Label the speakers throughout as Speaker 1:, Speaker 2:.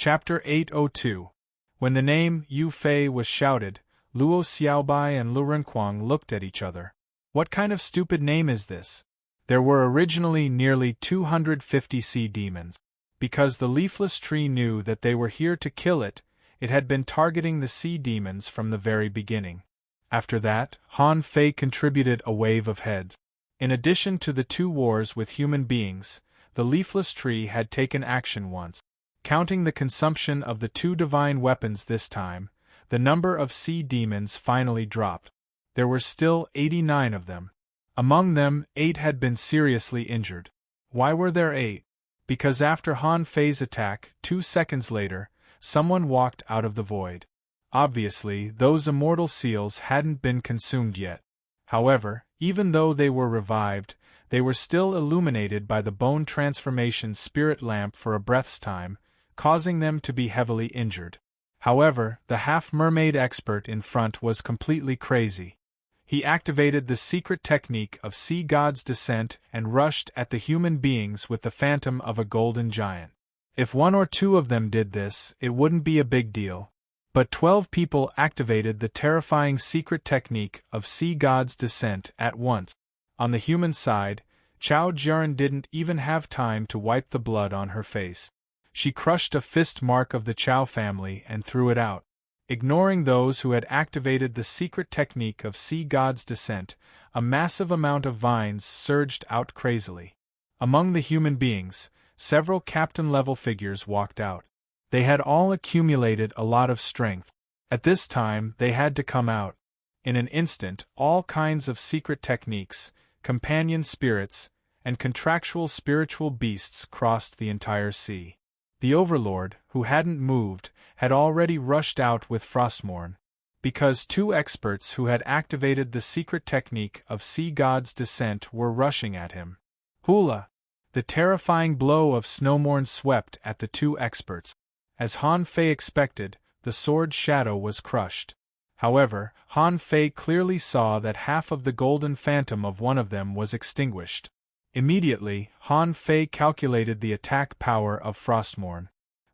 Speaker 1: Chapter 802. When the name Yu Fei was shouted, Luo Xiaobai and Lu Renquang looked at each other. What kind of stupid name is this? There were originally nearly 250 sea demons. Because the leafless tree knew that they were here to kill it, it had been targeting the sea demons from the very beginning. After that, Han Fei contributed a wave of heads. In addition to the 2 wars with human beings, the leafless tree had taken action once. Counting the consumption of the 2 divine weapons this time, the number of sea demons finally dropped. There were still 89 of them. Among them, 8 had been seriously injured. Why were there 8? Because after Han Fei's attack, 2 seconds later, someone walked out of the void. Obviously, those immortal seals hadn't been consumed yet. However, even though they were revived, they were still illuminated by the bone transformation spirit lamp for a breath's time, causing them to be heavily injured. However, the half-mermaid expert in front was completely crazy. He activated the secret technique of Sea God's Descent and rushed at the human beings with the phantom of a golden giant. If 1 or 2 of them did this, it wouldn't be a big deal. But 12 people activated the terrifying secret technique of Sea God's Descent at once. On the human side, Chao Jiren didn't even have time to wipe the blood on her face. She crushed a fist mark of the Chao family and threw it out. Ignoring those who had activated the secret technique of Sea God's Descent, a massive amount of vines surged out crazily. Among the human beings, several captain-level figures walked out. They had all accumulated a lot of strength. At this time, they had to come out. In an instant, all kinds of secret techniques, companion spirits, and contractual spiritual beasts crossed the entire sea. The Overlord, who hadn't moved, had already rushed out with Frostmourne. Because 2 experts who had activated the secret technique of Sea God's Descent were rushing at him. Hula! The terrifying blow of Snowmorn swept at the 2 experts. As Han Fei expected, the sword shadow was crushed. However, Han Fei clearly saw that half of the golden phantom of one of them was extinguished. Immediately, Han Fei calculated the attack power of Frostmourne.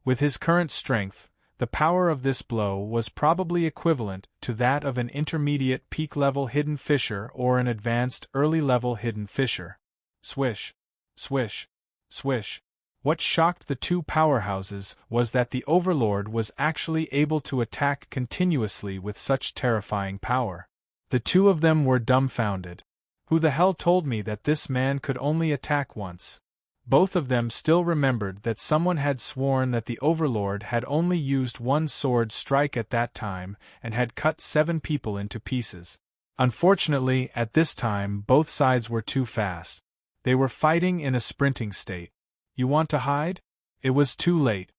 Speaker 1: With his current strength, the power of this blow was probably equivalent to that of an intermediate peak-level hidden fisher or an advanced early-level hidden fisher. Swish! Swish! Swish! What shocked the 2 powerhouses was that the Overlord was actually able to attack continuously with such terrifying power. The 2 of them were dumbfounded. Who the hell told me that this man could only attack once? Both of them still remembered that someone had sworn that the Overlord had only used 1 sword strike at that time and had cut 7 people into pieces. Unfortunately, at this time both sides were too fast. They were fighting in a sprinting state. You want to hide? It was too late.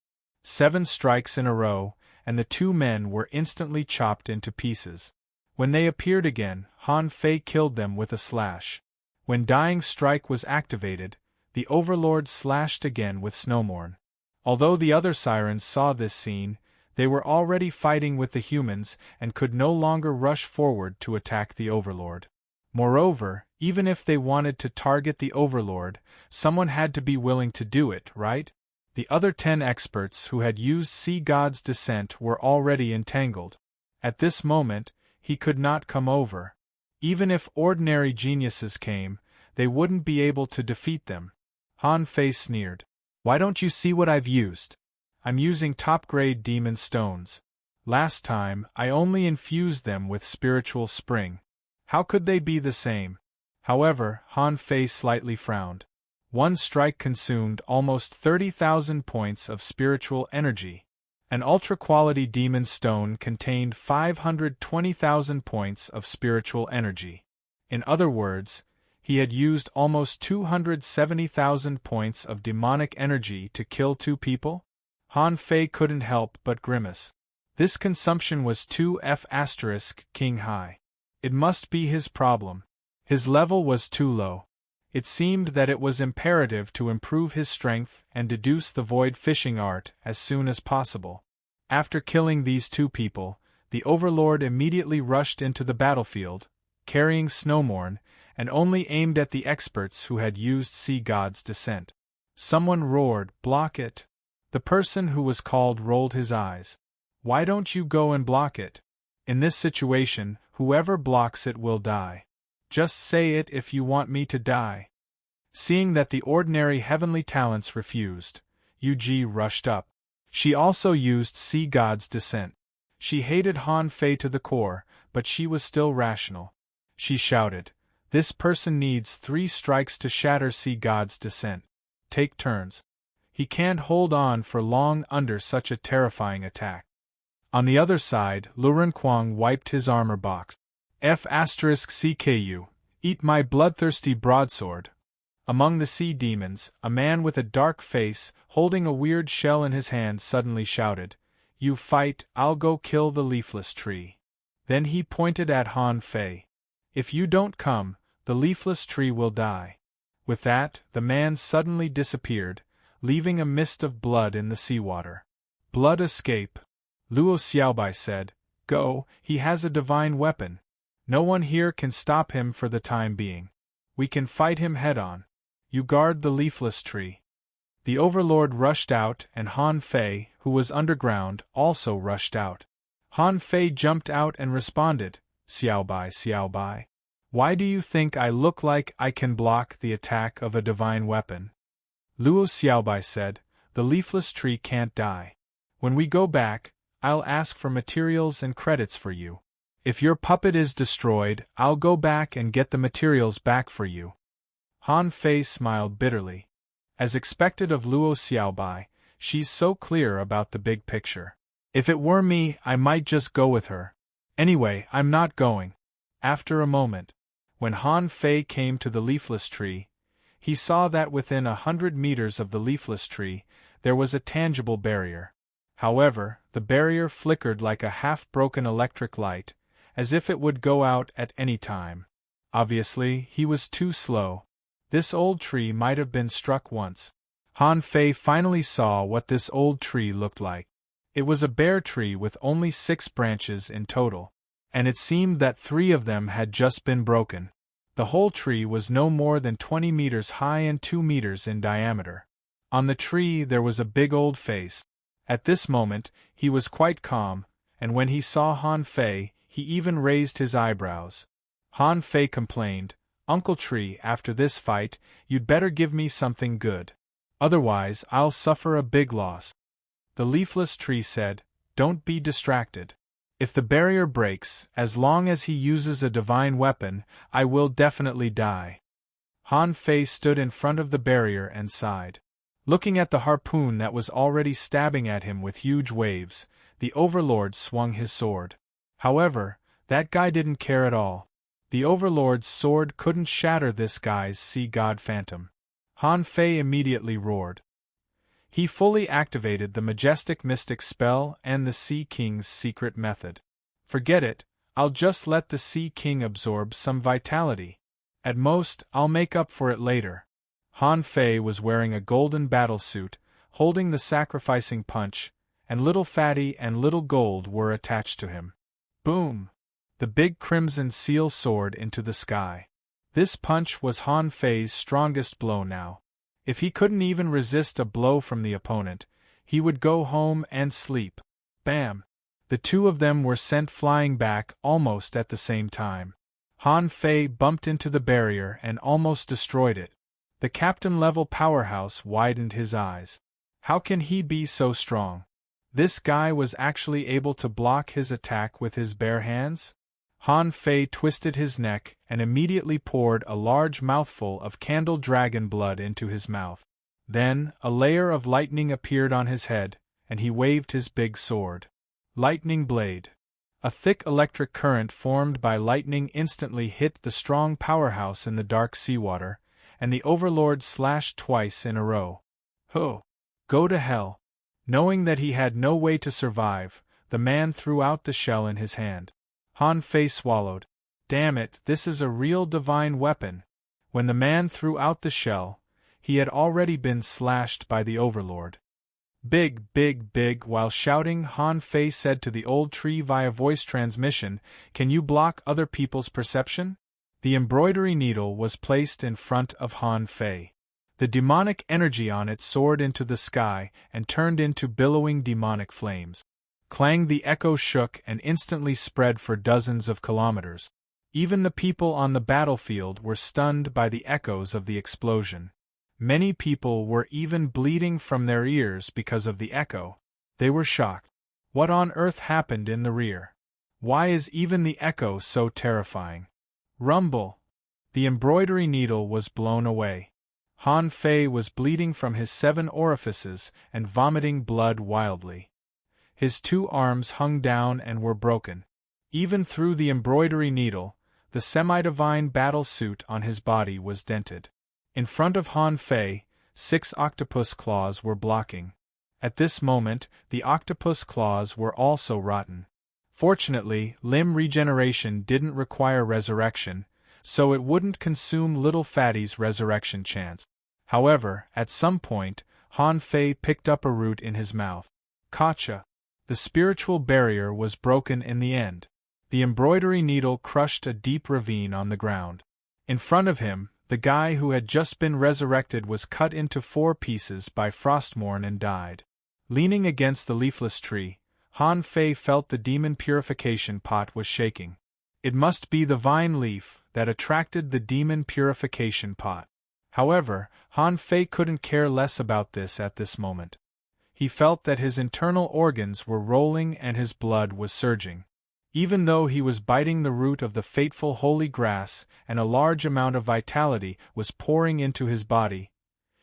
Speaker 1: 7 strikes in a row, and the 2 men were instantly chopped into pieces. When they appeared again, Han Fei killed them with a slash. When Dying Strike was activated, the Overlord slashed again with Snowmorn. Although the other sirens saw this scene, they were already fighting with the humans and could no longer rush forward to attack the Overlord. Moreover, even if they wanted to target the Overlord, someone had to be willing to do it, right? The other 10 experts who had used Sea God's Descent were already entangled. At this moment, he could not come over. Even if ordinary geniuses came, they wouldn't be able to defeat them. Han Fei sneered. Why don't you see what I've used? I'm using top-grade demon stones. Last time, I only infused them with spiritual spring. How could they be the same? However, Han Fei slightly frowned. 1 strike consumed almost 30,000 points of spiritual energy. An ultra-quality demon stone contained 520,000 points of spiritual energy. In other words, he had used almost 270,000 points of demonic energy to kill 2 people? Han Fei couldn't help but grimace. This consumption was 2F** king high. It must be his problem. His level was too low. It seemed that it was imperative to improve his strength and deduce the void fishing art as soon as possible. After killing these 2 people, the Overlord immediately rushed into the battlefield, carrying Snowmorn, and only aimed at the experts who had used Sea God's Descent. Someone roared, "Block it! The person who was called rolled his eyes. Why don't you go and block it? In this situation, whoever blocks it will die. Just say it if you want me to die. Seeing that the ordinary heavenly talents refused, Yu-Ji rushed up. She also used Sea God's Descent. She hated Han Fei to the core, but she was still rational. She shouted, "This person needs 3 strikes to shatter Sea God's Descent. Take turns. He can't hold on for long under such a terrifying attack." On the other side, Luren Kuang wiped his armor box. F*CKU, eat my bloodthirsty broadsword. Among the sea demons, a man with a dark face, holding a weird shell in his hand, suddenly shouted, "You fight, I'll go kill the leafless tree." Then he pointed at Han Fei. "If you don't come, the leafless tree will die." With that, the man suddenly disappeared, leaving a mist of blood in the seawater. "Blood escape," Luo Xiaobai said. "Go, he has a divine weapon. No one here can stop him for the time being. We can fight him head-on. You guard the leafless tree." The overlord rushed out, and Han Fei, who was underground, also rushed out. Han Fei jumped out and responded, "Xiaobai, Xiaobai. Why do you think I look like I can block the attack of a divine weapon?" Luo Xiaobai said, "The leafless tree can't die. When we go back, I'll ask for materials and credits for you. If your puppet is destroyed, I'll go back and get the materials back for you." Han Fei smiled bitterly. As expected of Luo Xiaobai, she's so clear about the big picture. If it were me, I might just go with her. Anyway, I'm not going. After a moment, when Han Fei came to the leafless tree, he saw that within 100 meters of the leafless tree, there was a tangible barrier. However, the barrier flickered like a half-broken electric light, as if it would go out at any time. Obviously, he was too slow. This old tree might have been struck once. Han Fei finally saw what this old tree looked like. It was a bare tree with only 6 branches in total, and it seemed that 3 of them had just been broken. The whole tree was no more than 20 meters high and 2 meters in diameter. On the tree there was a big old face. At this moment, he was quite calm, and when he saw Han Fei, he even raised his eyebrows. Han Fei complained, "Uncle Tree, after this fight, you'd better give me something good. Otherwise, I'll suffer a big loss." The leafless tree said, "Don't be distracted. If the barrier breaks, as long as he uses a divine weapon, I will definitely die." Han Fei stood in front of the barrier and sighed. Looking at the harpoon that was already stabbing at him with huge waves, the overlord swung his sword. However, that guy didn't care at all. The overlord's sword couldn't shatter this guy's sea god phantom. Han Fei immediately roared. He fully activated the majestic mystic spell and the Sea King's secret method. "Forget it, I'll just let the Sea King absorb some vitality. At most, I'll make up for it later." Han Fei was wearing a golden battlesuit, holding the sacrificing punch, and Little Fatty and Little Gold were attached to him. Boom! The big crimson seal soared into the sky. This punch was Han Fei's strongest blow now. If he couldn't even resist a blow from the opponent, he would go home and sleep. Bam! The 2 of them were sent flying back almost at the same time. Han Fei bumped into the barrier and almost destroyed it. The captain-level powerhouse widened his eyes. How can he be so strong? This guy was actually able to block his attack with his bare hands? Han Fei twisted his neck and immediately poured a large mouthful of candle dragon blood into his mouth. Then, a layer of lightning appeared on his head, and he waved his big sword. Lightning blade. A thick electric current formed by lightning instantly hit the strong powerhouse in the dark seawater, and the overlord slashed twice in a row. Ho! Go to hell! Knowing that he had no way to survive, the man threw out the shell in his hand. Han Fei swallowed. Damn it, this is a real divine weapon. When the man threw out the shell, he had already been slashed by the overlord. Big, big, big. While shouting, Han Fei said to the old tree via voice transmission, "Can you block other people's perception?" The embroidery needle was placed in front of Han Fei. The demonic energy on it soared into the sky and turned into billowing demonic flames. Clang! The echo shook and instantly spread for dozens of kilometers. Even the people on the battlefield were stunned by the echoes of the explosion. Many people were even bleeding from their ears because of the echo. They were shocked. What on earth happened in the rear? Why is even the echo so terrifying? Rumble! The embroidery needle was blown away. Han Fei was bleeding from his 7 orifices and vomiting blood wildly. His 2 arms hung down and were broken. Even through the embroidery needle, the semi-divine battle suit on his body was dented. In front of Han Fei, 6 octopus claws were blocking. At this moment, the octopus claws were also rotten. Fortunately, limb regeneration didn't require resurrection, so it wouldn't consume little Fatty's resurrection chance. However, at some point, Han Fei picked up a root in his mouth. Gotcha! The spiritual barrier was broken in the end. The embroidery needle crushed a deep ravine on the ground. In front of him, the guy who had just been resurrected was cut into 4 pieces by Frostmourne and died. Leaning against the leafless tree, Han Fei felt the demon purification pot was shaking. It must be the vine leaf that attracted the demon purification pot. However, Han Fei couldn't care less about this at this moment. He felt that his internal organs were rolling and his blood was surging. Even though he was biting the root of the fateful holy grass and a large amount of vitality was pouring into his body,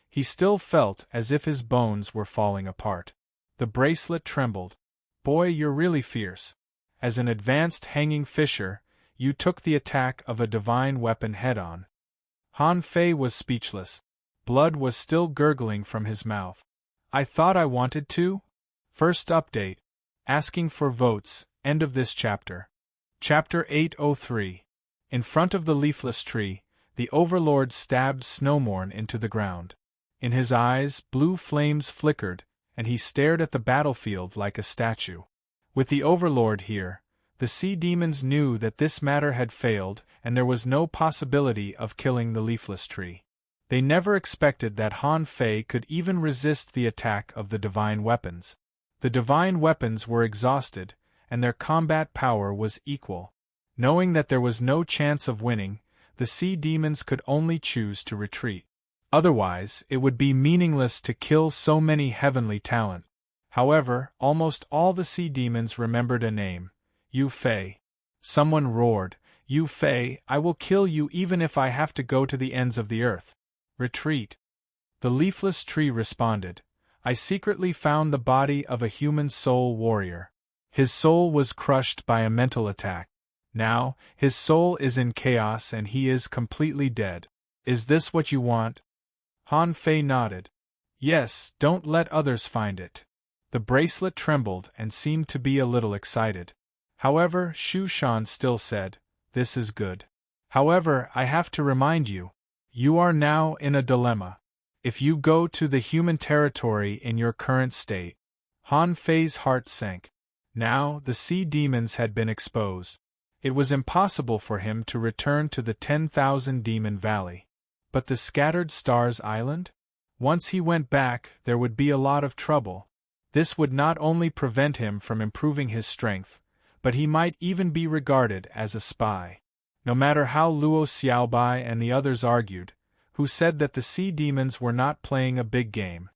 Speaker 1: he still felt as if his bones were falling apart. The bracelet trembled. Boy, you're really fierce. As an advanced hanging fisher, you took the attack of a divine weapon head-on. Han Fei was speechless. Blood was still gurgling from his mouth. I thought I wanted to? First update. Asking for votes. End of this chapter. Chapter 803. In front of the leafless tree, the Overlord stabbed Snowmorn into the ground. In his eyes, blue flames flickered, and he stared at the battlefield like a statue. With the Overlord here, the sea demons knew that this matter had failed and there was no possibility of killing the leafless tree. They never expected that Han Fei could even resist the attack of the divine weapons. The divine weapons were exhausted, and their combat power was equal. Knowing that there was no chance of winning, the sea demons could only choose to retreat. Otherwise, it would be meaningless to kill so many heavenly talent. However, almost all the sea demons remembered a name: Yu Fei. Someone roared, Yu Fei, I will kill you even if I have to go to the ends of the earth. Retreat. The leafless tree responded, I secretly found the body of a human soul warrior. His soul was crushed by a mental attack. Now, his soul is in chaos and he is completely dead. Is this what you want? Han Fei nodded. Yes, don't let others find it. The bracelet trembled and seemed to be a little excited. However, Shu Shan still said, This is good. However, I have to remind you, you are now in a dilemma. If you go to the human territory in your current state. Han Fei's heart sank. Now, the sea demons had been exposed. It was impossible for him to return to the 10,000 Demon Valley. But the Scattered Stars Island? Once he went back, there would be a lot of trouble. This would not only prevent him from improving his strength, but he might even be regarded as a spy. No matter how Luo Xiaobai and the others argued, who said that the sea demons were not playing a big game,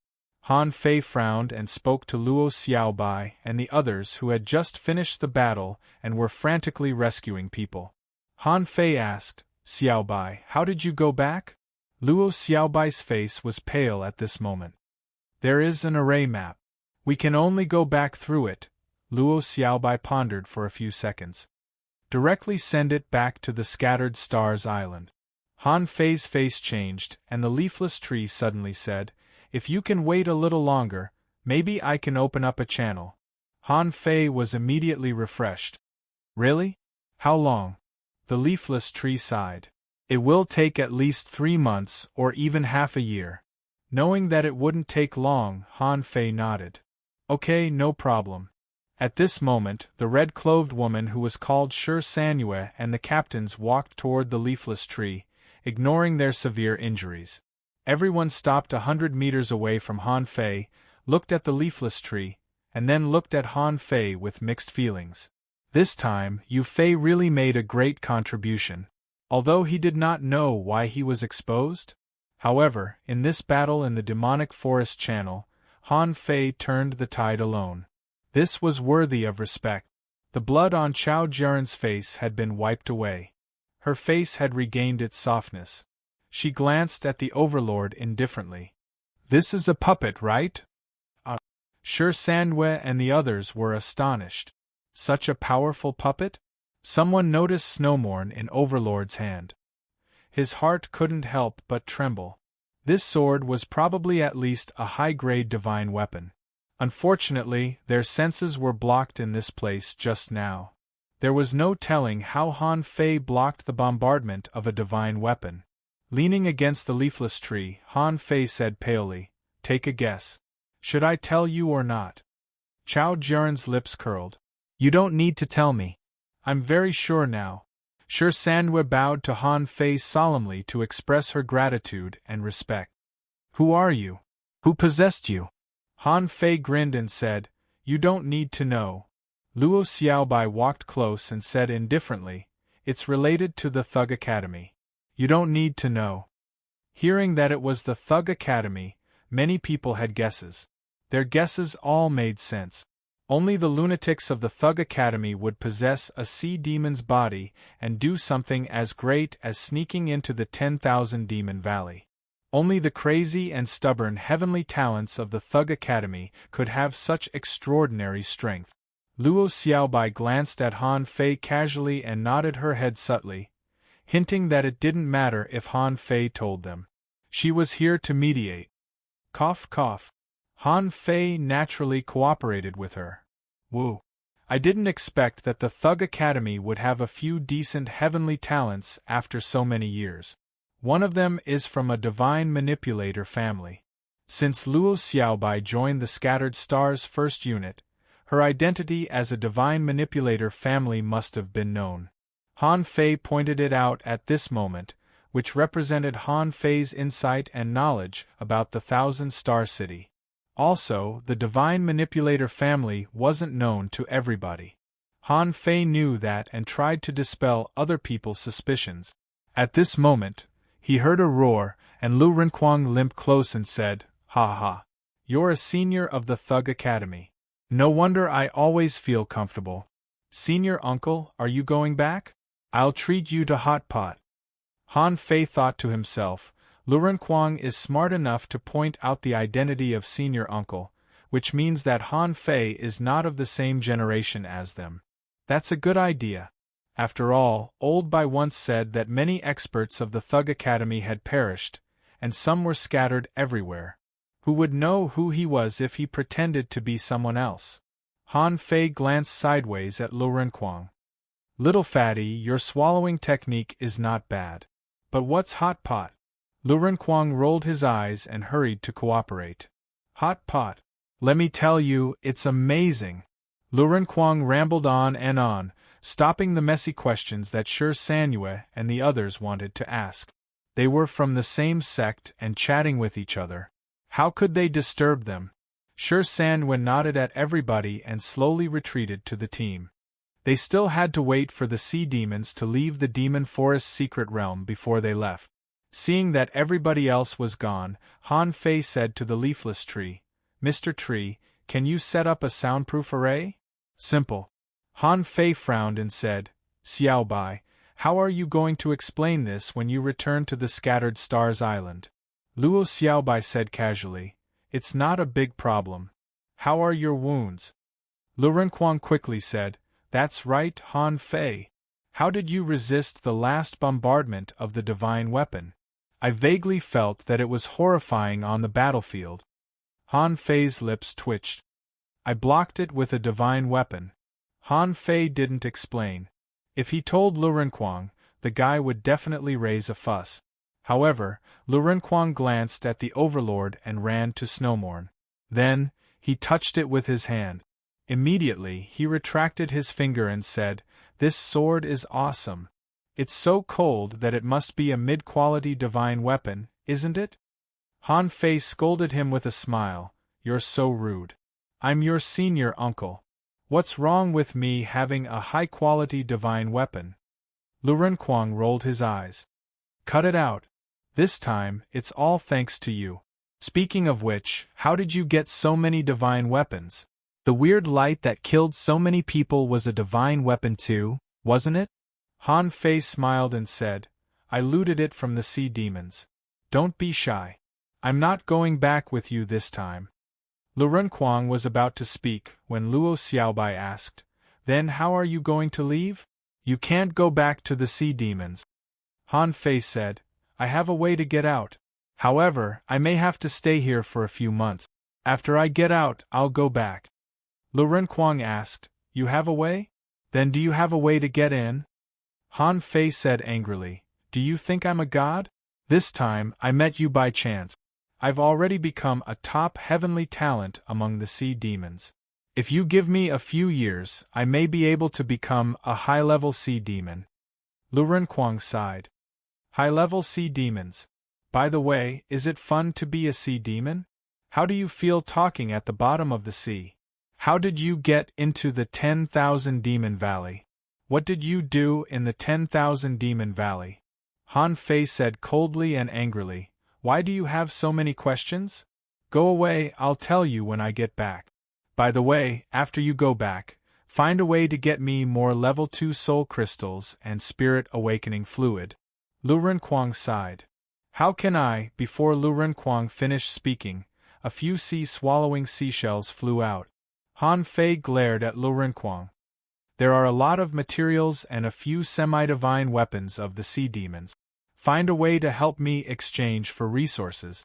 Speaker 1: Han Fei frowned and spoke to Luo Xiaobai and the others who had just finished the battle and were frantically rescuing people. Han Fei asked, Xiaobai, how did you go back? Luo Xiaobai's face was pale at this moment. There is an array map. We can only go back through it. Luo Xiaobai pondered for a few seconds. Directly send it back to the Scattered Stars Island. Han Fei's face changed, and the leafless tree suddenly said, If you can wait a little longer, maybe I can open up a channel. Han Fei was immediately refreshed. Really? How long? The leafless tree sighed. It will take at least 3 months or even half a year. Knowing that it wouldn't take long, Han Fei nodded. Okay, no problem. At this moment, the red-clothed woman who was called Shi Sanyue and the captains walked toward the leafless tree, ignoring their severe injuries. Everyone stopped 100 meters away from Han Fei, looked at the leafless tree, and then looked at Han Fei with mixed feelings. This time, Yu Fei really made a great contribution, although he did not know why he was exposed. However, in this battle in the demonic forest channel, Han Fei turned the tide alone. This was worthy of respect. The blood on Chao Jiren's face had been wiped away. Her face had regained its softness. She glanced at the overlord indifferently. "This is a puppet, right?" Sure Sandwe and the others were astonished. Such a powerful puppet? Someone noticed Snowmorn in Overlord's hand. His heart couldn't help but tremble. This sword was probably at least a high-grade divine weapon. Unfortunately, their senses were blocked in this place just now. There was no telling how Han Fei blocked the bombardment of a divine weapon. Leaning against the leafless tree, Han Fei said palely, "Take a guess. Should I tell you or not?" Chao Jiren's lips curled. "You don't need to tell me. I'm very sure now." Sure Sandwe bowed to Han Fei solemnly to express her gratitude and respect. "Who are you? Who possessed you?" Han Fei grinned and said, "You don't need to know." Luo Xiaobai walked close and said indifferently, "It's related to the Thug Academy." "You don't need to know." Hearing that it was the Thug Academy, many people had guesses. Their guesses all made sense. Only the lunatics of the Thug Academy would possess a sea demon's body and do something as great as sneaking into the 10,000 Demon Valley. Only the crazy and stubborn heavenly talents of the Thug Academy could have such extraordinary strength. Luo Xiaobai glanced at Han Fei casually and nodded her head subtly, hinting that it didn't matter if Han Fei told them. She was here to mediate. Cough cough. Han Fei naturally cooperated with her. "Woo. I didn't expect that the Thug Academy would have a few decent heavenly talents after so many years. One of them is from a divine manipulator family." Since Luo Xiaobai joined the Scattered Stars first unit, her identity as a divine manipulator family must have been known. Han Fei pointed it out at this moment, which represented Han Fei's insight and knowledge about the Thousand-Star City. Also, the divine manipulator family wasn't known to everybody. Han Fei knew that and tried to dispel other people's suspicions. At this moment, he heard a roar, and Lu Renquang limped close and said, "Ha ha. You're a senior of the Thug Academy. No wonder I always feel comfortable. Senior uncle, are you going back? I'll treat you to hot pot." Han Fei thought to himself, Lu Renquang is smart enough to point out the identity of senior uncle, which means that Han Fei is not of the same generation as them. That's a good idea. After all, Old Bai once said that many experts of the Thug Academy had perished, and some were scattered everywhere. Who would know who he was if he pretended to be someone else? Han Fei glanced sideways at Lu Renquang. "Little fatty, your swallowing technique is not bad. But what's hot pot?" Lu Renquang rolled his eyes and hurried to cooperate. "Hot pot. Let me tell you, it's amazing." Lu Renquang rambled on and on, stopping the messy questions that Sure Sanyue and the others wanted to ask. They were from the same sect and chatting with each other. How could they disturb them? Sure Sanyue nodded at everybody and slowly retreated to the team. They still had to wait for the sea demons to leave the demon forest secret realm before they left. Seeing that everybody else was gone, Han Fei said to the leafless tree, "Mr. Tree, can you set up a soundproof array?" "Simple." Han Fei frowned and said, "Xiaobai, how are you going to explain this when you return to the Scattered Stars Island?" Luo Xiaobai said casually, "It's not a big problem. How are your wounds?" Lu Renquang quickly said, "That's right, Han Fei. How did you resist the last bombardment of the divine weapon? I vaguely felt that it was horrifying on the battlefield." Han Fei's lips twitched. "I blocked it with a divine weapon." Han Fei didn't explain. If he told Lu Renquang, the guy would definitely raise a fuss. However, Lu Renquang glanced at the Overlord and ran to Snowmorn. Then, he touched it with his hand. Immediately, he retracted his finger and said, "This sword is awesome. It's so cold that it must be a mid-quality divine weapon, isn't it?" Han Fei scolded him with a smile. You're so rude. I'm your senior uncle. What's wrong with me having a high-quality divine weapon? Lu Renkuang rolled his eyes. Cut it out. This time, it's all thanks to you. Speaking of which, how did you get so many divine weapons? The weird light that killed so many people was a divine weapon too, wasn't it? Han Fei smiled and said, I looted it from the sea demons. Don't be shy. I'm not going back with you this time. Lu Renkuang was about to speak when Luo Xiaobai asked, Then how are you going to leave? You can't go back to the sea demons. Han Fei said, I have a way to get out. However, I may have to stay here for a few months. After I get out, I'll go back. Lu Renkuang asked, You have a way? Then do you have a way to get in? Han Fei said angrily, Do you think I'm a god? This time, I met you by chance. I've already become a top heavenly talent among the sea demons. If you give me a few years, I may be able to become a high-level sea demon. Lu Renkuang sighed. High-level sea demons. By the way, is it fun to be a sea demon? How do you feel talking at the bottom of the sea? How did you get into the 10,000 Demon Valley? What did you do in the 10,000 Demon Valley? Han Fei said coldly and angrily, Why do you have so many questions? Go away, I'll tell you when I get back. By the way, after you go back, find a way to get me more level 2 soul crystals and spirit awakening fluid. Lu Renkuang sighed. How can I? Before Lu Renkuang finished speaking, a few sea-swallowing seashells flew out. Han Fei glared at Lu Renkuang. There are a lot of materials and a few semi-divine weapons of the sea demons. Find a way to help me exchange for resources.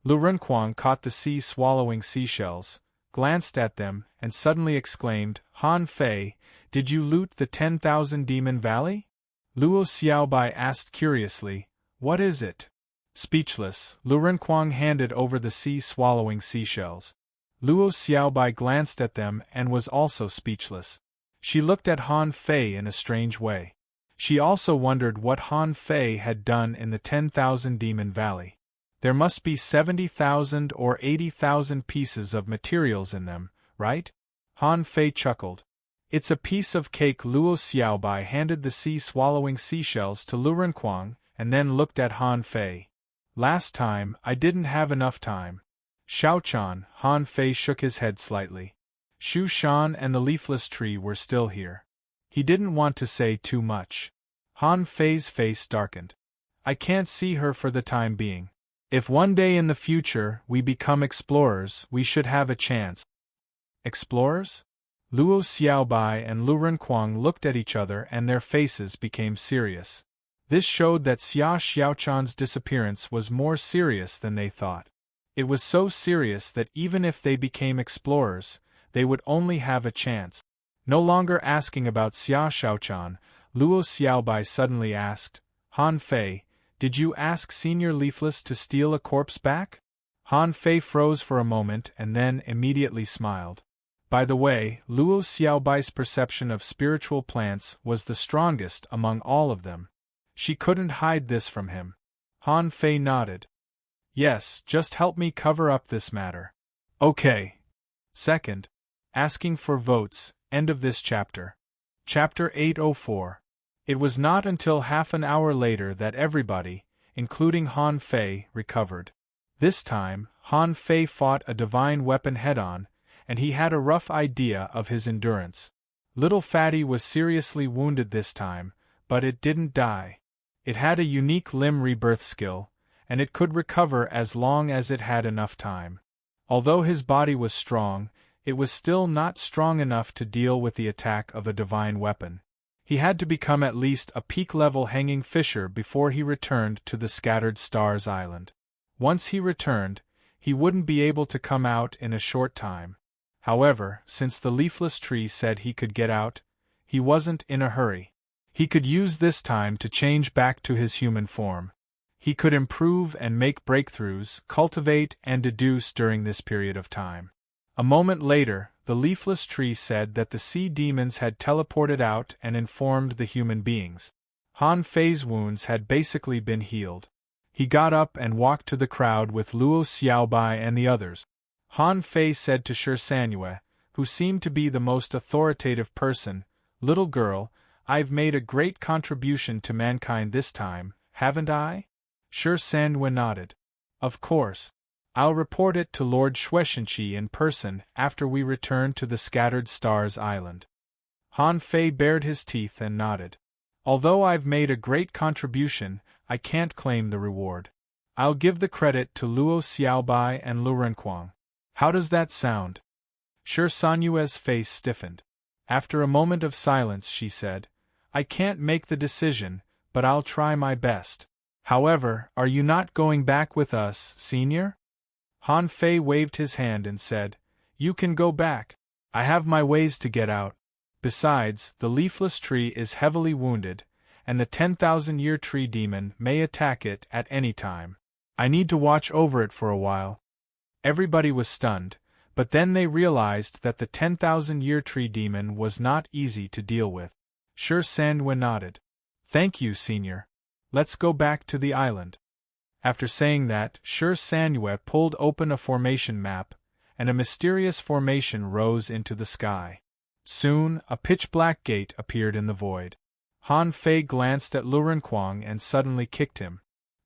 Speaker 1: Lu Renkuang caught the sea-swallowing seashells, glanced at them, and suddenly exclaimed, Han Fei, did you loot the 10,000 Demon Valley? Luo Xiaobai asked curiously, What is it? Speechless, Lu Renkuang handed over the sea-swallowing seashells. Luo Xiaobai glanced at them and was also speechless. She looked at Han Fei in a strange way. She also wondered what Han Fei had done in the 10,000 Demon Valley. There must be 70,000 or 80,000 pieces of materials in them, right? Han Fei chuckled. It's a piece of cake. Luo Xiaobai handed the sea-swallowing seashells to Lu Renkuang and then looked at Han Fei. Last time, I didn't have enough time. Xiaochan, Han Fei shook his head slightly. Shu Shan and the leafless tree were still here. He didn't want to say too much. Han Fei's face darkened. I can't see her for the time being. If one day in the future we become explorers, we should have a chance. Explorers? Luo Xiaobai and Lu Renkuang looked at each other and their faces became serious. This showed that Xia Xiaochan's disappearance was more serious than they thought. It was so serious that even if they became explorers, they would only have a chance. No longer asking about Xia Xiaochan, Luo Xiaobai suddenly asked, Han Fei, did you ask Senior Leafless to steal a corpse back? Han Fei froze for a moment and then immediately smiled. By the way, Luo Xiaobai's perception of spiritual plants was the strongest among all of them. She couldn't hide this from him. Han Fei nodded. Yes, just help me cover up this matter. Okay. Second, asking for votes, end of this chapter. Chapter 804. It was not until half an hour later that everybody, including Han Fei, recovered. This time, Han Fei fought a divine weapon head-on, and he had a rough idea of his endurance. Little Fatty was seriously wounded this time, but it didn't die. It had a unique limb rebirth skill, and it could recover as long as it had enough time. Although his body was strong, it was still not strong enough to deal with the attack of a divine weapon. He had to become at least a peak-level hanging fisher before he returned to the Scattered Stars Island. Once he returned, he wouldn't be able to come out in a short time. However, since the leafless tree said he could get out, he wasn't in a hurry. He could use this time to change back to his human form. He could improve and make breakthroughs, cultivate and deduce during this period of time. A moment later, the leafless tree said that the sea demons had teleported out and informed the human beings. Han Fei's wounds had basically been healed. He got up and walked to the crowd with Luo Xiaobai and the others. Han Fei said to Shi Sanyue, who seemed to be the most authoritative person, "Little girl, I've made a great contribution to mankind this time, haven't I?" Shi Sanyue nodded. "Of course. I'll report it to Lord Shueishenqi in person after we return to the Scattered Stars Island." Han Fei bared his teeth and nodded. "Although I've made a great contribution, I can't claim the reward. I'll give the credit to Luo Xiaobai and Lu Renquang. How does that sound?" Shi Sanyue's face stiffened. After a moment of silence she said, "I can't make the decision, but I'll try my best. However, are you not going back with us, Senior?" Han Fei waved his hand and said, "You can go back. I have my ways to get out. Besides, the leafless tree is heavily wounded, and the 10,000-year tree demon may attack it at any time. I need to watch over it for a while." Everybody was stunned, but then they realized that the 10,000-year tree demon was not easy to deal with. Shi Sanyue nodded. "Thank you, Senior. Let's go back to the island." After saying that, Shi Sanyue pulled open a formation map, and a mysterious formation rose into the sky. Soon, a pitch-black gate appeared in the void. Han Fei glanced at Lu Renquang and suddenly kicked him.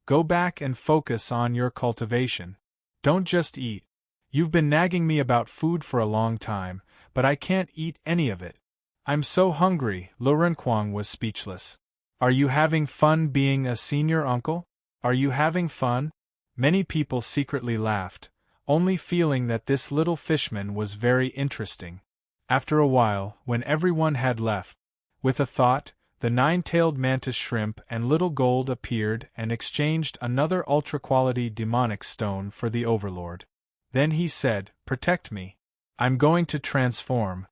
Speaker 1: "Go back and focus on your cultivation. Don't just eat. You've been nagging me about food for a long time, but I can't eat any of it. I'm so hungry." Lu Renquang was speechless. "Are you having fun being a senior uncle? Are you having fun?" Many people secretly laughed, only feeling that this little fishman was very interesting. After a while, when everyone had left, with a thought, the nine-tailed mantis shrimp and little gold appeared and exchanged another ultra-quality demonic stone for the overlord. Then he said, "Protect me. I'm going to transform."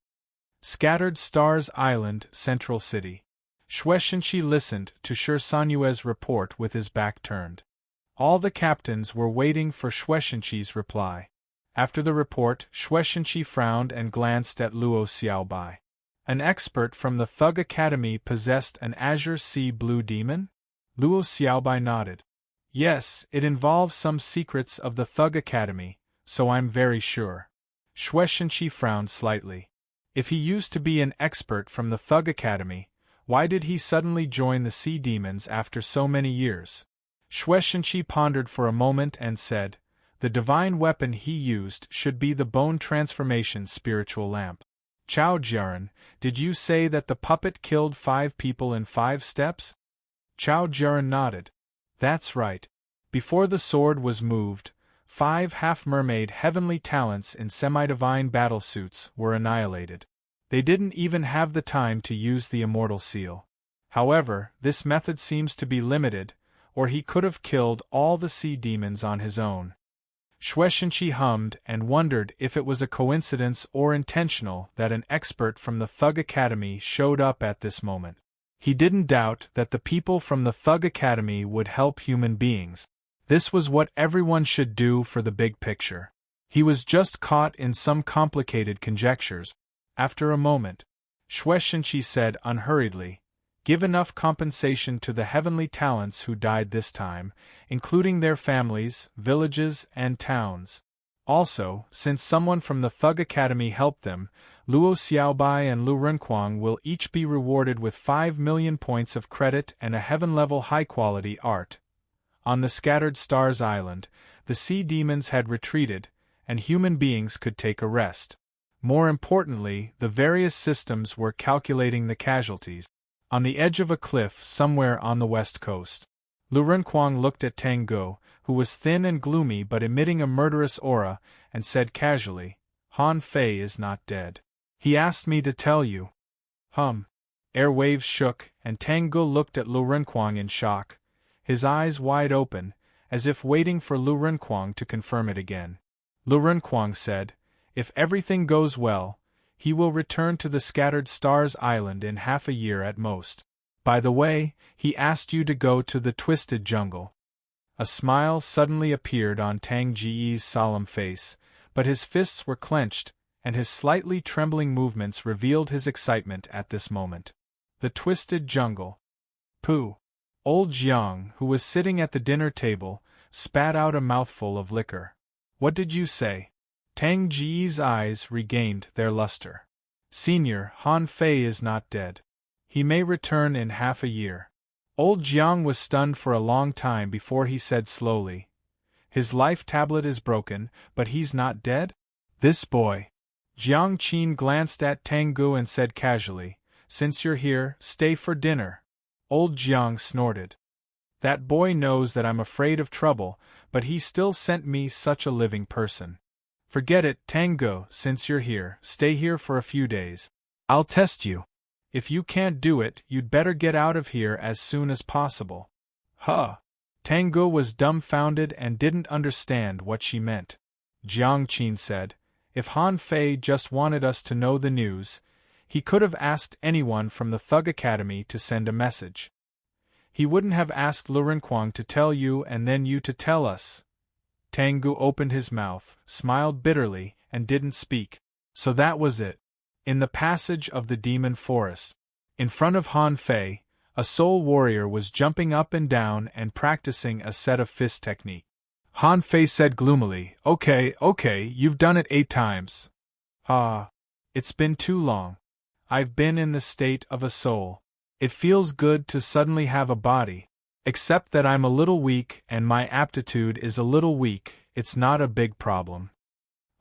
Speaker 1: Scattered Stars Island, Central City. Shueishenqi listened to Shi Sanyue's report with his back turned. All the captains were waiting for Shueishenqi's reply. After the report, Shueishenqi frowned and glanced at Luo Xiaobai. "An expert from the Thug Academy possessed an azure sea blue demon?" Luo Xiaobai nodded. "Yes, it involves some secrets of the Thug Academy, so I'm very sure." Shueishenqi frowned slightly. If he used to be an expert from the Thug Academy, why did he suddenly join the sea demons after so many years? Shueishenqi pondered for a moment and said, "The divine weapon he used should be the bone transformation spiritual lamp." "Chao Jiaran, did you say that the puppet killed 5 people in 5 steps?" Chao Jiaran nodded. "That's right. Before the sword was moved, 5 half-mermaid heavenly talents in semi-divine battlesuits were annihilated. They didn't even have the time to use the immortal seal. However, this method seems to be limited, or he could have killed all the sea demons on his own." Shueishenqi hummed and wondered if it was a coincidence or intentional that an expert from the Thug Academy showed up at this moment. He didn't doubt that the people from the Thug Academy would help human beings. This was what everyone should do for the big picture. He was just caught in some complicated conjectures. After a moment, Shueishenqi said unhurriedly, "Give enough compensation to the heavenly talents who died this time, including their families, villages, and towns. Also, since someone from the Thug Academy helped them, Luo Xiaobai and Lu Renquang will each be rewarded with 5 million points of credit and a heaven-level high-quality art." On the Scattered Stars Island, the sea demons had retreated, and human beings could take a rest. More importantly, the various systems were calculating the casualties. On the edge of a cliff somewhere on the west coast, Lu Renquang looked at Tang Go, who was thin and gloomy but emitting a murderous aura, and said casually, "Han Fei is not dead. He asked me to tell you." Air waves shook, and Tang Go looked at Lu Renquang in shock, his eyes wide open, as if waiting for Lu Renquang to confirm it again. Lu Renquang said, "If everything goes well, he will return to the Scattered Stars Island in half a year at most. By the way, he asked you to go to the Twisted Jungle." A smile suddenly appeared on Tang Ji's solemn face, but his fists were clenched, and his slightly trembling movements revealed his excitement at this moment. The Twisted Jungle. Pooh! Old Jiang, who was sitting at the dinner table, spat out a mouthful of liquor. What did you say? Tang Ji's eyes regained their luster. Senior, Han Fei is not dead. He may return in half a year. Old Jiang was stunned for a long time before he said slowly, his life tablet is broken, but he's not dead? This boy. Jiang Qin glanced at Tang Gu and said casually, since you're here, stay for dinner. Old Jiang snorted. That boy knows that I'm afraid of trouble, but he still sent me such a living person. Forget it, Tang Gu, since you're here, stay here for a few days. I'll test you. If you can't do it, you'd better get out of here as soon as possible. Huh. Tang Gu was dumbfounded and didn't understand what she meant. Jiang Qin said, if Han Fei just wanted us to know the news, he could have asked anyone from the Thug Academy to send a message. He wouldn't have asked Lurenquang to tell you and then you to tell us. Tang Gu opened his mouth, smiled bitterly, and didn't speak. So that was it. In the passage of the demon forest, in front of Han Fei, a soul warrior was jumping up and down and practicing a set of fist technique. Han Fei said gloomily, Okay, you've done it 8 times. Ah. It's been too long. I've been in the state of a soul. It feels good to suddenly have a body. Except that I'm a little weak and my aptitude is a little weak, it's not a big problem.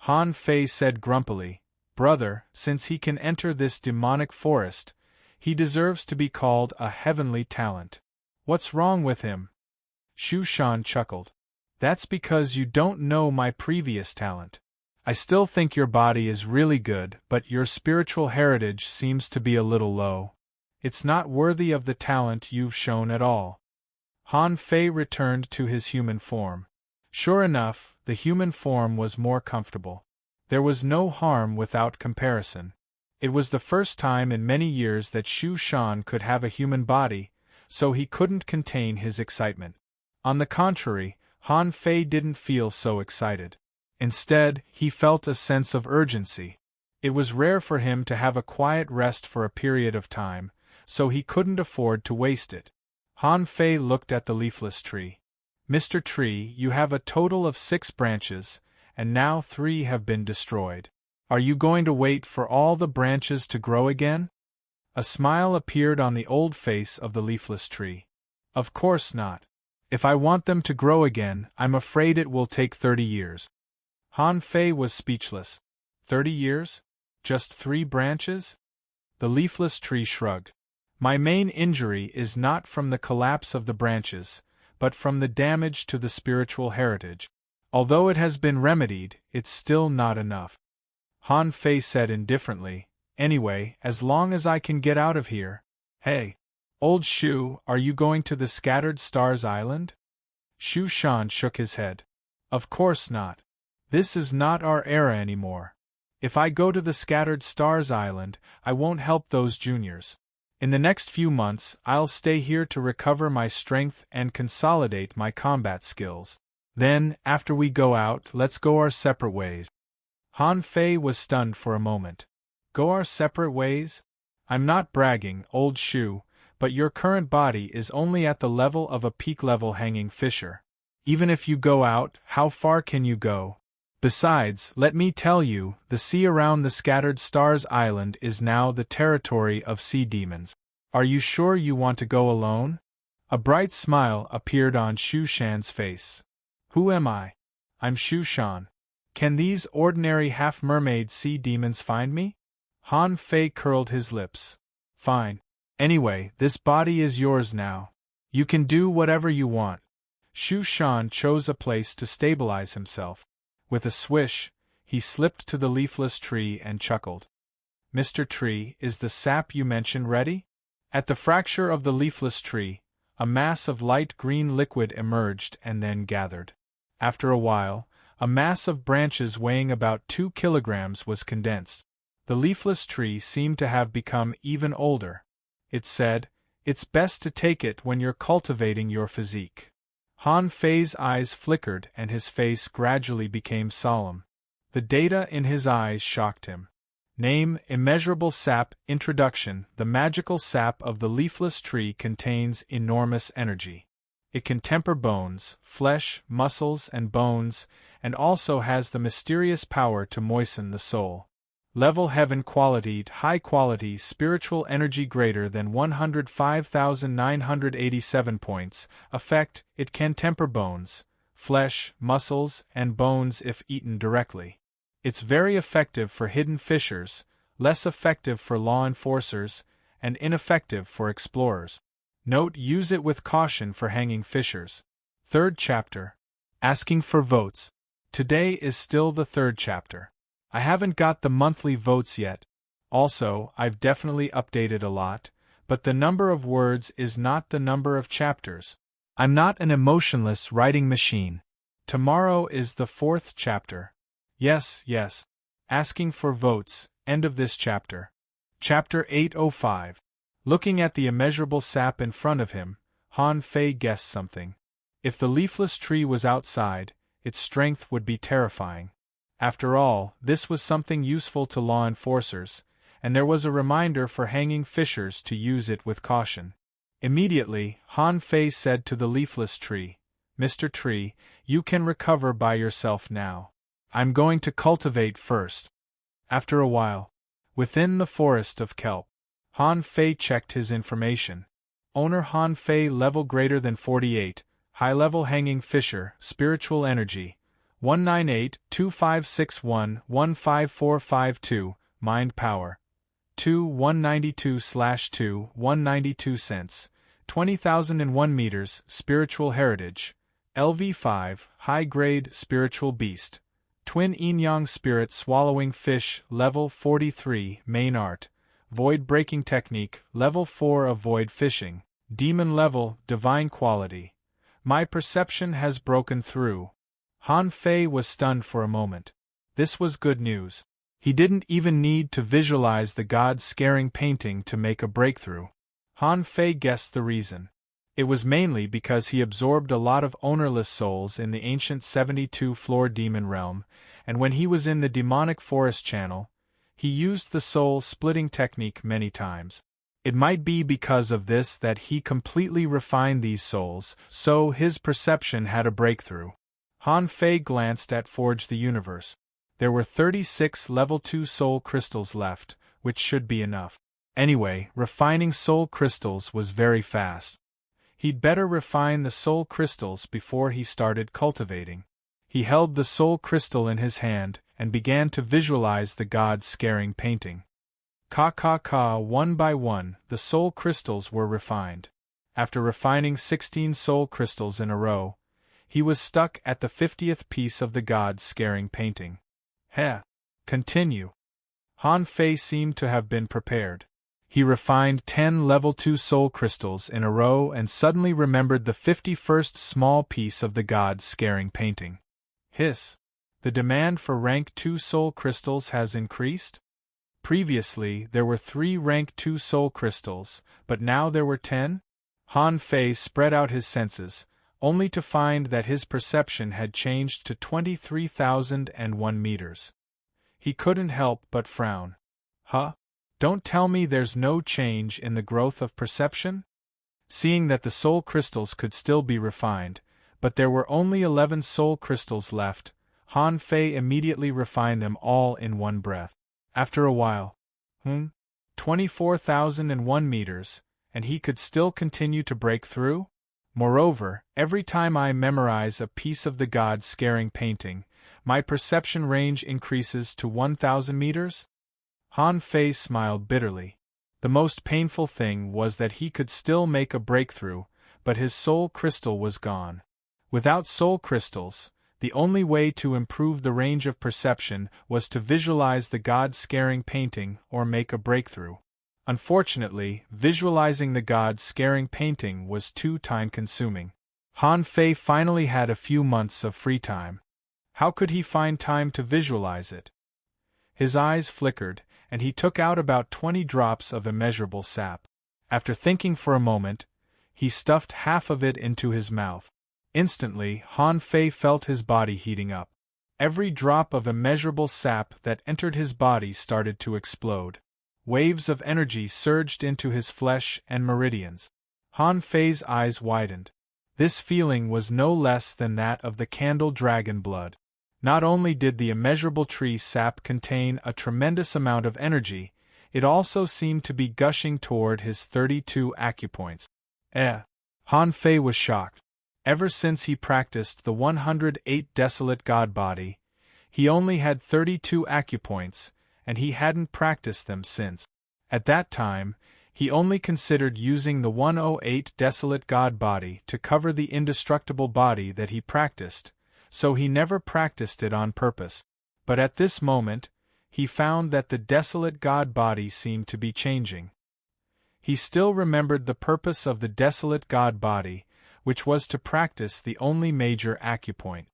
Speaker 1: Han Fei said grumpily, Brother, since he can enter this demonic forest, he deserves to be called a heavenly talent. What's wrong with him? Shu Shan chuckled. That's because you don't know my previous talent. I still think your body is really good, but your spiritual heritage seems to be a little low. It's not worthy of the talent you've shown at all. Han Fei returned to his human form. Sure enough, the human form was more comfortable. There was no harm without comparison. It was the first time in many years that Shu Shan could have a human body, so he couldn't contain his excitement. On the contrary, Han Fei didn't feel so excited. Instead, he felt a sense of urgency. It was rare for him to have a quiet rest for a period of time, so he couldn't afford to waste it. Han Fei looked at the leafless tree. Mr. Tree, you have a total of 6 branches, and now 3 have been destroyed. Are you going to wait for all the branches to grow again? A smile appeared on the old face of the leafless tree. Of course not. If I want them to grow again, I'm afraid it will take 30 years. Han Fei was speechless. 30 years? Just 3 branches? The leafless tree shrugged. My main injury is not from the collapse of the branches, but from the damage to the spiritual heritage. Although it has been remedied, it's still not enough. Han Fei said indifferently, Anyway, as long as I can get out of here. Hey! Old Shu, are you going to the Scattered Stars Island? Shu Shan shook his head. Of course not. This is not our era anymore. If I go to the Scattered Stars Island, I won't help those juniors. In the next few months, I'll stay here to recover my strength and consolidate my combat skills. Then, after we go out, let's go our separate ways. Han Fei was stunned for a moment. Go our separate ways? I'm not bragging, old Shu, but your current body is only at the level of a peak-level hanging fisher. Even if you go out, how far can you go? Besides, let me tell you, the sea around the Scattered Stars Island is now the territory of sea demons. Are you sure you want to go alone? A bright smile appeared on Shu Shan's face. Who am I? I'm Shu Shan. Can these ordinary half-mermaid sea demons find me? Han Fei curled his lips. Fine. Anyway, this body is yours now. You can do whatever you want. Shu Shan chose a place to stabilize himself. With a swish, he slipped to the leafless tree and chuckled. Mr. Tree, is the sap you mentioned ready? At the fracture of the leafless tree, a mass of light green liquid emerged and then gathered. After a while, a mass of branches weighing about 2 kilograms was condensed. The leafless tree seemed to have become even older. It said, It's best to take it when you're cultivating your physique. Han Fei's eyes flickered and his face gradually became solemn. The data in his eyes shocked him. Name: Immeasurable Sap. Introduction: The magical sap of the leafless tree contains enormous energy. It can temper bones, flesh, muscles, and bones, and also has the mysterious power to moisten the soul. Level: Heaven quality, high quality spiritual energy greater than 105,987 points. Effect: It can temper bones, flesh, muscles, and bones if eaten directly. It's very effective for hidden fishers, less effective for law enforcers, and ineffective for explorers. Note: Use it with caution for hanging fishers. Third chapter. Asking for votes. Today is still the third chapter. I haven't got the monthly votes yet. Also, I've definitely updated a lot, but the number of words is not the number of chapters. I'm not an emotionless writing machine. Tomorrow is the fourth chapter. Yes. Asking for votes, end of this chapter. Chapter 805. Looking at the immeasurable sap in front of him, Han Fei guessed something. If the leafless tree was outside, its strength would be terrifying. After all, this was something useful to law enforcers, and there was a reminder for hanging fishers to use it with caution. Immediately, Han Fei said to the leafless tree, "Mr. Tree, you can recover by yourself now. I'm going to cultivate first." After a while, within the forest of kelp, Han Fei checked his information. Owner: Han Fei, level greater than 48, high level hanging fisher, spiritual energy, 198-2561-15452, mind power, 192/2, 192 cents, 20,001 meters, spiritual heritage, LV5, high grade, spiritual beast. Twin yin-yang spirit swallowing fish, level 43, main art, void breaking technique, level 4 of void fishing, demon level, divine quality. My perception has broken through. Han Fei was stunned for a moment. This was good news. He didn't even need to visualize the god-scaring painting to make a breakthrough. Han Fei guessed the reason. It was mainly because he absorbed a lot of ownerless souls in the ancient 72-floor demon realm, and when he was in the demonic forest channel, he used the soul-splitting technique many times. It might be because of this that he completely refined these souls, so his perception had a breakthrough. Han Fei glanced at Forge the Universe. There were 36 level 2 soul crystals left, which should be enough. Anyway, refining soul crystals was very fast. He'd better refine the soul crystals before he started cultivating. He held the soul crystal in his hand and began to visualize the god-scaring painting. One by one, the soul crystals were refined. After refining 16 soul crystals in a row, he was stuck at the 50th piece of the god-scaring painting. Continue. Han Fei seemed to have been prepared. He refined 10 level 2 soul crystals in a row and suddenly remembered the 51st small piece of the god-scaring painting. Hiss. The demand for rank 2 soul crystals has increased? Previously, there were 3 rank 2 soul crystals, but now there were 10? Han Fei spread out his senses, only to find that his perception had changed to 23,001 meters. He couldn't help but frown. Don't tell me there's no change in the growth of perception? Seeing that the soul crystals could still be refined, but there were only 11 soul crystals left, Han Fei immediately refined them all in one breath. After a while, 24,001 meters, and he could still continue to break through? Moreover, every time I memorize a piece of the god-scaring painting, my perception range increases to 1,000 meters? Han Fei smiled bitterly. The most painful thing was that he could still make a breakthrough, but his soul crystal was gone. Without soul crystals, the only way to improve the range of perception was to visualize the god-scaring painting or make a breakthrough. Unfortunately, visualizing the god-scaring painting was too time-consuming. Han Fei finally had a few months of free time. How could he find time to visualize it? His eyes flickered, and he took out about 20 drops of immeasurable sap. After thinking for a moment, he stuffed half of it into his mouth. Instantly, Han Fei felt his body heating up. Every drop of immeasurable sap that entered his body started to explode. Waves of energy surged into his flesh and meridians. Han Fei's eyes widened. This feeling was no less than that of the candle dragon blood. Not only did the immeasurable tree sap contain a tremendous amount of energy, it also seemed to be gushing toward his 32 acupoints. Han Fei was shocked. Ever since he practiced the 108 desolate god body, he only had 32 acupoints, and he hadn't practiced them since. At that time, he only considered using the 108 desolate god body to cover the indestructible body that he practiced, so he never practiced it on purpose. But at this moment, he found that the desolate god body seemed to be changing. He still remembered the purpose of the desolate god body, which was to practice the only major acupoint.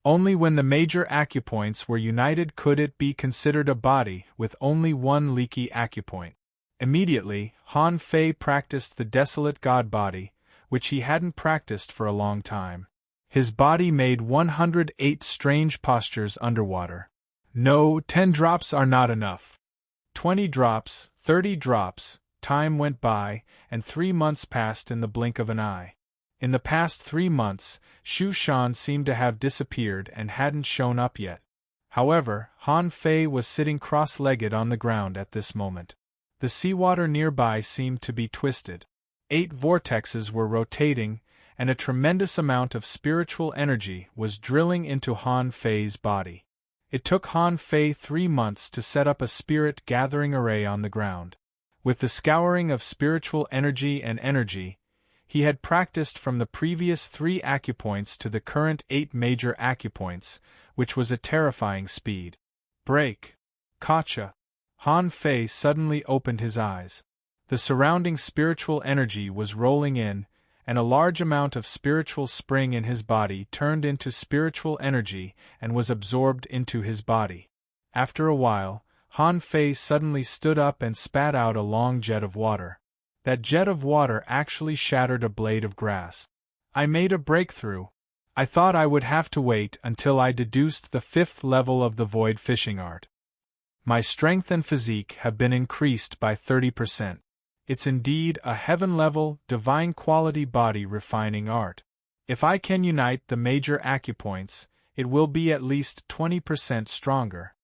Speaker 1: Only when the major acupoints were united could it be considered a body with only one leaky acupoint. Immediately, Han Fei practiced the desolate god body, which he hadn't practiced for a long time. His body made 108 strange postures underwater. No, 10 drops are not enough. 20 drops, 30 drops, time went by, and 3 months passed in the blink of an eye. In the past 3 months, Shu Shan seemed to have disappeared and hadn't shown up yet. However, Han Fei was sitting cross-legged on the ground at this moment. The seawater nearby seemed to be twisted. 8 vortexes were rotating, and a tremendous amount of spiritual energy was drilling into Han Fei's body. It took Han Fei 3 months to set up a spirit gathering array on the ground. With the scouring of spiritual energy and energy, he had practiced from the previous 3 acupoints to the current 8 major acupoints, which was a terrifying speed. Break. Gotcha. Han Fei suddenly opened his eyes. The surrounding spiritual energy was rolling in, and a large amount of spiritual spring in his body turned into spiritual energy and was absorbed into his body. After a while, Han Fei suddenly stood up and spat out a long jet of water. That jet of water actually shattered a blade of grass. I made a breakthrough. I thought I would have to wait until I deduced the 5th level of the void fishing art. My strength and physique have been increased by 30%. It's indeed a heaven-level, divine-quality body refining art. If I can unite the major acupoints, it will be at least 20% stronger.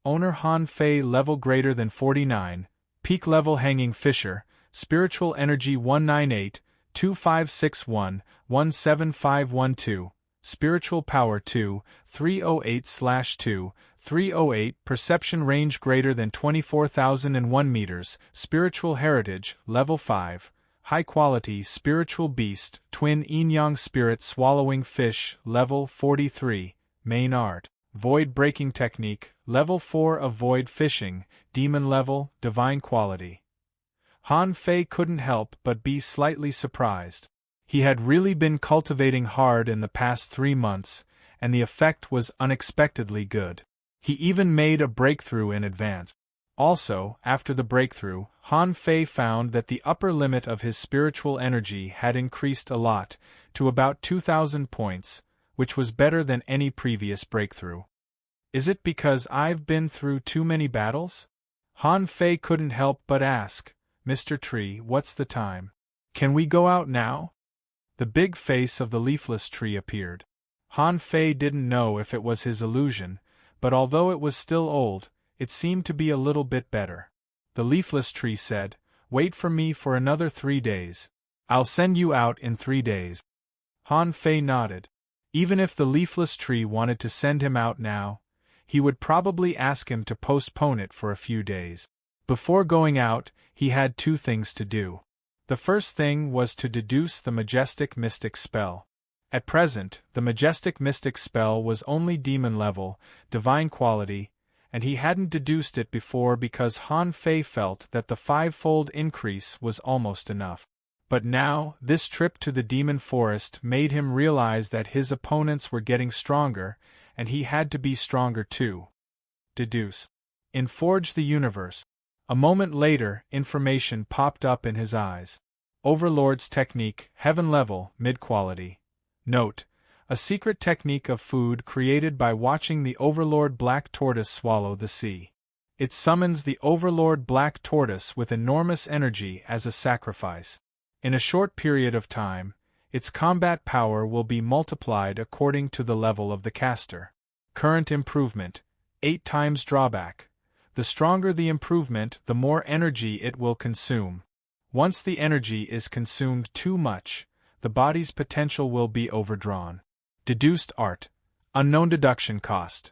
Speaker 1: Owner Han Fei level greater than 49, peak level hanging fisher, spiritual energy 198, 2561, 17512, spiritual power 2, 308/2, 308, perception range greater than 24,001 meters, spiritual heritage, level 5, high quality spiritual beast, twin yin-yang spirit swallowing fish, level 43, main art, void breaking technique, level 4 of void fishing, demon level, divine quality. Han Fei couldn't help but be slightly surprised. He had really been cultivating hard in the past 3 months, and the effect was unexpectedly good. He even made a breakthrough in advance. Also, after the breakthrough, Han Fei found that the upper limit of his spiritual energy had increased a lot, to about 2,000 points, which was better than any previous breakthrough. Is it because I've been through too many battles? Han Fei couldn't help but ask, Mr. Tree, what's the time? Can we go out now? The big face of the leafless tree appeared. Han Fei didn't know if it was his illusion, but although it was still old, it seemed to be a little bit better. The leafless tree said, "Wait for me for another 3 days. I'll send you out in 3 days." Han Fei nodded. Even if the leafless tree wanted to send him out now, he would probably ask him to postpone it for a few days. Before going out, he had 2 things to do. The first thing was to deduce the majestic mystic spell. At present, the majestic mystic spell was only demon level, divine quality, and he hadn't deduced it before because Han Fei felt that the 5-fold increase was almost enough. But now, this trip to the demon forest made him realize that his opponents were getting stronger, and he had to be stronger too. Deduce. In Forge the Universe. A moment later, information popped up in his eyes. Overlord's technique, heaven level, mid-quality. Note: A secret technique of food created by watching the Overlord Black Tortoise swallow the sea. It summons the Overlord Black Tortoise with enormous energy as a sacrifice. In a short period of time, its combat power will be multiplied according to the level of the caster. Current improvement, 8 times drawback. The stronger the improvement, the more energy it will consume. Once the energy is consumed too much, the body's potential will be overdrawn. Deduced art. Unknown deduction cost.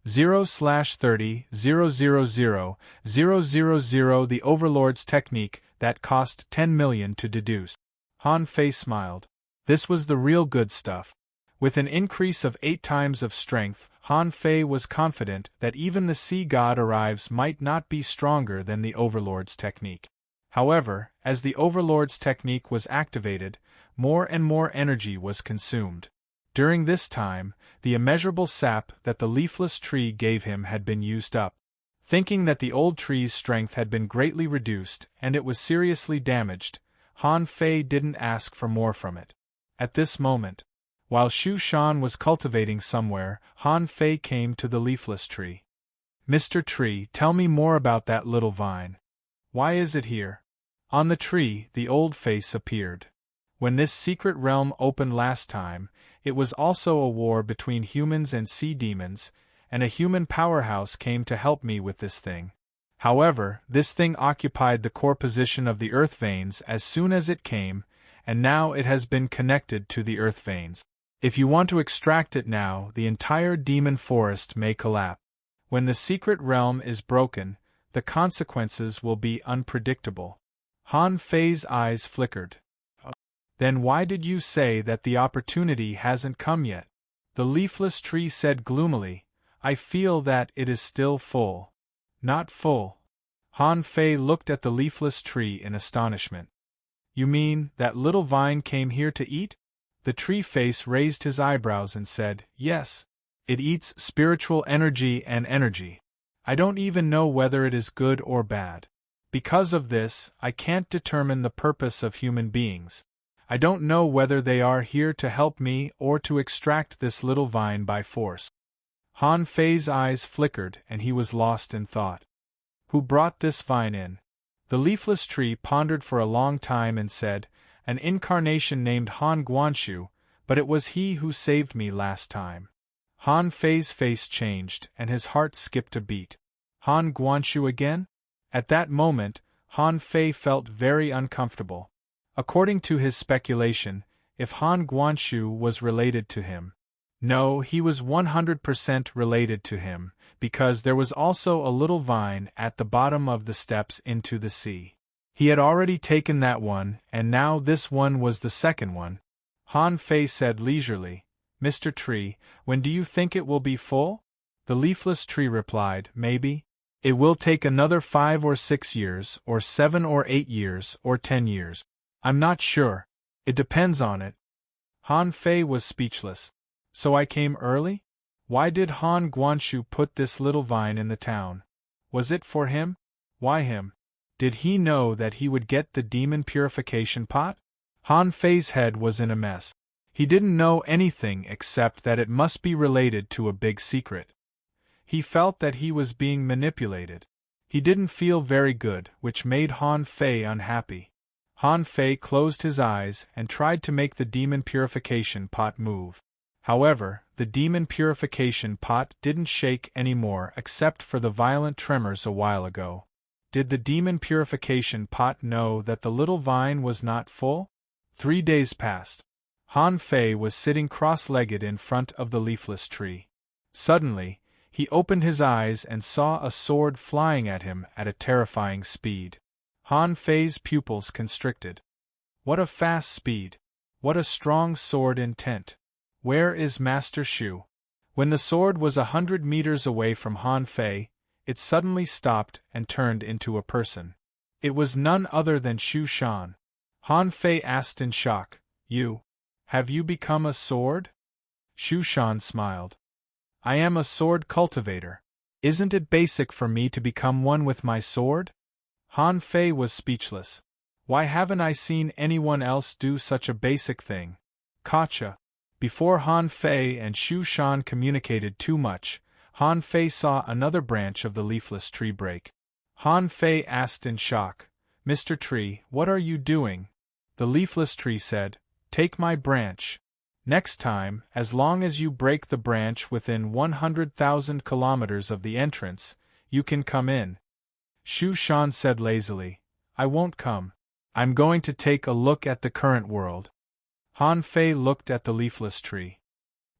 Speaker 1: 0/30 000 000. The Overlord's technique that cost 10 million to deduce. Han Fei smiled. This was the real good stuff. With an increase of 8 times of strength, Han Fei was confident that even the sea god arrives might not be stronger than the Overlord's technique. However, as the Overlord's technique was activated, more and more energy was consumed. During this time, the immeasurable sap that the leafless tree gave him had been used up. Thinking that the old tree's strength had been greatly reduced and it was seriously damaged, Han Fei didn't ask for more from it. At this moment, while Shu Shan was cultivating somewhere, Han Fei came to the leafless tree. "Mr. Tree, tell me more about that little vine. Why is it here?" On the tree, the old face appeared. When this secret realm opened last time, it was also a war between humans and sea demons, and a human powerhouse came to help me with this thing. However, this thing occupied the core position of the earth veins as soon as it came, and now it has been connected to the earth veins. If you want to extract it now, the entire demon forest may collapse. When the secret realm is broken, the consequences will be unpredictable. Han Fei's eyes flickered. Then why did you say that the opportunity hasn't come yet? The leafless tree said gloomily, I feel that it is still full. Not full. Han Fei looked at the leafless tree in astonishment. You mean that little vine came here to eat? The tree face raised his eyebrows and said, yes. It eats spiritual energy and energy. I don't even know whether it is good or bad. Because of this, I can't determine the purpose of human beings. I don't know whether they are here to help me or to extract this little vine by force. Han Fei's eyes flickered and he was lost in thought. Who brought this vine in? The leafless tree pondered for a long time and said, an incarnation named Han Guanshu, but it was he who saved me last time. Han Fei's face changed and his heart skipped a beat. Han Guanshu again? At that moment, Han Fei felt very uncomfortable. According to his speculation, if Han Guanshu was related to him. No, he was 100% related to him, because there was also a little vine at the bottom of the steps into the sea. He had already taken that one, and now this one was the second one. Han Fei said leisurely, Mr. Tree, when do you think it will be full? The leafless tree replied, maybe. It will take another 5 or 6 years, or 7 or 8 years, or 10 years. I'm not sure. It depends on it. Han Fei was speechless. So I came early? Why did Han Guanshu put this little vine in the town? Was it for him? Why him? Did he know that he would get the demon purification pot? Han Fei's head was in a mess. He didn't know anything except that it must be related to a big secret. He felt that he was being manipulated. He didn't feel very good, which made Han Fei unhappy. Han Fei closed his eyes and tried to make the demon purification pot move. However, the demon purification pot didn't shake anymore except for the violent tremors a while ago. Did the demon purification pot know that the little vine was not full? 3 days passed. Han Fei was sitting cross-legged in front of the leafless tree. Suddenly, he opened his eyes and saw a sword flying at him at a terrifying speed. Han Fei's pupils constricted. What a fast speed! What a strong sword intent! Where is Master Shu? When the sword was 100 meters away from Han Fei, it suddenly stopped and turned into a person. It was none other than Shu Shan. Han Fei asked in shock, Have you become a sword? Shu Shan smiled. I am a sword cultivator. Isn't it basic for me to become one with my sword? Han Fei was speechless. Why haven't I seen anyone else do such a basic thing? Gotcha. Before Han Fei and Shu Shan communicated too much, Han Fei saw another branch of the leafless tree break. Han Fei asked in shock, "Mr. Tree, what are you doing?" The leafless tree said, "Take my branch. Next time, as long as you break the branch within 100,000 kilometers of the entrance, you can come in." Shu Shan said lazily, "I won't come. I'm going to take a look at the current world." Han Fei looked at the leafless tree.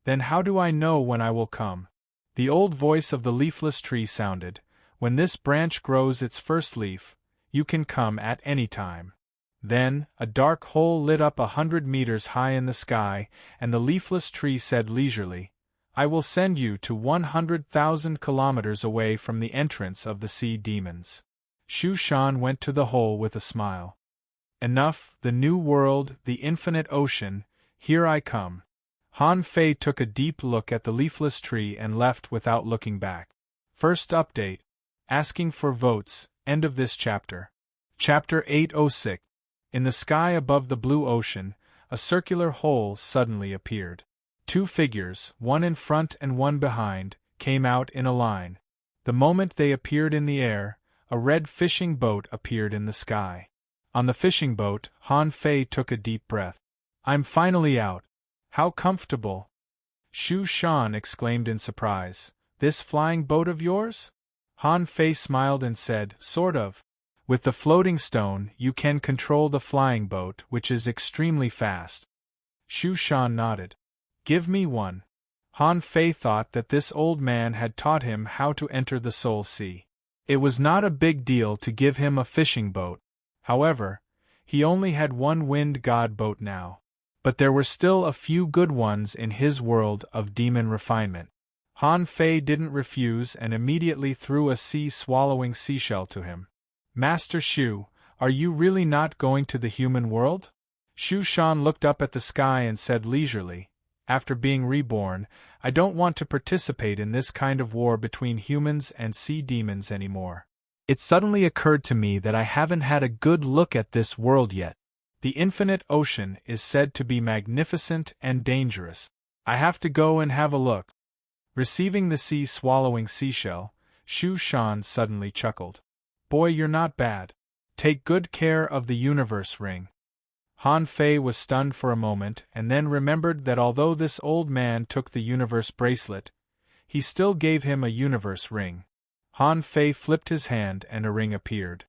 Speaker 1: "Then how do I know when I will come?" The old voice of the leafless tree sounded, "When this branch grows its first leaf, you can come at any time." Then, a dark hole lit up 100 meters high in the sky, and the leafless tree said leisurely, "I will send you to 100,000 kilometers away from the entrance of the sea demons." Shu Shan went to the hole with a smile. "Enough, the new world, the infinite ocean, here I come." Han Fei took a deep look at the leafless tree and left without looking back. First update. Asking for votes, end of this chapter. Chapter 806. In the sky above the blue ocean, a circular hole suddenly appeared. Two figures, one in front and one behind, came out in a line. The moment they appeared in the air, a red fishing boat appeared in the sky. On the fishing boat, Han Fei took a deep breath. "I'm finally out. How comfortable!" Shu Shan exclaimed in surprise, "This flying boat of yours?" Han Fei smiled and said, "Sort of. With the floating stone, you can control the flying boat, which is extremely fast." Shu Shan nodded. "Give me one." Han Fei thought that this old man had taught him how to enter the Soul Sea. It was not a big deal to give him a fishing boat. However, he only had one wind god boat now. But there were still a few good ones in his world of demon refinement. Han Fei didn't refuse and immediately threw a sea-swallowing seashell to him. "Master Shu, are you really not going to the human world?" Shu Shan looked up at the sky and said leisurely, "After being reborn, I don't want to participate in this kind of war between humans and sea demons anymore. It suddenly occurred to me that I haven't had a good look at this world yet. The infinite ocean is said to be magnificent and dangerous. I have to go and have a look." Receiving the sea-swallowing seashell, Shu Shan suddenly chuckled. "Boy, you're not bad. Take good care of the universe ring." Han Fei was stunned for a moment and then remembered that although this old man took the universe bracelet, he still gave him a universe ring. Han Fei flipped his hand and a ring appeared.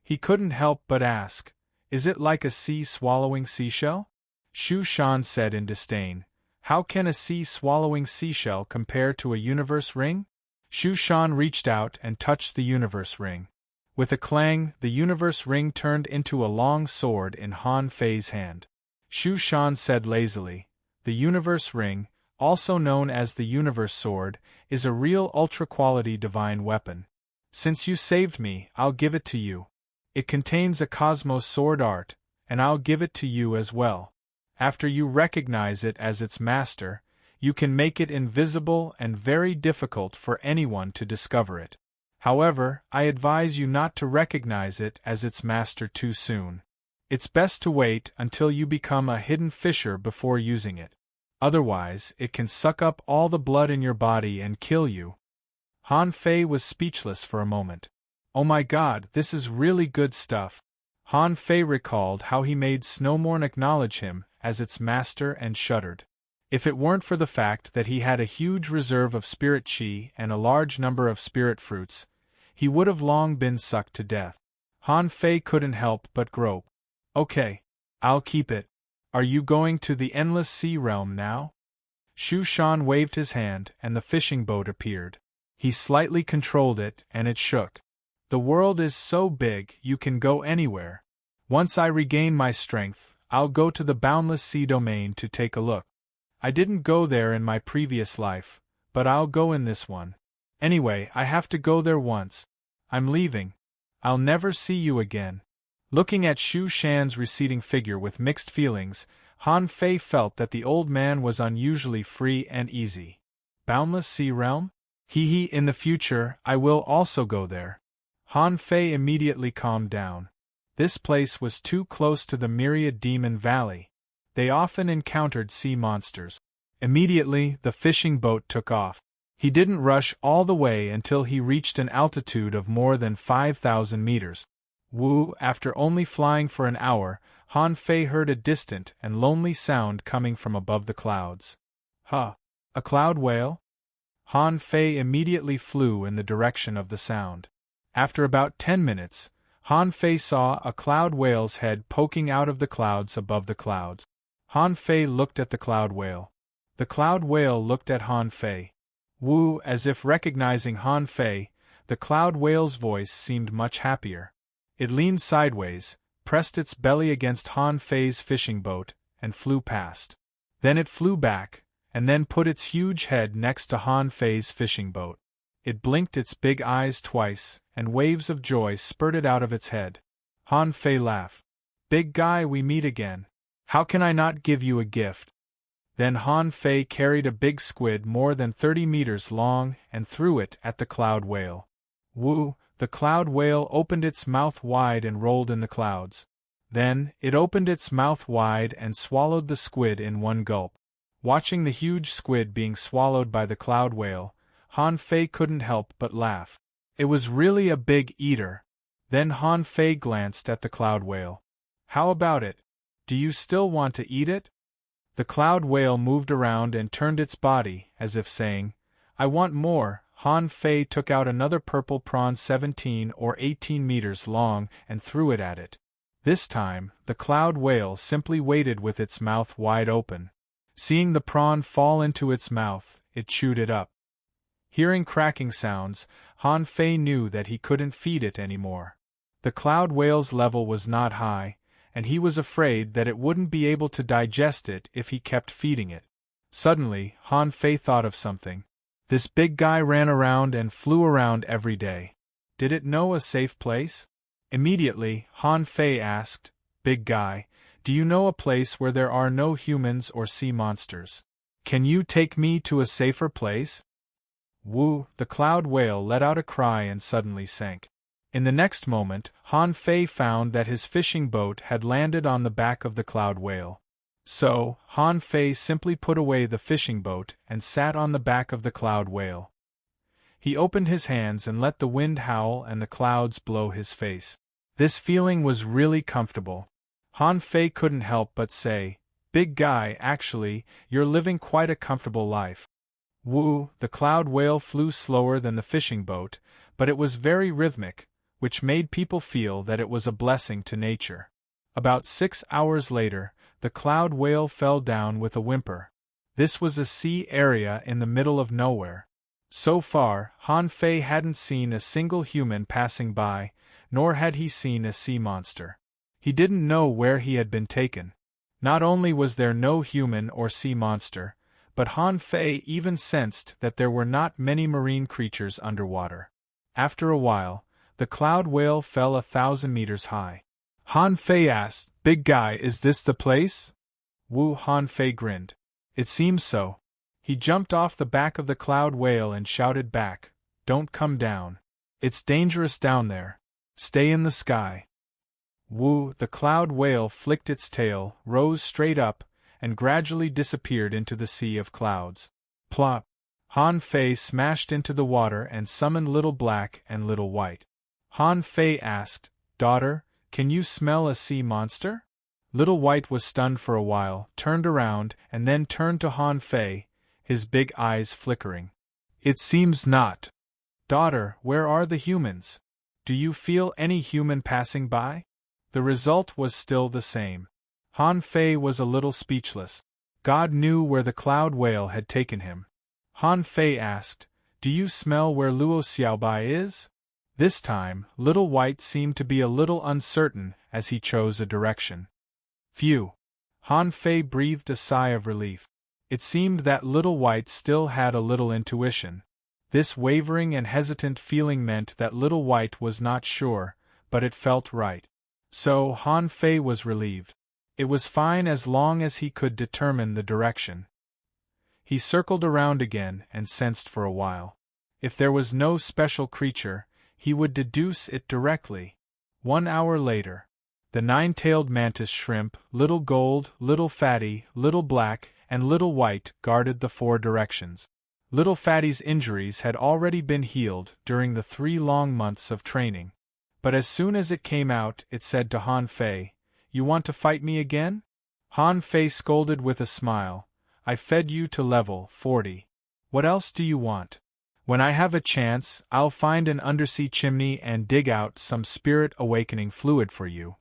Speaker 1: He couldn't help but ask, "Is it like a sea-swallowing seashell?" Shu Shan said in disdain, "How can a sea-swallowing seashell compare to a universe ring?" Shu Shan reached out and touched the universe ring. With a clang, the universe ring turned into a long sword in Han Fei's hand. Shu Shan said lazily, "The universe ring, also known as the universe sword, is a real ultra-quality divine weapon. Since you saved me, I'll give it to you. It contains a cosmos sword art, and I'll give it to you as well. After you recognize it as its master, you can make it invisible and very difficult for anyone to discover it. However, I advise you not to recognize it as its master too soon. It's best to wait until you become a hidden fisher before using it. Otherwise, it can suck up all the blood in your body and kill you." Han Fei was speechless for a moment. "Oh my God, this is really good stuff." Han Fei recalled how he made Snowmorn acknowledge him as its master and shuddered. If it weren't for the fact that he had a huge reserve of spirit chi and a large number of spirit fruits, he would have long been sucked to death. Han Fei couldn't help but grope. "Okay. I'll keep it. Are you going to the endless sea realm now?" Shu Shan waved his hand and the fishing boat appeared. He slightly controlled it and it shook. "The world is so big you can go anywhere. Once I regain my strength, I'll go to the boundless sea domain to take a look. I didn't go there in my previous life, but I'll go in this one. Anyway, I have to go there once. I'm leaving. I'll never see you again." Looking at Shu Shan's receding figure with mixed feelings, Han Fei felt that the old man was unusually free and easy. Boundless Sea Realm? In the future, I will also go there. Han Fei immediately calmed down. This place was too close to the myriad demon valley. They often encountered sea monsters. Immediately, the fishing boat took off. He didn't rush all the way until he reached an altitude of more than 5,000 meters. After only flying for an hour, Han Fei heard a distant and lonely sound coming from above the clouds. A cloud whale? Han Fei immediately flew in the direction of the sound. After about 10 minutes, Han Fei saw a cloud whale's head poking out of the clouds above the clouds. Han Fei looked at the cloud whale. The cloud whale looked at Han Fei. As if recognizing Han Fei, the cloud whale's voice seemed much happier. It leaned sideways, pressed its belly against Han Fei's fishing boat, and flew past. Then it flew back, and then put its huge head next to Han Fei's fishing boat. It blinked its big eyes twice, and waves of joy spurted out of its head. Han Fei laughed. "Big guy, we meet again. How can I not give you a gift?" Then Han Fei carried a big squid more than 30 meters long and threw it at the cloud whale. The cloud whale opened its mouth wide and rolled in the clouds. Then, it opened its mouth wide and swallowed the squid in one gulp. Watching the huge squid being swallowed by the cloud whale, Han Fei couldn't help but laugh. It was really a big eater. Then Han Fei glanced at the cloud whale. "How about it? Do you still want to eat it?" The cloud whale moved around and turned its body, as if saying, "I want more." Han Fei took out another purple prawn 17 or 18 meters long and threw it at it. This time, the cloud whale simply waited with its mouth wide open. Seeing the prawn fall into its mouth, it chewed it up. Hearing cracking sounds, Han Fei knew that he couldn't feed it anymore. The cloud whale's level was not high, and he was afraid that it wouldn't be able to digest it if he kept feeding it. Suddenly, Han Fei thought of something. This big guy ran around and flew around every day. Did it know a safe place? Immediately, Han Fei asked, "Big guy, do you know a place where there are no humans or sea monsters? Can you take me to a safer place?" The cloud whale let out a cry and suddenly sank. In the next moment, Han Fei found that his fishing boat had landed on the back of the cloud whale. So, Han Fei simply put away the fishing boat and sat on the back of the cloud whale. He opened his hands and let the wind howl and the clouds blow his face. This feeling was really comfortable. Han Fei couldn't help but say, "Big guy, actually, you're living quite a comfortable life." The cloud whale flew slower than the fishing boat, but it was very rhythmic, which made people feel that it was a blessing to nature. About 6 hours later, the cloud whale fell down with a whimper. This was a sea area in the middle of nowhere. So far, Han Fei hadn't seen a single human passing by, nor had he seen a sea monster. He didn't know where he had been taken. Not only was there no human or sea monster, but Han Fei even sensed that there were not many marine creatures underwater. After a while, the cloud whale fell 1,000 meters high. Han Fei asked, "Big guy, is this the place?" Han Fei grinned. "It seems so." He jumped off the back of the cloud whale and shouted back, "Don't come down. It's dangerous down there. Stay in the sky." The cloud whale flicked its tail, rose straight up, and gradually disappeared into the sea of clouds. Plop! Han Fei smashed into the water and summoned Little Black and Little White. Han Fei asked, "Daughter, can you smell a sea monster?" Little White was stunned for a while, turned around, and then turned to Han Fei, his big eyes flickering. "It seems not." "Daughter, where are the humans? Do you feel any human passing by?" The result was still the same. Han Fei was a little speechless. God knew where the cloud whale had taken him. Han Fei asked, "Do you smell where Luo Xiaobai is?" This time, Little White seemed to be a little uncertain as he chose a direction. Phew! Han Fei breathed a sigh of relief. It seemed that Little White still had a little intuition. This wavering and hesitant feeling meant that Little White was not sure, but it felt right. So, Han Fei was relieved. It was fine as long as he could determine the direction. He circled around again and sensed for a while. If there was no special creature, he would deduce it directly. 1 hour later, the 9-tailed mantis shrimp, Little Gold, Little Fatty, Little Black, and Little White guarded the 4 directions. Little Fatty's injuries had already been healed during the 3 long months of training. But as soon as it came out, it said to Han Fei, "You want to fight me again?" Han Fei scolded with a smile, "I fed you to level 40. What else do you want? When I have a chance, I'll find an undersea chimney and dig out some spirit-awakening fluid for you."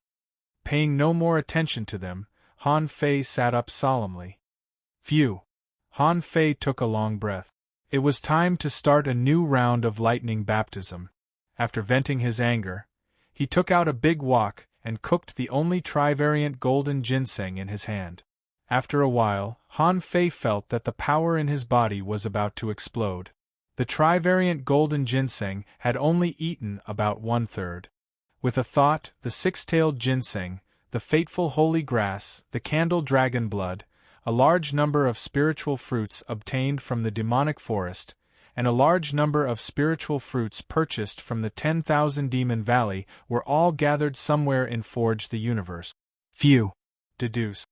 Speaker 1: Paying no more attention to them, Han Fei sat up solemnly. Phew! Han Fei took a long breath. It was time to start a new round of lightning baptism. After venting his anger, he took out a big wok and cooked the only trivariant golden ginseng in his hand. After a while, Han Fei felt that the power in his body was about to explode. The trivariant golden ginseng had only eaten about 1/3. With a thought, the 6-tailed ginseng, the fateful holy grass, the candle dragon blood, a large number of spiritual fruits obtained from the demonic forest, and a large number of spiritual fruits purchased from the 10,000 Demon Valley were all gathered somewhere in Forge the Universe. Phew! Deduce.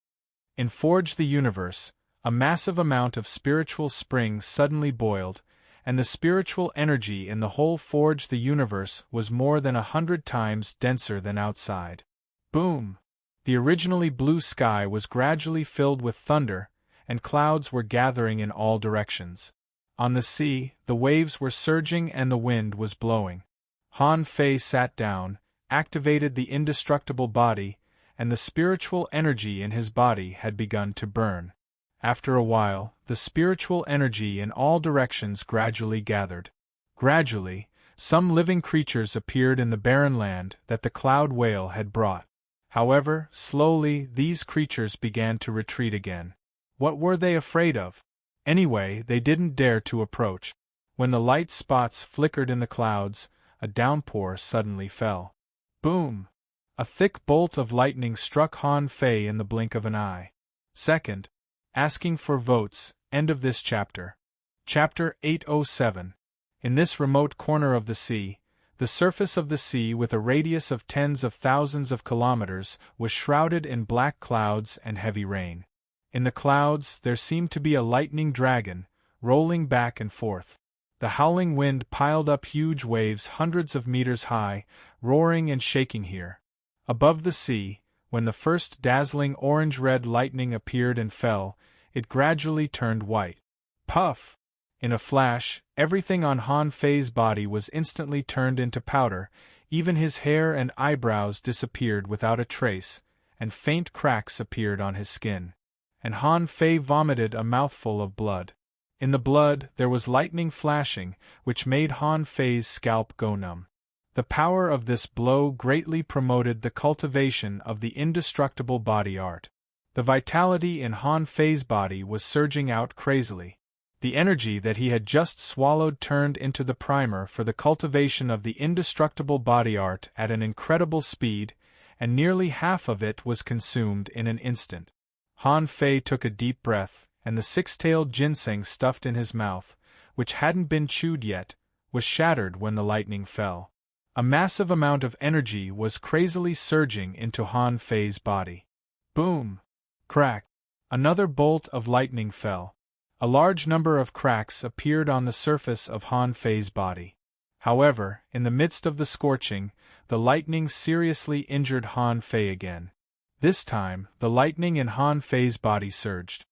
Speaker 1: In Forge the Universe, a massive amount of spiritual spring suddenly boiled, and the spiritual energy in the whole Forge the Universe was more than 100 times denser than outside. Boom! The originally blue sky was gradually filled with thunder, and clouds were gathering in all directions. On the sea, the waves were surging and the wind was blowing. Han Fei sat down, activated the indestructible body, and the spiritual energy in his body had begun to burn. After a while, the spiritual energy in all directions gradually gathered. Gradually, some living creatures appeared in the barren land that the cloud whale had brought. However, slowly these creatures began to retreat again. What were they afraid of? Anyway, they didn't dare to approach. When the light spots flickered in the clouds, a downpour suddenly fell. Boom! A thick bolt of lightning struck Han Fei in the blink of an eye. Second. Asking for votes, end of this chapter. Chapter 807. In this remote corner of the sea, the surface of the sea with a radius of tens of thousands of kilometers was shrouded in black clouds and heavy rain. In the clouds there seemed to be a lightning dragon, rolling back and forth. The howling wind piled up huge waves hundreds of meters high, roaring and shaking here. Above the sea, when the first dazzling orange-red lightning appeared and fell, it gradually turned white. Puff! In a flash, everything on Han Fei's body was instantly turned into powder, even his hair and eyebrows disappeared without a trace, and faint cracks appeared on his skin. And Han Fei vomited a mouthful of blood. In the blood there was lightning flashing, which made Han Fei's scalp go numb. The power of this blow greatly promoted the cultivation of the indestructible body art. The vitality in Han Fei's body was surging out crazily. The energy that he had just swallowed turned into the primer for the cultivation of the indestructible body art at an incredible speed, and nearly half of it was consumed in an instant. Han Fei took a deep breath, and the 6-tailed ginseng stuffed in his mouth, which hadn't been chewed yet, was shattered when the lightning fell. A massive amount of energy was crazily surging into Han Fei's body. Boom! Crack! Another bolt of lightning fell. A large number of cracks appeared on the surface of Han Fei's body. However, in the midst of the scorching, the lightning seriously injured Han Fei again. This time, the lightning in Han Fei's body surged.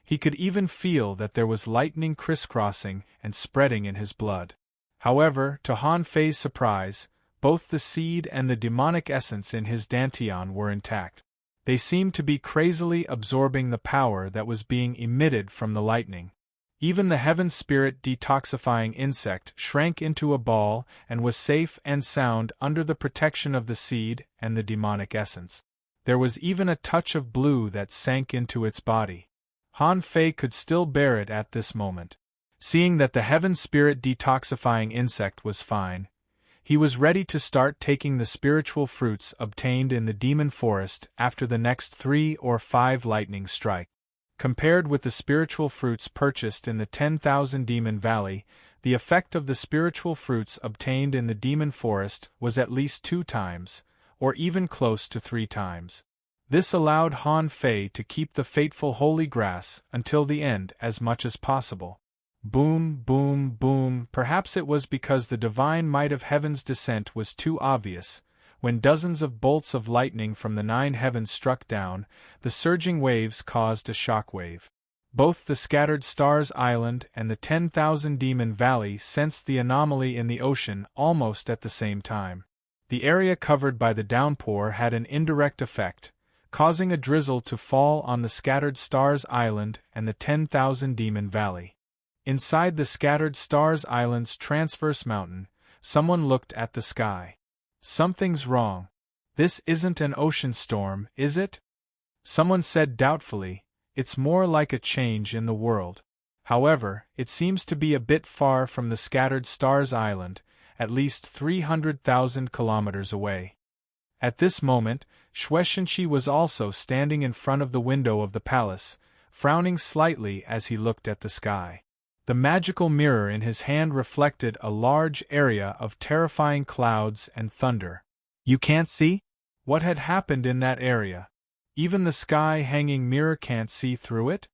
Speaker 1: He could even feel that there was lightning crisscrossing and spreading in his blood. However, to Han Fei's surprise, both the seed and the demonic essence in his dantian were intact. They seemed to be crazily absorbing the power that was being emitted from the lightning. Even the heaven spirit detoxifying insect shrank into a ball and was safe and sound under the protection of the seed and the demonic essence. There was even a touch of blue that sank into its body. Han Fei could still bear it at this moment. Seeing that the heaven spirit detoxifying insect was fine, he was ready to start taking the spiritual fruits obtained in the demon forest after the next 3 or 5 lightning strike. Compared with the spiritual fruits purchased in the 10,000 Demon Valley, the effect of the spiritual fruits obtained in the demon forest was at least 2 times, or even close to 3 times. This allowed Han Fei to keep the fateful holy grass until the end as much as possible. Boom, boom, boom. Perhaps it was because the divine might of heaven's descent was too obvious. When dozens of bolts of lightning from the 9 heavens struck down, the surging waves caused a shockwave. Both the scattered stars island and the 10,000 demon valley sensed the anomaly in the ocean almost at the same time. The area covered by the downpour had an indirect effect, causing a drizzle to fall on the scattered stars island and the 10,000 demon valley. Inside the scattered stars island's transverse mountain, someone looked at the sky. Something's wrong. This isn't an ocean storm, is it? Someone said doubtfully, it's more like a change in the world. However, it seems to be a bit far from the scattered stars island, at least 300,000 kilometers away. At this moment, Xuexinqi was also standing in front of the window of the palace, frowning slightly as he looked at the sky. The magical mirror in his hand reflected a large area of terrifying clouds and thunder. You can't see? What had happened in that area? Even the sky-hanging mirror can't see through it?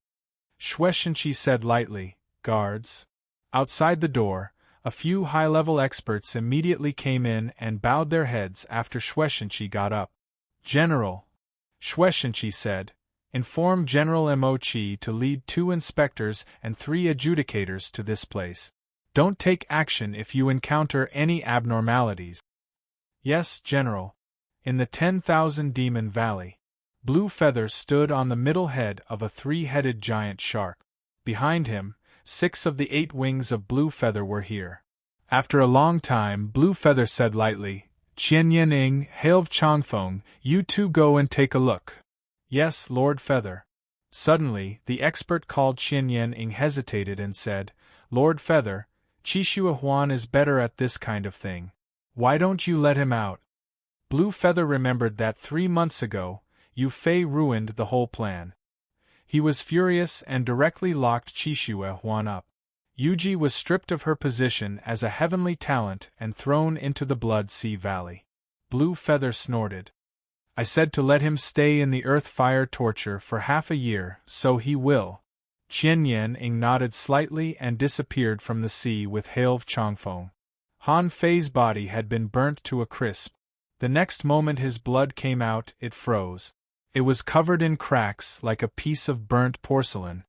Speaker 1: Xuexinqi said lightly, guards. Outside the door, a few high-level experts immediately came in and bowed their heads after Xuexinqi got up. General, Xuexinqi said, inform General Mo Qi to lead 2 inspectors and 3 adjudicators to this place. Don't take action if you encounter any abnormalities. Yes, General. In the 10,000 Demon Valley, Blue Feather stood on the middle head of a 3-headed giant shark. Behind him, 6 of the 8 wings of Blue Feather were here. After a long time, Blue Feather said lightly, Qian Yining, Hailv Changfeng, you 2 go and take a look. Yes, Lord Feather. Suddenly, the expert called Qian Yining hesitated and said, Lord Feather, Qishua Huan is better at this kind of thing. Why don't you let him out? Blue Feather remembered that 3 months ago, Yu Fei ruined the whole plan. He was furious and directly locked Qishua Huan up. Yuji was stripped of her position as a heavenly talent and thrown into the Blood Sea Valley. Blue Feather snorted. I said to let him stay in the earth fire torture for half a year, so he will. Qian Yining nodded slightly and disappeared from the sea with Hailv Changfeng. Han Fei's body had been burnt to a crisp. The next moment his blood came out, it froze. It was covered in cracks like a piece of burnt porcelain.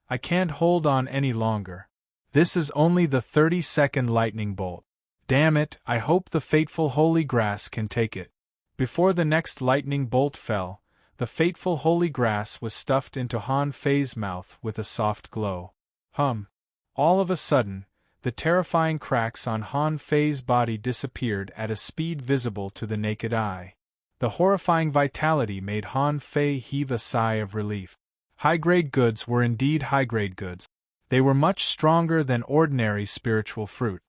Speaker 1: I can't hold on any longer. This is only the 30-second lightning bolt. Damn it, I hope the fateful holy grass can take it. Before the next lightning bolt fell, the fateful holy grass was stuffed into Han Fei's mouth with a soft glow. All of a sudden, the terrifying cracks on Han Fei's body disappeared at a speed visible to the naked eye. The horrifying vitality made Han Fei heave a sigh of relief. High-grade goods were indeed high-grade goods. They were much stronger than ordinary spiritual fruit.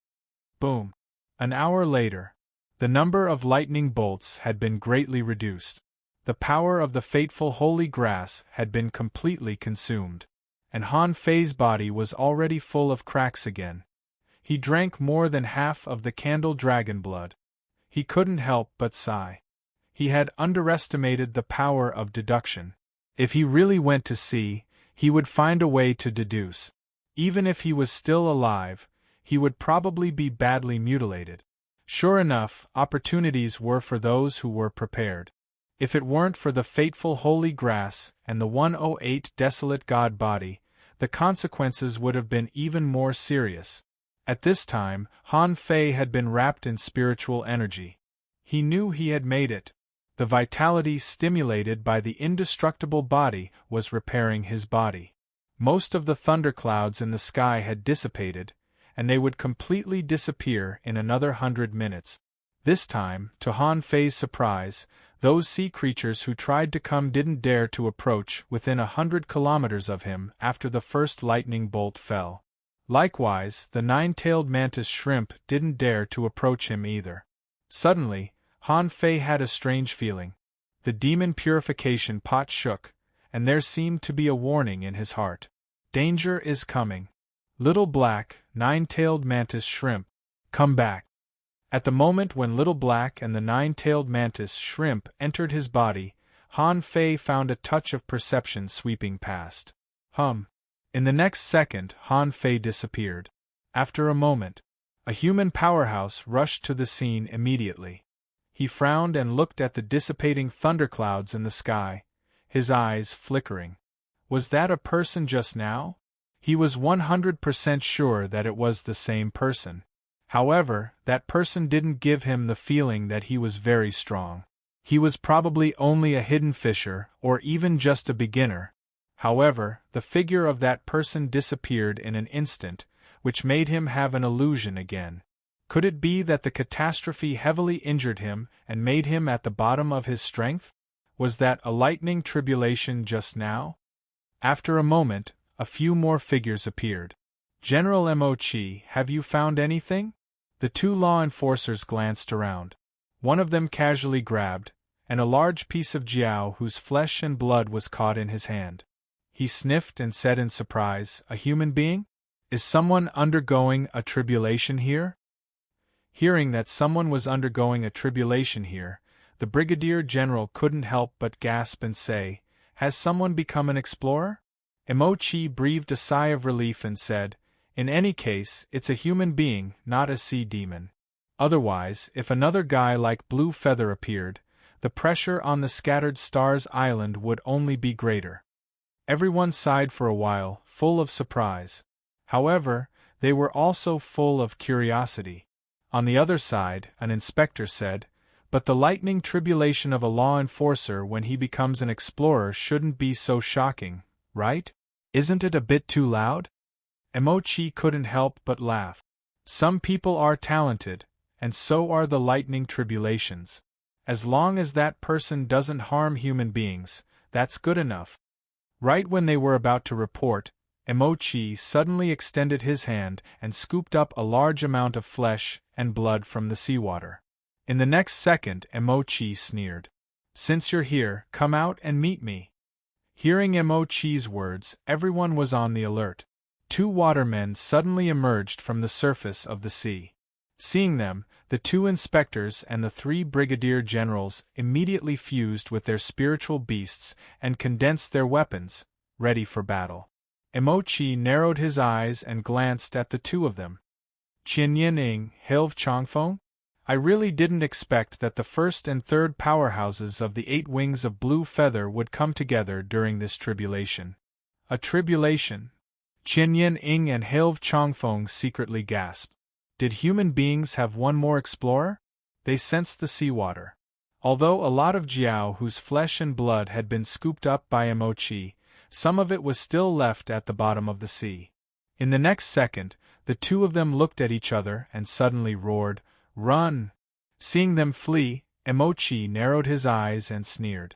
Speaker 1: Boom. An hour later, the number of lightning bolts had been greatly reduced. The power of the fateful holy grass had been completely consumed, and Han Fei's body was already full of cracks again. He drank more than half of the candle dragon blood. He couldn't help but sigh. He had underestimated the power of deduction. If he really went to sea, he would find a way to deduce. Even if he was still alive, he would probably be badly mutilated. Sure enough, opportunities were for those who were prepared. If it weren't for the fateful holy grass and the 108 desolate god body, the consequences would have been even more serious. At this time, Han Fei had been wrapped in spiritual energy. He knew he had made it. The vitality stimulated by the indestructible body was repairing his body. Most of the thunderclouds in the sky had dissipated, and they would completely disappear in another 100 minutes. This time, to Han Fei's surprise, those sea creatures who tried to come didn't dare to approach within 100 kilometers of him after the first lightning bolt fell. Likewise, the 9-tailed mantis shrimp didn't dare to approach him either. Suddenly, Han Fei had a strange feeling. The demon purification pot shook, and there seemed to be a warning in his heart. Danger is coming. Little black, 9-tailed mantis shrimp, come back. At the moment when Little Black and the 9-tailed mantis shrimp entered his body, Han Fei found a touch of perception sweeping past. In the next second, Han Fei disappeared. After a moment, a human powerhouse rushed to the scene immediately. He frowned and looked at the dissipating thunderclouds in the sky, his eyes flickering. Was that a person just now? He was 100% sure that it was the same person. However, that person didn't give him the feeling that he was very strong. He was probably only a hidden fisher, or even just a beginner. However, the figure of that person disappeared in an instant, which made him have an illusion again. Could it be that the catastrophe heavily injured him and made him at the bottom of his strength? Was that a lightning tribulation just now? After a moment, a few more figures appeared. General Mochi, have you found anything? The two law enforcers glanced around. One of them casually grabbed, and a large piece of jiao whose flesh and blood was caught in his hand. He sniffed and said in surprise, "A human being? Is someone undergoing a tribulation here?" Hearing that someone was undergoing a tribulation here, the Brigadier General couldn't help but gasp and say, "Has someone become an explorer?" Emochi breathed a sigh of relief and said, "In any case, it's a human being, not a sea demon. Otherwise, if another guy like Blue Feather appeared, the pressure on the scattered stars island would only be greater." Everyone sighed for a while, full of surprise. However, they were also full of curiosity. On the other side, an inspector said, "But the lightning tribulation of a law enforcer when he becomes an explorer shouldn't be so shocking, right? Isn't it a bit too loud?" Emochi couldn't help but laugh. Some people are talented, and so are the lightning tribulations. As long as that person doesn't harm human beings, that's good enough. Right when they were about to report, Emochi suddenly extended his hand and scooped up a large amount of flesh and blood from the seawater. In the next second, Emochi sneered, "Since you're here, come out and meet me." Hearing Emochi's words, everyone was on the alert. Two watermen suddenly emerged from the surface of the sea. Seeing them, the two inspectors and the three brigadier generals immediately fused with their spiritual beasts and condensed their weapons, ready for battle. Emochi narrowed his eyes and glanced at the two of them. "Qianyin Ing, Hilv Chongfeng? I really didn't expect that the first and third powerhouses of the 8 wings of Blue Feather would come together during this tribulation." "A tribulation?" Qianyin Ing and Hilv Chongfeng secretly gasped. Did human beings have one more explorer? They sensed the seawater. Although a lot of jiao whose flesh and blood had been scooped up by Emochi, some of it was still left at the bottom of the sea. In the next second, the two of them looked at each other and suddenly roared, "Run!" Seeing them flee, Emochi narrowed his eyes and sneered.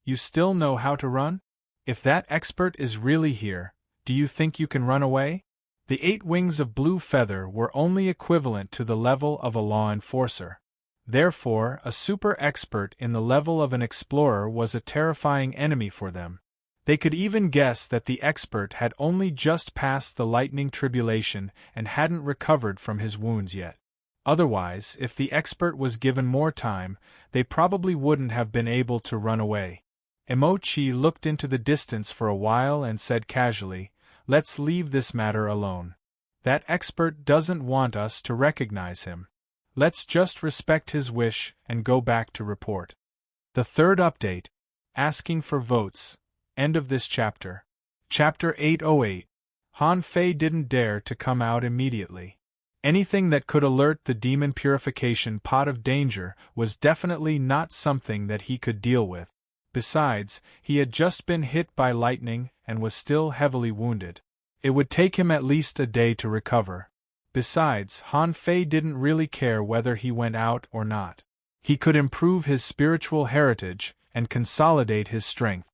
Speaker 1: "You still know how to run? If that expert is really here, do you think you can run away?" The 8 wings of Blue Feather were only equivalent to the level of a law enforcer. Therefore, a super expert in the level of an explorer was a terrifying enemy for them. They could even guess that the expert had only just passed the lightning tribulation and hadn't recovered from his wounds yet. Otherwise, if the expert was given more time, they probably wouldn't have been able to run away. Emochi looked into the distance for a while and said casually, "Let's leave this matter alone. That expert doesn't want us to recognize him. Let's just respect his wish and go back to report." The third update. Asking for votes. End of this chapter. Chapter 808. Han Fei didn't dare to come out immediately. Anything that could alert the demon purification pot of danger was definitely not something that he could deal with. Besides, he had just been hit by lightning and was still heavily wounded. It would take him at least a day to recover. Besides, Han Fei didn't really care whether he went out or not. He could improve his spiritual heritage and consolidate his strength.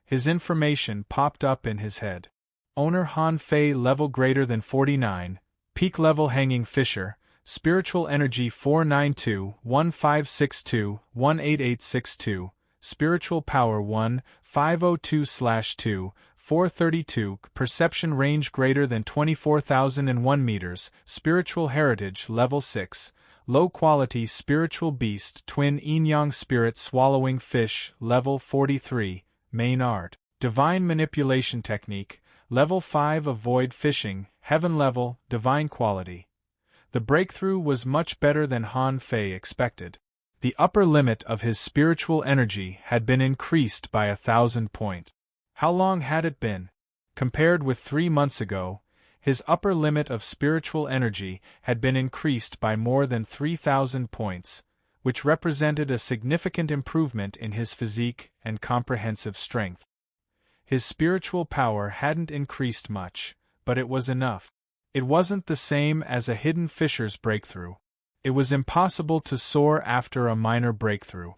Speaker 1: His information popped up in his head. Owner Han Fei level greater than 49, peak level hanging fisher, spiritual energy 492-1562-18862, spiritual power 1-502/2, 432, perception range greater than 24,001 meters, spiritual heritage level 6, low-quality spiritual beast twin yin-yang spirit swallowing fish, level 43, main art, divine manipulation technique, level 5 avoid fishing, heaven level, divine quality. The breakthrough was much better than Han Fei expected. The upper limit of his spiritual energy had been increased by 1,000 points. How long had it been? Compared with 3 months ago, his upper limit of spiritual energy had been increased by more than 3,000 points, which represented a significant improvement in his physique and comprehensive strength. His spiritual power hadn't increased much, but it was enough. It wasn't the same as a hidden fisher's breakthrough. It was impossible to soar after a minor breakthrough.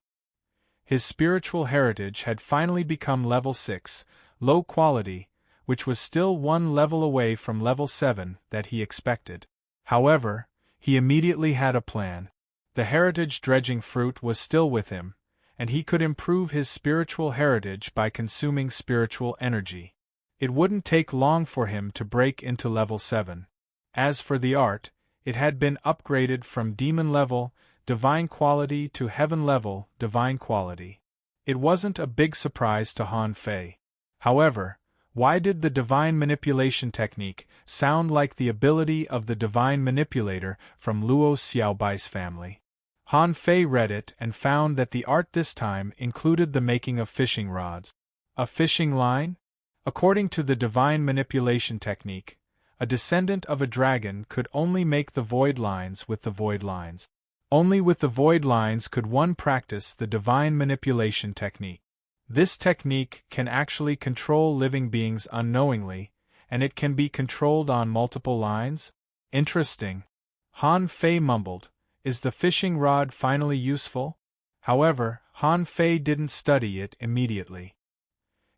Speaker 1: His spiritual heritage had finally become level 6, low quality, which was still 1 level away from level 7 that he expected. However, he immediately had a plan. The heritage dredging fruit was still with him, and he could improve his spiritual heritage by consuming spiritual energy. It wouldn't take long for him to break into level 7. As for the art, it had been upgraded from demon level, divine quality to heaven level, divine quality. It wasn't a big surprise to Han Fei. However, why did the divine manipulation technique sound like the ability of the divine manipulator from Luo Xiaobai's family? Han Fei read it and found that the art this time included the making of fishing rods. A fishing line? According to the divine manipulation technique, a descendant of a dragon could only make the void lines with the void lines. Only with the void lines could one practice the divine manipulation technique. This technique can actually control living beings unknowingly, and it can be controlled on multiple lines? Interesting. Han Fei mumbled, is the fishing rod finally useful? However, Han Fei didn't study it immediately.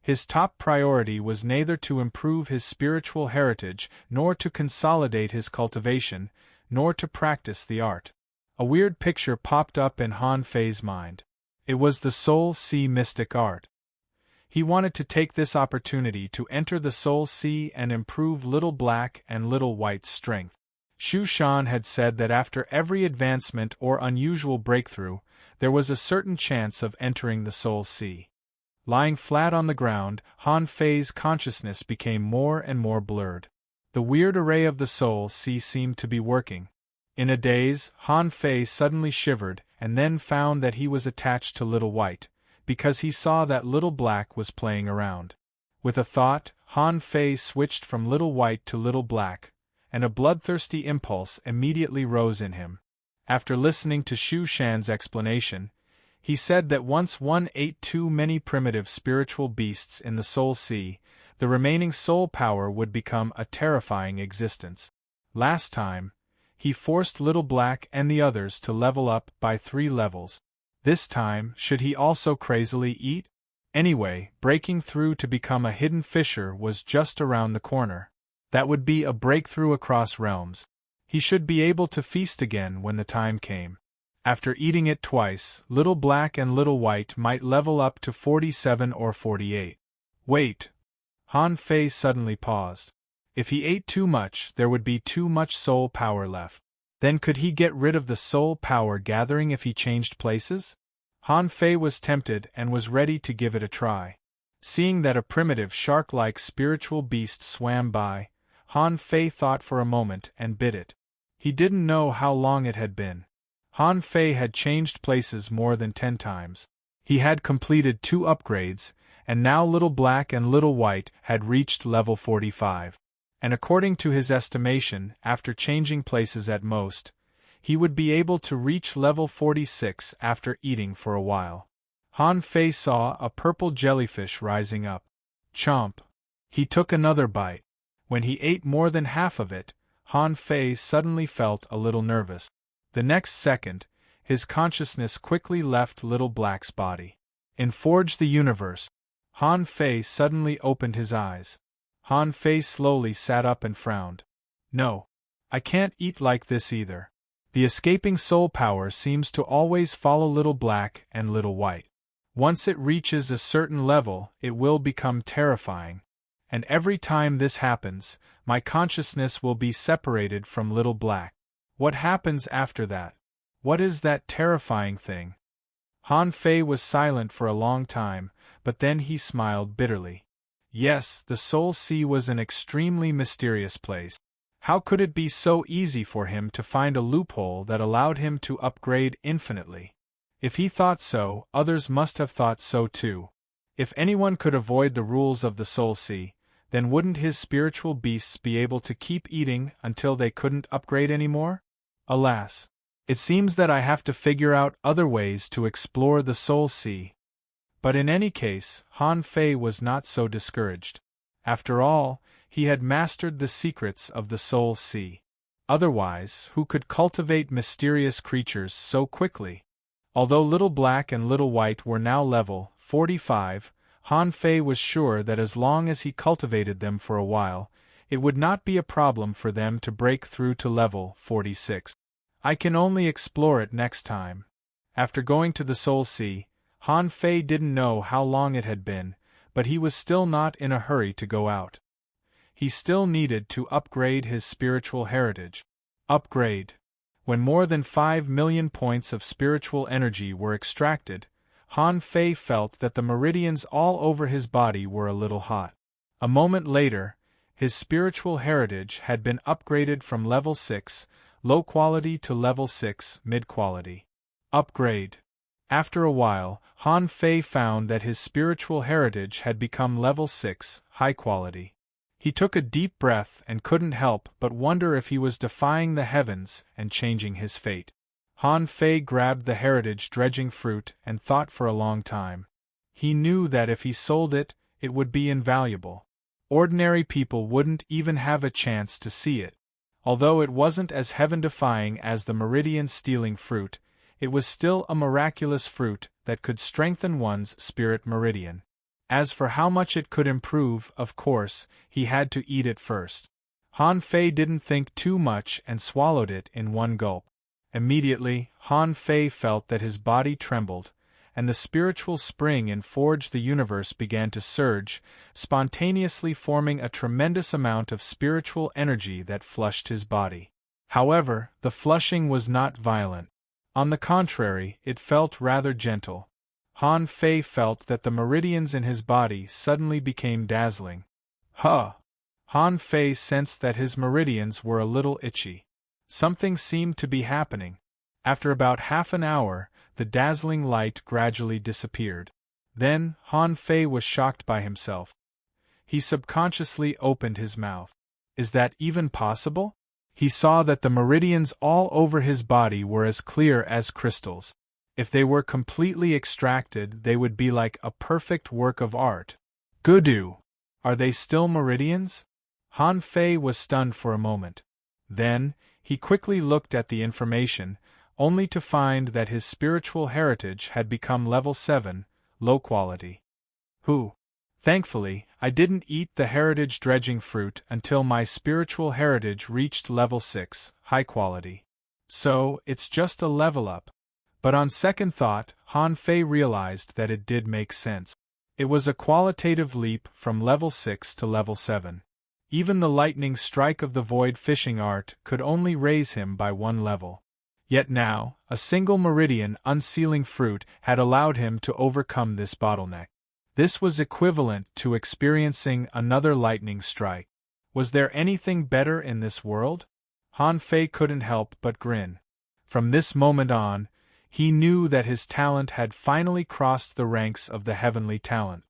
Speaker 1: His top priority was neither to improve his spiritual heritage, nor to consolidate his cultivation, nor to practice the art. A weird picture popped up in Han Fei's mind. It was the Soul Sea mystic art. He wanted to take this opportunity to enter the Soul Sea and improve Little Black and Little White's strength. Xu Shan had said that after every advancement or unusual breakthrough, there was a certain chance of entering the Soul Sea. Lying flat on the ground, Han Fei's consciousness became more and more blurred. The weird array of the Soul Sea seemed to be working. In a daze, Han Fei suddenly shivered and then found that he was attached to Little White, because he saw that Little Black was playing around. With a thought, Han Fei switched from Little White to Little Black, and a bloodthirsty impulse immediately rose in him. After listening to Xu Shan's explanation, he said that once one ate too many primitive spiritual beasts in the Soul Sea, the remaining soul power would become a terrifying existence. Last time, he forced Little Black and the others to level up by 3 levels. This time, should he also crazily eat? Anyway, breaking through to become a hidden fisher was just around the corner. That would be a breakthrough across realms. He should be able to feast again when the time came. After eating it twice, Little Black and Little White might level up to 47 or 48. Wait. Han Fei suddenly paused. If he ate too much, there would be too much soul power left. Then could he get rid of the soul power gathering if he changed places? Han Fei was tempted and was ready to give it a try. Seeing that a primitive shark-like spiritual beast swam by, Han Fei thought for a moment and bit it. He didn't know how long it had been. Han Fei had changed places more than 10 times. He had completed 2 upgrades, and now Little Black and Little White had reached level 45. And according to his estimation, after changing places at most, he would be able to reach level 46 after eating for a while. Han Fei saw a purple jellyfish rising up. Chomp! He took another bite. When he ate more than half of it, Han Fei suddenly felt a little nervous. The next second, his consciousness quickly left Little Black's body. In Forge the Universe, Han Fei suddenly opened his eyes. Han Fei slowly sat up and frowned. No. I can't eat like this either. The escaping soul power seems to always follow Little Black and Little White. Once it reaches a certain level, it will become terrifying. And every time this happens, my consciousness will be separated from Little Black. What happens after that? What is that terrifying thing? Han Fei was silent for a long time, but then he smiled bitterly. Yes, the Soul Sea was an extremely mysterious place. How could it be so easy for him to find a loophole that allowed him to upgrade infinitely? If he thought so, others must have thought so too. If anyone could avoid the rules of the Soul Sea, then wouldn't his spiritual beasts be able to keep eating until they couldn't upgrade anymore? Alas! It seems that I have to figure out other ways to explore the Soul Sea. But in any case, Han Fei was not so discouraged. After all, he had mastered the secrets of the Soul Sea. Otherwise, who could cultivate mysterious creatures so quickly? Although Little Black and Little White were now level 45, Han Fei was sure that as long as he cultivated them for a while, it would not be a problem for them to break through to level 46. I can only explore it next time. After going to the Soul Sea, Han Fei didn't know how long it had been, but he was still not in a hurry to go out. He still needed to upgrade his spiritual heritage. Upgrade. When more than 5 million points of spiritual energy were extracted, Han Fei felt that the meridians all over his body were a little hot. A moment later, his spiritual heritage had been upgraded from level 6, low quality, to level 6, mid quality. Upgrade. After a while, Han Fei found that his spiritual heritage had become level 6, high quality. He took a deep breath and couldn't help but wonder if he was defying the heavens and changing his fate. Han Fei grabbed the heritage dredging fruit and thought for a long time. He knew that if he sold it, it would be invaluable. Ordinary people wouldn't even have a chance to see it. Although it wasn't as heaven-defying as the meridian-stealing fruit, it was still a miraculous fruit that could strengthen one's spirit meridian. As for how much it could improve, of course, he had to eat it first. Han Fei didn't think too much and swallowed it in one gulp. Immediately, Han Fei felt that his body trembled, and the spiritual spring in Forge the Universe began to surge, spontaneously forming a tremendous amount of spiritual energy that flushed his body. However, the flushing was not violent. On the contrary, it felt rather gentle. Han Fei felt that the meridians in his body suddenly became dazzling. Huh! Han Fei sensed that his meridians were a little itchy. Something seemed to be happening. After about half an hour, the dazzling light gradually disappeared. Then, Han Fei was shocked by himself. He subconsciously opened his mouth. Is that even possible? He saw that the meridians all over his body were as clear as crystals. If they were completely extracted, they would be like a perfect work of art. Goodoo! Are they still meridians? Han Fei was stunned for a moment. Then, he quickly looked at the information, only to find that his spiritual heritage had become level 7, low quality. Thankfully, I didn't eat the heritage dredging fruit until my spiritual heritage reached level 6, high quality. So, it's just a level up. But on second thought, Han Fei realized that it did make sense. It was a qualitative leap from level 6 to level 7. Even the lightning strike of the void fishing art could only raise him by one level. Yet now, a single meridian unsealing fruit had allowed him to overcome this bottleneck. This was equivalent to experiencing another lightning strike. Was there anything better in this world? Han Fei couldn't help but grin. From this moment on, he knew that his talent had finally crossed the ranks of the heavenly talent.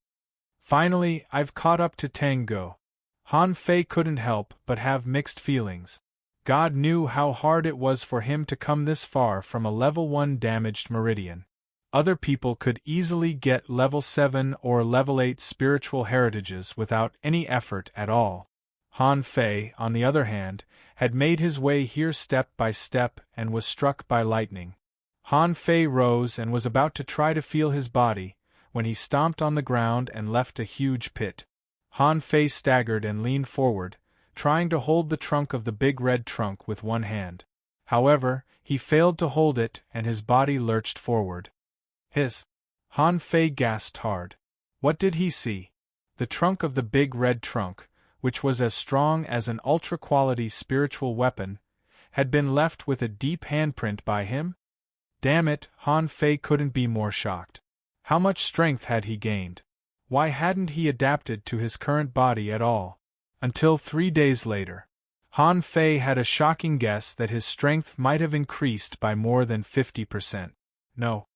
Speaker 1: Finally, I've caught up to Tango. Han Fei couldn't help but have mixed feelings. God knew how hard it was for him to come this far from a level 1 damaged meridian. Other people could easily get level 7 or level 8 spiritual heritages without any effort at all. Han Fei, on the other hand, had made his way here step by step and was struck by lightning. Han Fei rose and was about to try to feel his body, when he stomped on the ground and left a huge pit. Han Fei staggered and leaned forward, trying to hold the trunk of the big red trunk with one hand. However, he failed to hold it and his body lurched forward. Hiss! Han Fei gasped hard. What did he see? The trunk of the big red trunk, which was as strong as an ultra-quality spiritual weapon, had been left with a deep handprint by him? Damn it, Han Fei couldn't be more shocked. How much strength had he gained? Why hadn't he adapted to his current body at all? Until 3 days later. Han Fei had a shocking guess that his strength might have increased by more than 50%. No.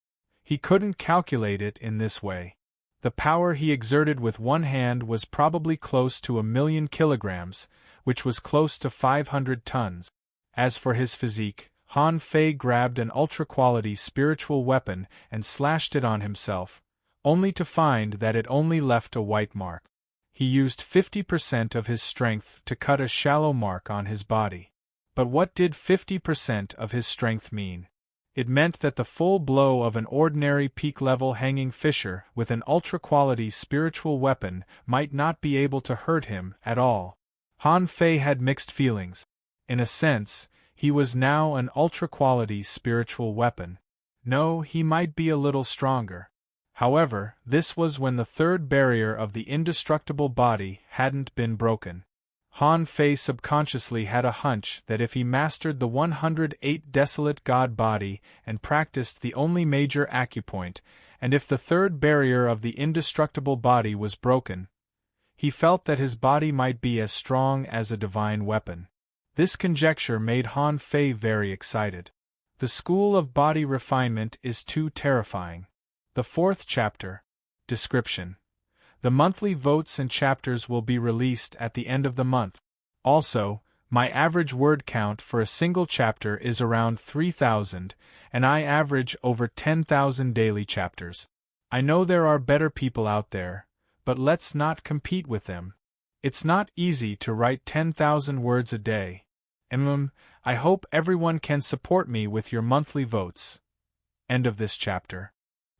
Speaker 1: He couldn't calculate it in this way. The power he exerted with one hand was probably close to 1,000,000 kilograms, which was close to 500 tons. As for his physique, Han Fei grabbed an ultra-quality spiritual weapon and slashed it on himself, only to find that it only left a white mark. He used 50% of his strength to cut a shallow mark on his body. But what did 50% of his strength mean? It meant that the full blow of an ordinary peak-level hanging fisher with an ultra-quality spiritual weapon might not be able to hurt him at all. Han Fei had mixed feelings. In a sense, he was now an ultra-quality spiritual weapon. No, he might be a little stronger. However, this was when the third barrier of the indestructible body hadn't been broken. Han Fei subconsciously had a hunch that if he mastered the 108 desolate god body and practiced the only major acupoint, and if the third barrier of the indestructible body was broken, he felt that his body might be as strong as a divine weapon. This conjecture made Han Fei very excited. The school of body refinement is too terrifying. The 4th chapter. Description. The monthly votes and chapters will be released at the end of the month. Also, my average word count for a single chapter is around 3,000, and I average over 10,000 daily chapters. I know there are better people out there, but let's not compete with them. It's not easy to write 10,000 words a day. I hope everyone can support me with your monthly votes. End of this chapter.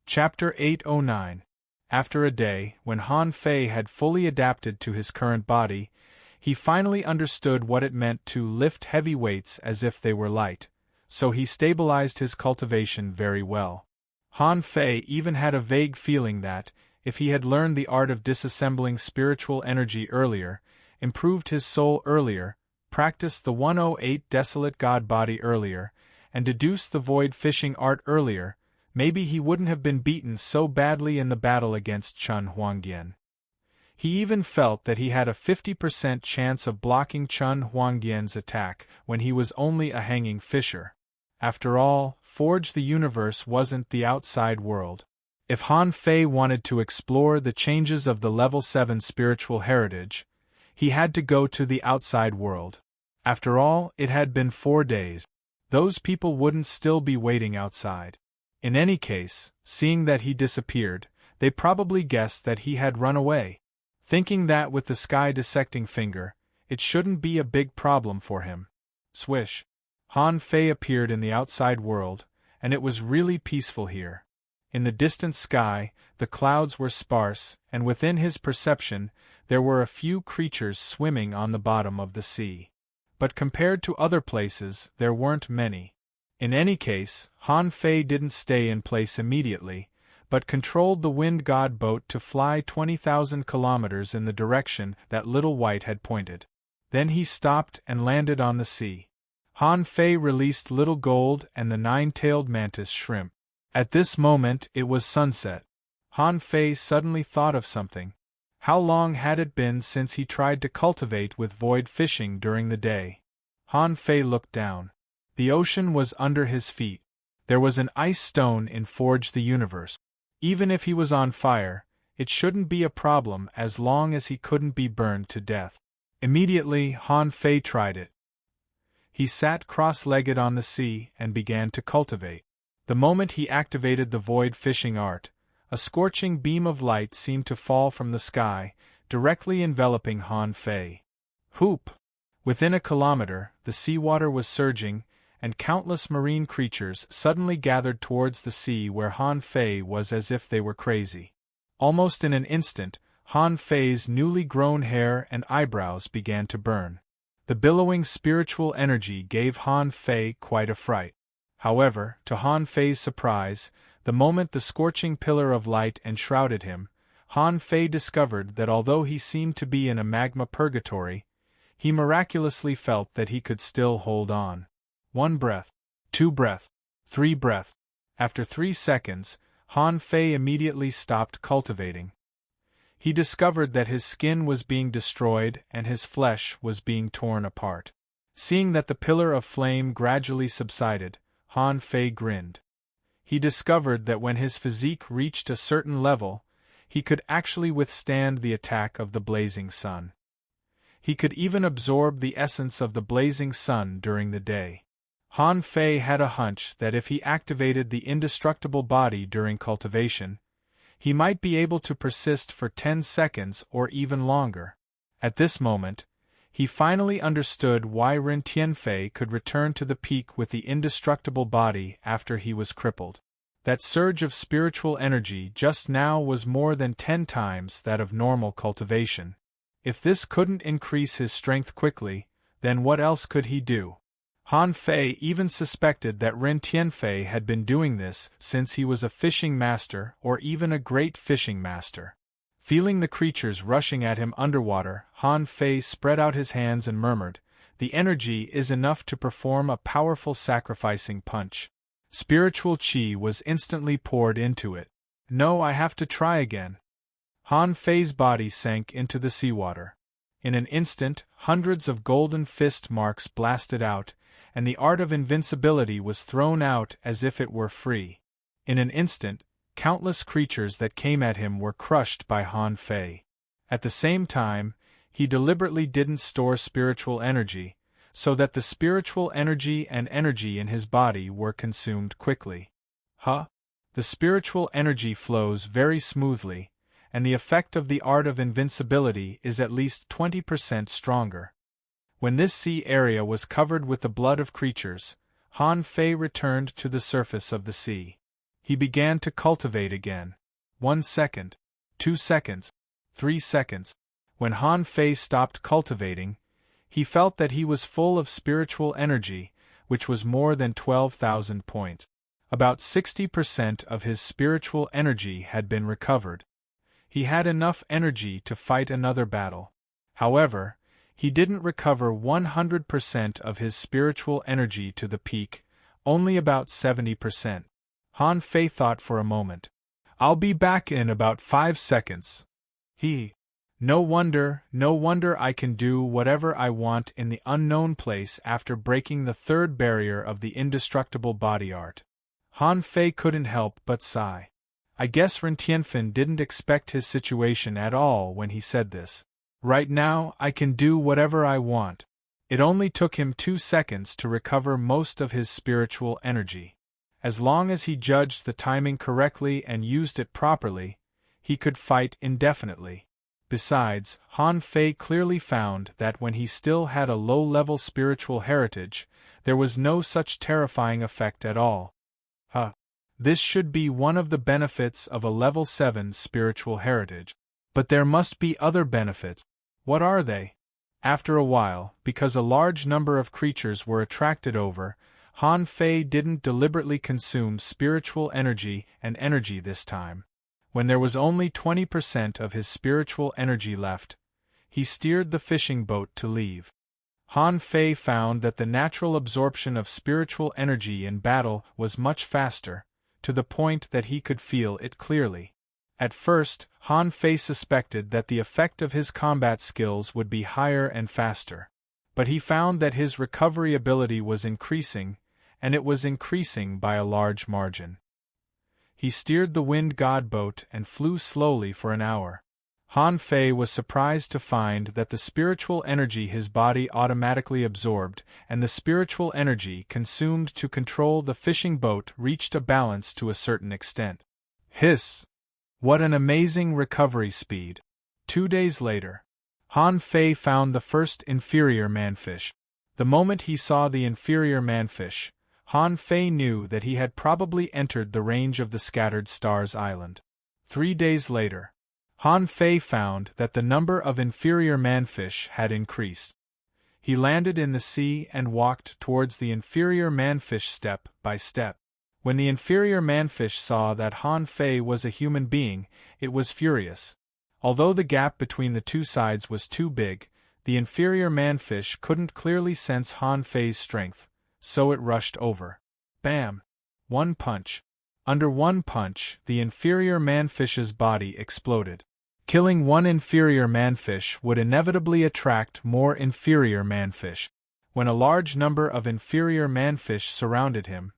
Speaker 1: Chapter 809. After a day, when Han Fei had fully adapted to his current body, he finally understood what it meant to lift heavy weights as if they were light, so he stabilized his cultivation very well. Han Fei even had a vague feeling that, if he had learned the art of disassembling spiritual energy earlier, improved his soul earlier, practiced the 108 desolate god body earlier, and deduced the void fishing art earlier, maybe he wouldn't have been beaten so badly in the battle against Chun Huangyan. He even felt that he had a 50% chance of blocking Chun Huangyan's attack when he was only a hanging fisher. After all, Forge the Universe wasn't the outside world. If Han Fei wanted to explore the changes of the Level 7 spiritual heritage, he had to go to the outside world. After all, it had been 4 days. Those people wouldn't still be waiting outside. In any case, seeing that he disappeared, they probably guessed that he had run away. Thinking that with the sky dissecting finger, it shouldn't be a big problem for him. Swish. Han Fei appeared in the outside world, and it was really peaceful here. In the distant sky, the clouds were sparse, and within his perception, there were a few creatures swimming on the bottom of the sea. But compared to other places, there weren't many. In any case, Han Fei didn't stay in place immediately, but controlled the wind god boat to fly 20,000 kilometers in the direction that Little White had pointed. Then he stopped and landed on the sea. Han Fei released Little Gold and the nine-tailed mantis shrimp. At this moment it was sunset. Han Fei suddenly thought of something. How long had it been since he tried to cultivate with void fishing during the day? Han Fei looked down. The ocean was under his feet. There was an ice stone in Forge the Universe. Even if he was on fire, it shouldn't be a problem as long as he couldn't be burned to death. Immediately, Han Fei tried it. He sat cross-legged on the sea and began to cultivate. The moment he activated the void fishing art, a scorching beam of light seemed to fall from the sky, directly enveloping Han Fei. Whoop! Within a kilometer, the seawater was surging, and countless marine creatures suddenly gathered towards the sea where Han Fei was as if they were crazy. Almost in an instant, Han Fei's newly grown hair and eyebrows began to burn. The billowing spiritual energy gave Han Fei quite a fright. However, to Han Fei's surprise, the moment the scorching pillar of light enshrouded him, Han Fei discovered that although he seemed to be in a magma purgatory, he miraculously felt that he could still hold on. 1 breath, 2 breath, 3 breath. After 3 seconds, Han Fei immediately stopped cultivating. He discovered that his skin was being destroyed and his flesh was being torn apart. Seeing that the pillar of flame gradually subsided, Han Fei grinned. He discovered that when his physique reached a certain level, he could actually withstand the attack of the blazing sun. He could even absorb the essence of the blazing sun during the day. Han Fei had a hunch that if he activated the indestructible body during cultivation, he might be able to persist for 10 seconds or even longer. At this moment, he finally understood why Ren Tianfei could return to the peak with the indestructible body after he was crippled. That surge of spiritual energy just now was more than 10 times that of normal cultivation. If this couldn't increase his strength quickly, then what else could he do? Han Fei even suspected that Ren Tianfei had been doing this since he was a fishing master or even a great fishing master. Feeling the creatures rushing at him underwater, Han Fei spread out his hands and murmured, "The energy is enough to perform a powerful sacrificing punch." Spiritual qi was instantly poured into it. "No, I have to try again." Han Fei's body sank into the seawater. In an instant, hundreds of golden fist marks blasted out, and the art of invincibility was thrown out as if it were free. In an instant, countless creatures that came at him were crushed by Han Fei. At the same time, he deliberately didn't store spiritual energy, so that the spiritual energy and energy in his body were consumed quickly. The spiritual energy flows very smoothly, and the effect of the art of invincibility is at least 20% stronger. When this sea area was covered with the blood of creatures, Han Fei returned to the surface of the sea. He began to cultivate again. 1 second, 2 seconds, 3 seconds. When Han Fei stopped cultivating, he felt that he was full of spiritual energy, which was more than 12,000 points. About 60% of his spiritual energy had been recovered. He had enough energy to fight another battle. However, he didn't recover 100% of his spiritual energy to the peak, only about 70%. Han Fei thought for a moment. "I'll be back in about 5 seconds. No wonder I can do whatever I want in the unknown place after breaking the third barrier of the indestructible body art." Han Fei couldn't help but sigh. I guess Ren Tianfen didn't expect his situation at all when he said this. Right now, I can do whatever I want. It only took him 2 seconds to recover most of his spiritual energy. As long as he judged the timing correctly and used it properly, he could fight indefinitely. Besides, Han Fei clearly found that when he still had a low-level spiritual heritage, there was no such terrifying effect at all. This should be one of the benefits of a level 7 spiritual heritage. But there must be other benefits. What are they? After a while, because a large number of creatures were attracted over, Han Fei didn't deliberately consume spiritual energy and energy this time. When there was only 20% of his spiritual energy left, he steered the fishing boat to leave. Han Fei found that the natural absorption of spiritual energy in battle was much faster, to the point that he could feel it clearly. At first, Han Fei suspected that the effect of his combat skills would be higher and faster. But he found that his recovery ability was increasing, and it was increasing by a large margin. He steered the wind god boat and flew slowly for an hour. Han Fei was surprised to find that the spiritual energy his body automatically absorbed and the spiritual energy consumed to control the fishing boat reached a balance to a certain extent. Hiss! What an amazing recovery speed! 2 days later, Han Fei found the first inferior manfish. The moment he saw the inferior manfish, Han Fei knew that he had probably entered the range of the Scattered Stars Island. 3 days later, Han Fei found that the number of inferior manfish had increased. He landed in the sea and walked towards the inferior manfish step by step. When the inferior manfish saw that Han Fei was a human being, it was furious. Although the gap between the two sides was too big, the inferior manfish couldn't clearly sense Han Fei's strength, so it rushed over. Bam! 1 punch. Under one punch, the inferior manfish's body exploded. Killing one inferior manfish would inevitably attract more inferior manfish. When a large number of inferior manfish surrounded him,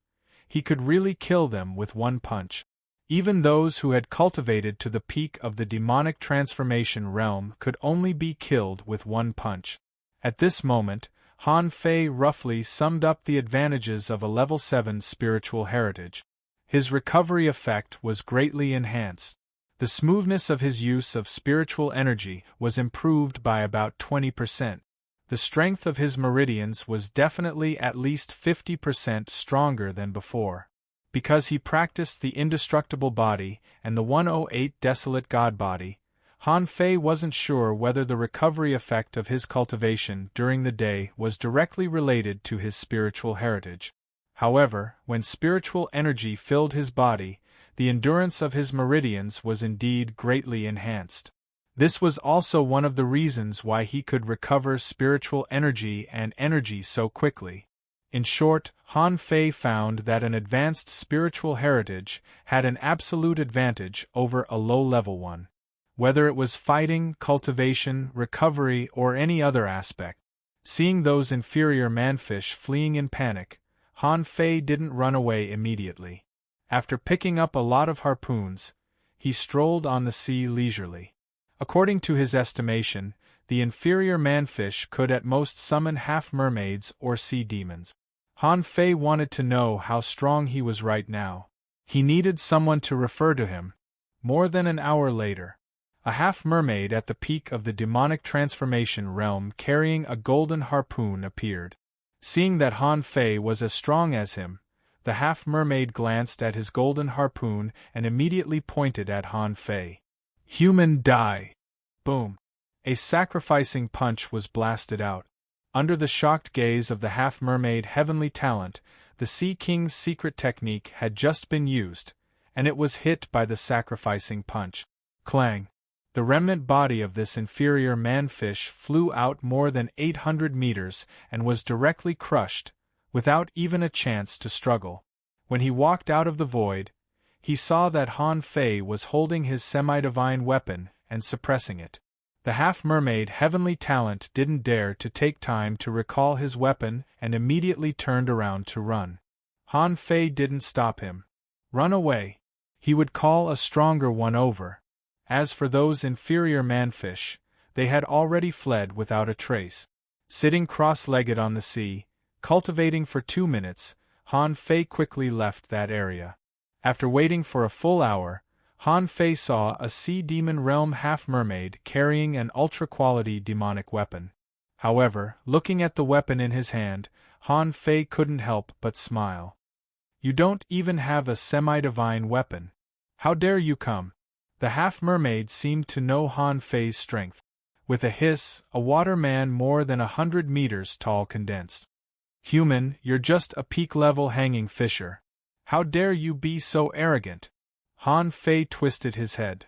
Speaker 1: he could really kill them with one punch. Even those who had cultivated to the peak of the demonic transformation realm could only be killed with one punch. At this moment, Han Fei roughly summed up the advantages of a level 7 spiritual heritage. His recovery effect was greatly enhanced. The smoothness of his use of spiritual energy was improved by about 20%. The strength of his meridians was definitely at least 50% stronger than before. Because he practiced the indestructible body and the 108 desolate god body, Han Fei wasn't sure whether the recovery effect of his cultivation during the day was directly related to his spiritual heritage. However, when spiritual energy filled his body, the endurance of his meridians was indeed greatly enhanced. This was also one of the reasons why he could recover spiritual energy and energy so quickly. In short, Han Fei found that an advanced spiritual heritage had an absolute advantage over a low-level one. Whether it was fighting, cultivation, recovery, or any other aspect, seeing those inferior manfish fleeing in panic, Han Fei didn't run away immediately. After picking up a lot of harpoons, he strolled on the sea leisurely. According to his estimation, the inferior manfish could at most summon half-mermaids or sea demons. Han Fei wanted to know how strong he was right now. He needed someone to refer to him. More than an hour later, a half-mermaid at the peak of the demonic transformation realm carrying a golden harpoon appeared. Seeing that Han Fei was as strong as him, the half-mermaid glanced at his golden harpoon and immediately pointed at Han Fei. Human die! Boom! A sacrificing punch was blasted out. Under the shocked gaze of the half-mermaid heavenly talent, the Sea King's secret technique had just been used, and it was hit by the sacrificing punch. Clang! The remnant body of this inferior manfish flew out more than 800 meters and was directly crushed, without even a chance to struggle. When he walked out of the void, he saw that Han Fei was holding his semi-divine weapon and suppressing it. The half-mermaid heavenly talent didn't dare to take time to recall his weapon and immediately turned around to run. Han Fei didn't stop him. Run away. He would call a stronger one over. As for those inferior manfish, they had already fled without a trace. Sitting cross-legged on the sea, cultivating for 2 minutes, Han Fei quickly left that area. After waiting for a full hour, Han Fei saw a sea demon realm half-mermaid carrying an ultra-quality demonic weapon. However, looking at the weapon in his hand, Han Fei couldn't help but smile. You don't even have a semi-divine weapon. How dare you come? The half-mermaid seemed to know Han Fei's strength. With a hiss, a water man more than 100 meters tall condensed. Human, you're just a peak-level hanging fisher. How dare you be so arrogant? Han Fei twisted his head.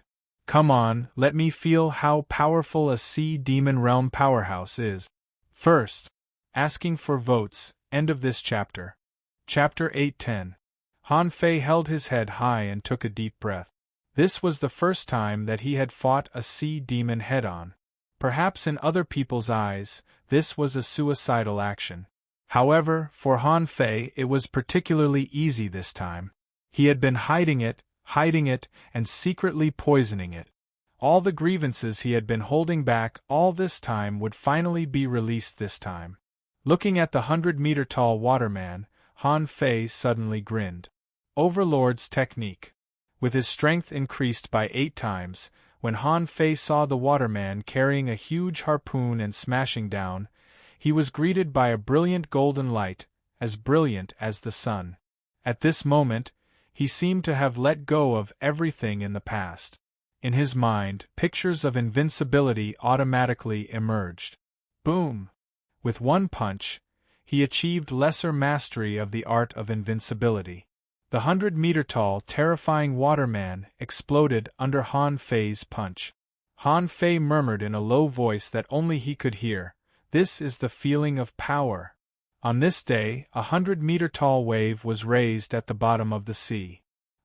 Speaker 1: Come on, let me feel how powerful a sea demon realm powerhouse is. First, asking for votes, end of this chapter. Chapter 8:10. Han Fei held his head high and took a deep breath. This was the first time that he had fought a sea demon head-on. Perhaps in other people's eyes, this was a suicidal action. However, for Han Fei it was particularly easy this time. He had been hiding it, and secretly poisoning it. All the grievances he had been holding back all this time would finally be released this time. Looking at the 100-meter-tall waterman, Han Fei suddenly grinned. Overlord's technique. With his strength increased by 8 times, when Han Fei saw the waterman carrying a huge harpoon and smashing down, he was greeted by a brilliant golden light, as brilliant as the sun. At this moment, he seemed to have let go of everything in the past. In his mind, pictures of invincibility automatically emerged. Boom! With one punch, he achieved lesser mastery of the art of invincibility. The 100-meter-tall, terrifying waterman exploded under Han Fei's punch. Han Fei murmured in a low voice that only he could hear, "This is the feeling of power." On this day, a 100-meter-tall wave was raised at the bottom of the sea.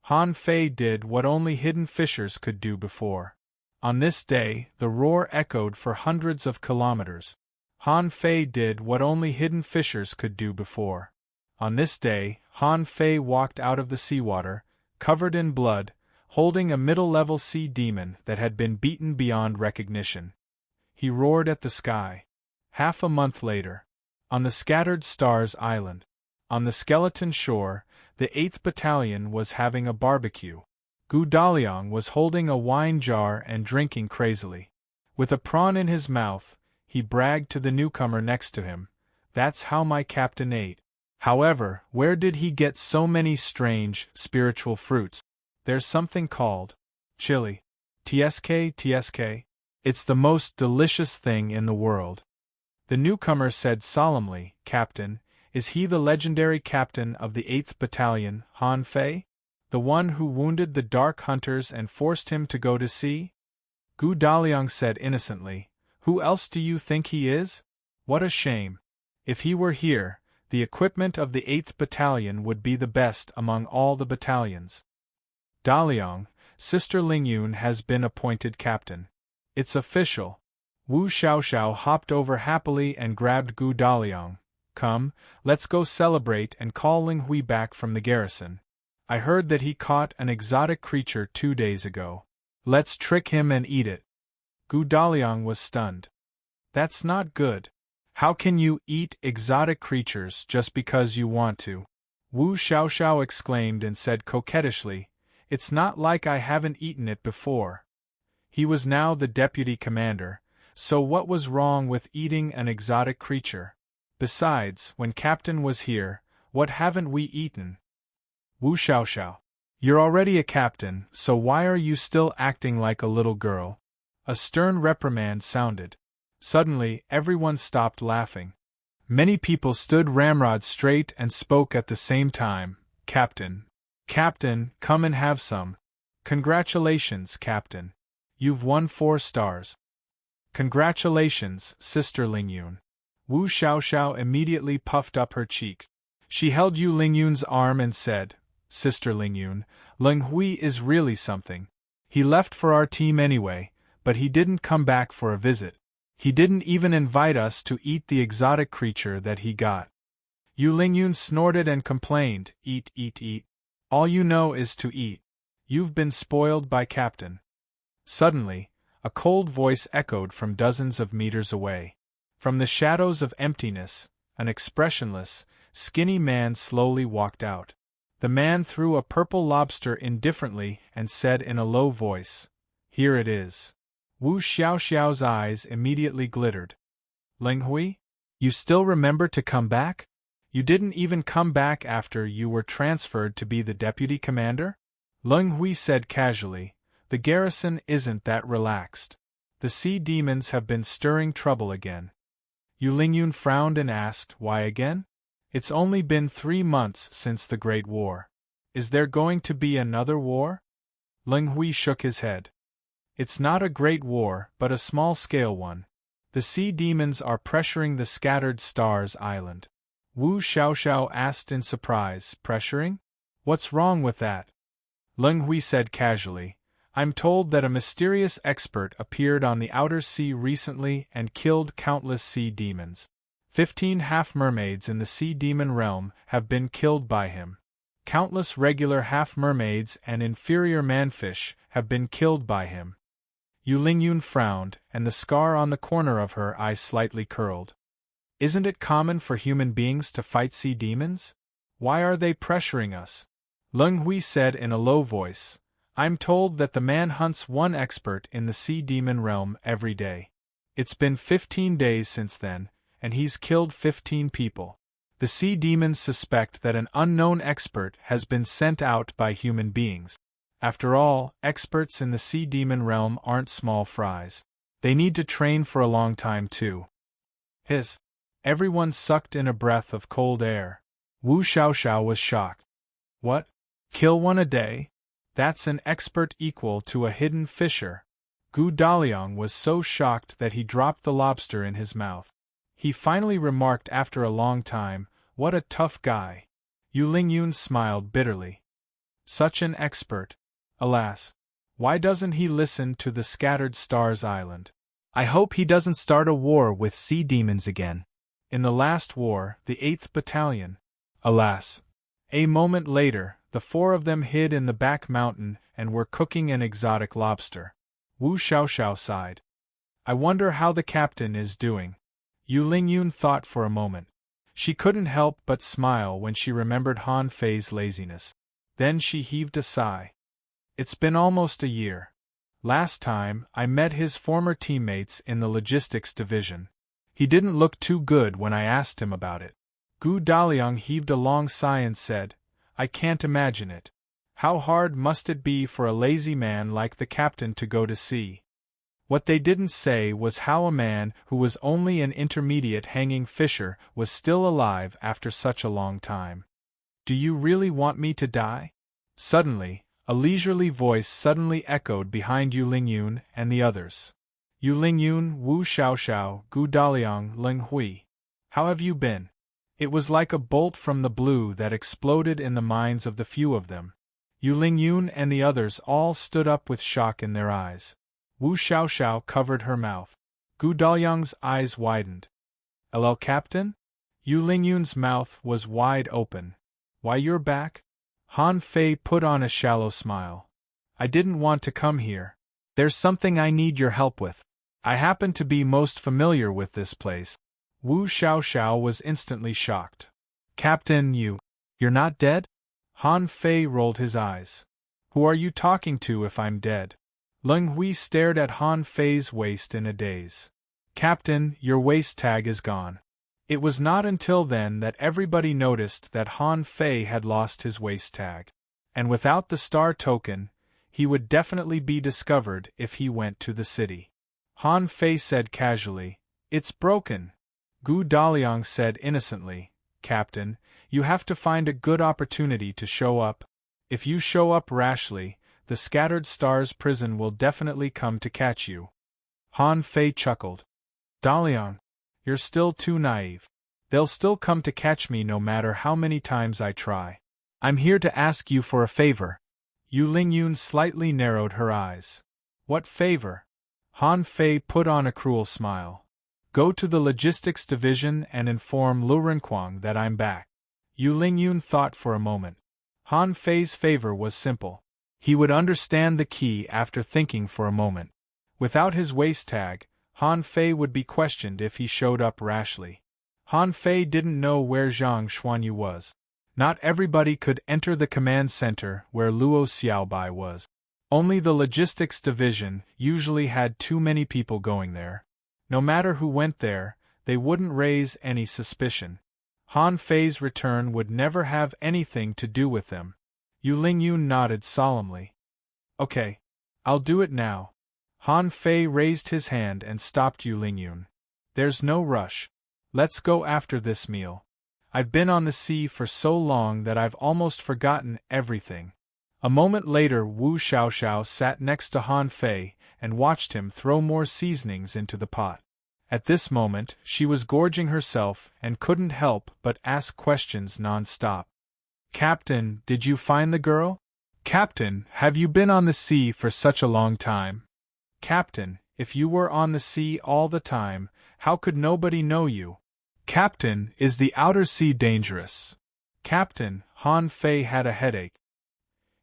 Speaker 1: Han Fei did what only hidden fishers could do before. On this day, the roar echoed for hundreds of kilometers. Han Fei did what only hidden fishers could do before. On this day, Han Fei walked out of the seawater, covered in blood, holding a middle-level sea demon that had been beaten beyond recognition. He roared at the sky. Half a month later, on the Scattered Stars Island, on the skeleton shore, the 8th Battalion was having a barbecue. Gu Daliang was holding a wine jar and drinking crazily. With a prawn in his mouth, he bragged to the newcomer next to him, "That's how my captain ate." However, where did he get so many strange, spiritual fruits? There's something called chili. TSK. It's the most delicious thing in the world. The newcomer said solemnly, "Captain, is he the legendary captain of the 8th Battalion, Han Fei? The one who wounded the Dark Hunters and forced him to go to sea?" Gu Daliang said innocently, "Who else do you think he is? What a shame. If he were here, the equipment of the 8th Battalion would be the best among all the battalions." "Daliang, Sister Lingyun has been appointed captain. It's official." Wu Xiaoxiao hopped over happily and grabbed Gu Daliang. "Come, let's go celebrate and call Ling Hui back from the garrison. I heard that he caught an exotic creature 2 days ago. Let's trick him and eat it." Gu Daliang was stunned. "That's not good. How can you eat exotic creatures just because you want to?" Wu Xiaoxiao exclaimed and said coquettishly, "It's not like I haven't eaten it before." He was now the deputy commander, so what was wrong with eating an exotic creature? Besides, when Captain was here, what haven't we eaten? Wu Xiaoxiao, you're already a captain, so why are you still acting like a little girl? A stern reprimand sounded. Suddenly, everyone stopped laughing. Many people stood ramrod straight and spoke at the same time. "Captain! Captain, come and have some. Congratulations, Captain. You've won 4 stars. Congratulations, Sister Lingyun." Wu Xiaoxiao immediately puffed up her cheeks. She held Yu Lingyun's arm and said, "Sister Lingyun, Ling Hui is really something. He left for our team anyway, but he didn't come back for a visit. He didn't even invite us to eat the exotic creature that he got." Yu Lingyun snorted and complained, "Eat, eat, eat. All you know is to eat. You've been spoiled by Captain." Suddenly, a cold voice echoed from dozens of meters away. From the shadows of emptiness, an expressionless, skinny man slowly walked out. The man threw a purple lobster indifferently and said in a low voice, "Here it is." Wu Xiaoxiao's eyes immediately glittered. "Ling Hui? You still remember to come back? You didn't even come back after you were transferred to be the deputy commander?" Ling Hui said casually, "The garrison isn't that relaxed. The sea demons have been stirring trouble again." Yu Lingyun frowned and asked, "Why again? It's only been 3 months since the Great War. Is there going to be another war?" Ling Hui shook his head. "It's not a great war, but a small-scale one. The sea demons are pressuring the Scattered Stars Island." Wu Xiaoxiao asked in surprise, "Pressuring? What's wrong with that?" Ling Hui said casually, "I'm told that a mysterious expert appeared on the outer sea recently and killed countless sea demons. 15 half-mermaids in the sea demon realm have been killed by him. Countless regular half-mermaids and inferior manfish have been killed by him." Yu Lingyun frowned, and the scar on the corner of her eye slightly curled. "Isn't it common for human beings to fight sea demons? Why are they pressuring us?" Ling Hui said in a low voice, "I'm told that the man hunts 1 expert in the sea demon realm every day. It's been 15 days since then, and he's killed 15 people. The sea demons suspect that an unknown expert has been sent out by human beings. After all, experts in the sea demon realm aren't small fries. They need to train for a long time too." Hiss! Everyone sucked in a breath of cold air. Wu Xiaoxiao was shocked. "What? Kill 1 a day? That's an expert equal to a hidden fisher." Gu Daliang was so shocked that he dropped the lobster in his mouth. He finally remarked after a long time, "What a tough guy." Yu Lingyun smiled bitterly. Such an expert. Alas. Why doesn't he listen to the scattered stars island? I hope he doesn't start a war with sea demons again. In the last war, the 8th Battalion. Alas. A moment later, the 4 of them hid in the back mountain and were cooking an exotic lobster. Wu Xiaoxiao sighed. I wonder how the captain is doing. Yu Lingyun thought for a moment. She couldn't help but smile when she remembered Han Fei's laziness. Then she heaved a sigh. It's been almost a year. Last time, I met his former teammates in the logistics division. He didn't look too good when I asked him about it. Gu Daliang heaved a long sigh and said, I can't imagine it. How hard must it be for a lazy man like the captain to go to sea? What they didn't say was how a man who was only an intermediate hanging fisher was still alive after such a long time. Do you really want me to die? Suddenly, a leisurely voice suddenly echoed behind Yu Lingyun and the others. Yu Lingyun, Wu Xiaoxiao, Gu Daliang, Ling Hui. How have you been? It was like a bolt from the blue that exploded in the minds of the few of them. Yu Lingyun and the others all stood up with shock in their eyes. Wu Xiaoxiao covered her mouth. Gu Daliang's eyes widened. LL Captain? Yu Lingyun's mouth was wide open. Why, you're back? Han Fei put on a shallow smile. I didn't want to come here. There's something I need your help with. I happen to be most familiar with this place. Wu Xiaoxiao was instantly shocked. Captain, you're not dead? Han Fei rolled his eyes. Who are you talking to if I'm dead? Ling Hui stared at Han Fei's waist in a daze. Captain, your waist tag is gone. It was not until then that everybody noticed that Han Fei had lost his waist tag. And without the star token, he would definitely be discovered if he went to the city. Han Fei said casually, It's broken. Gu Daliang said innocently, Captain, you have to find a good opportunity to show up. If you show up rashly, the Scattered Stars prison will definitely come to catch you. Han Fei chuckled. Daliang, you're still too naive. They'll still come to catch me no matter how many times I try. I'm here to ask you for a favor. Yu Lingyun slightly narrowed her eyes. What favor? Han Fei put on a cruel smile. Go to the logistics division and inform Lu Renquang that I'm back. Yu Lingyun thought for a moment. Han Fei's favor was simple. He would understand the key after thinking for a moment. Without his waist tag, Han Fei would be questioned if he showed up rashly. Han Fei didn't know where Zhang Xuanyu was. Not everybody could enter the command center where Luo Xiaobai was. Only the logistics division usually had too many people going there. No matter who went there, they wouldn't raise any suspicion. Han Fei's return would never have anything to do with them. Yu Lingyun nodded solemnly. Okay. I'll do it now. Han Fei raised his hand and stopped Yu Lingyun. There's no rush. Let's go after this meal. I've been on the sea for so long that I've almost forgotten everything. A moment later Wu Xiaoxiao sat next to Han Fei and watched him throw more seasonings into the pot. At this moment, she was gorging herself and couldn't help but ask questions non-stop. Captain, did you find the girl? Captain, have you been on the sea for such a long time? Captain, if you were on the sea all the time, how could nobody know you? Captain, is the outer sea dangerous? Captain, Han Fei had a headache.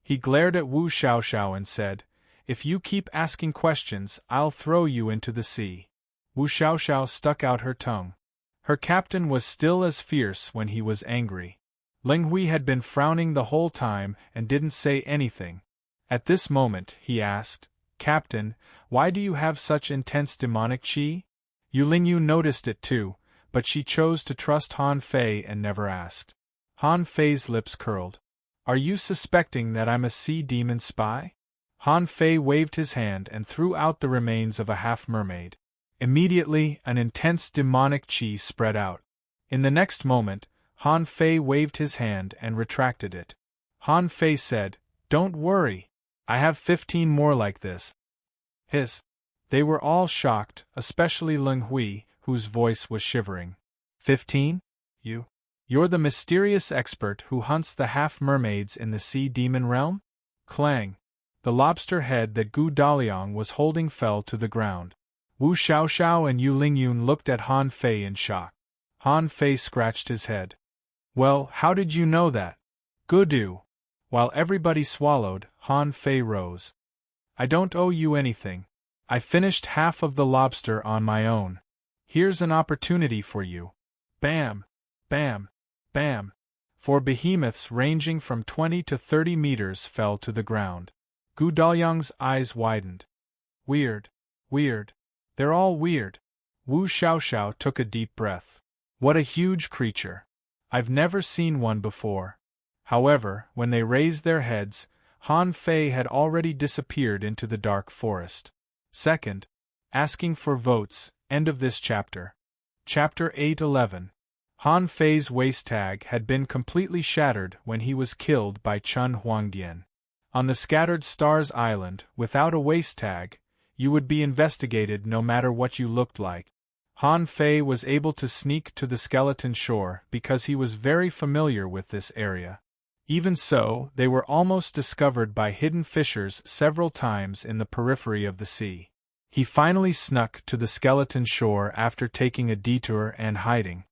Speaker 1: He glared at Wu Xiaoxiao and said, If you keep asking questions, I'll throw you into the sea. Wu Xiaoxiao stuck out her tongue. Her captain was still as fierce when he was angry. Ling Hui had been frowning the whole time and didn't say anything. At this moment, he asked, Captain, why do you have such intense demonic qi? Yu Lingyun noticed it too, but she chose to trust Han Fei and never asked. Han Fei's lips curled. Are you suspecting that I'm a sea demon spy? Han Fei waved his hand and threw out the remains of a half-mermaid. Immediately, an intense demonic qi spread out. In the next moment, Han Fei waved his hand and retracted it. Han Fei said, Don't worry. I have 15 more like this. They were all shocked, especially Ling Hui, whose voice was shivering. 15? You? You're the mysterious expert who hunts the half-mermaids in the sea demon realm? Clang! The lobster head that Gu Daliang was holding fell to the ground. Wu Xiaoxiao and Yu Lingyun looked at Han Fei in shock. Han Fei scratched his head. Well, how did you know that? Gudu. While everybody swallowed, Han Fei rose. I don't owe you anything. I finished half of the lobster on my own. Here's an opportunity for you. Bam! Bam! Bam! 4 behemoths ranging from 20 to 30 meters fell to the ground. Gu Daliang's eyes widened. Weird. Weird. They're all weird. Wu Xiaoxiao took a deep breath. What a huge creature. I've never seen one before. However, when they raised their heads, Han Fei had already disappeared into the dark forest. Second, asking for votes, end of this chapter. Chapter 8:11. Han Fei's waist tag had been completely shattered when he was killed by Chun Huangdian. On the Scattered Stars Island, without a waist tag, you would be investigated no matter what you looked like. Han Fei was able to sneak to the skeleton shore because he was very familiar with this area. Even so, they were almost discovered by hidden fishers several times in the periphery of the sea. He finally snuck to the skeleton shore after taking a detour and hiding.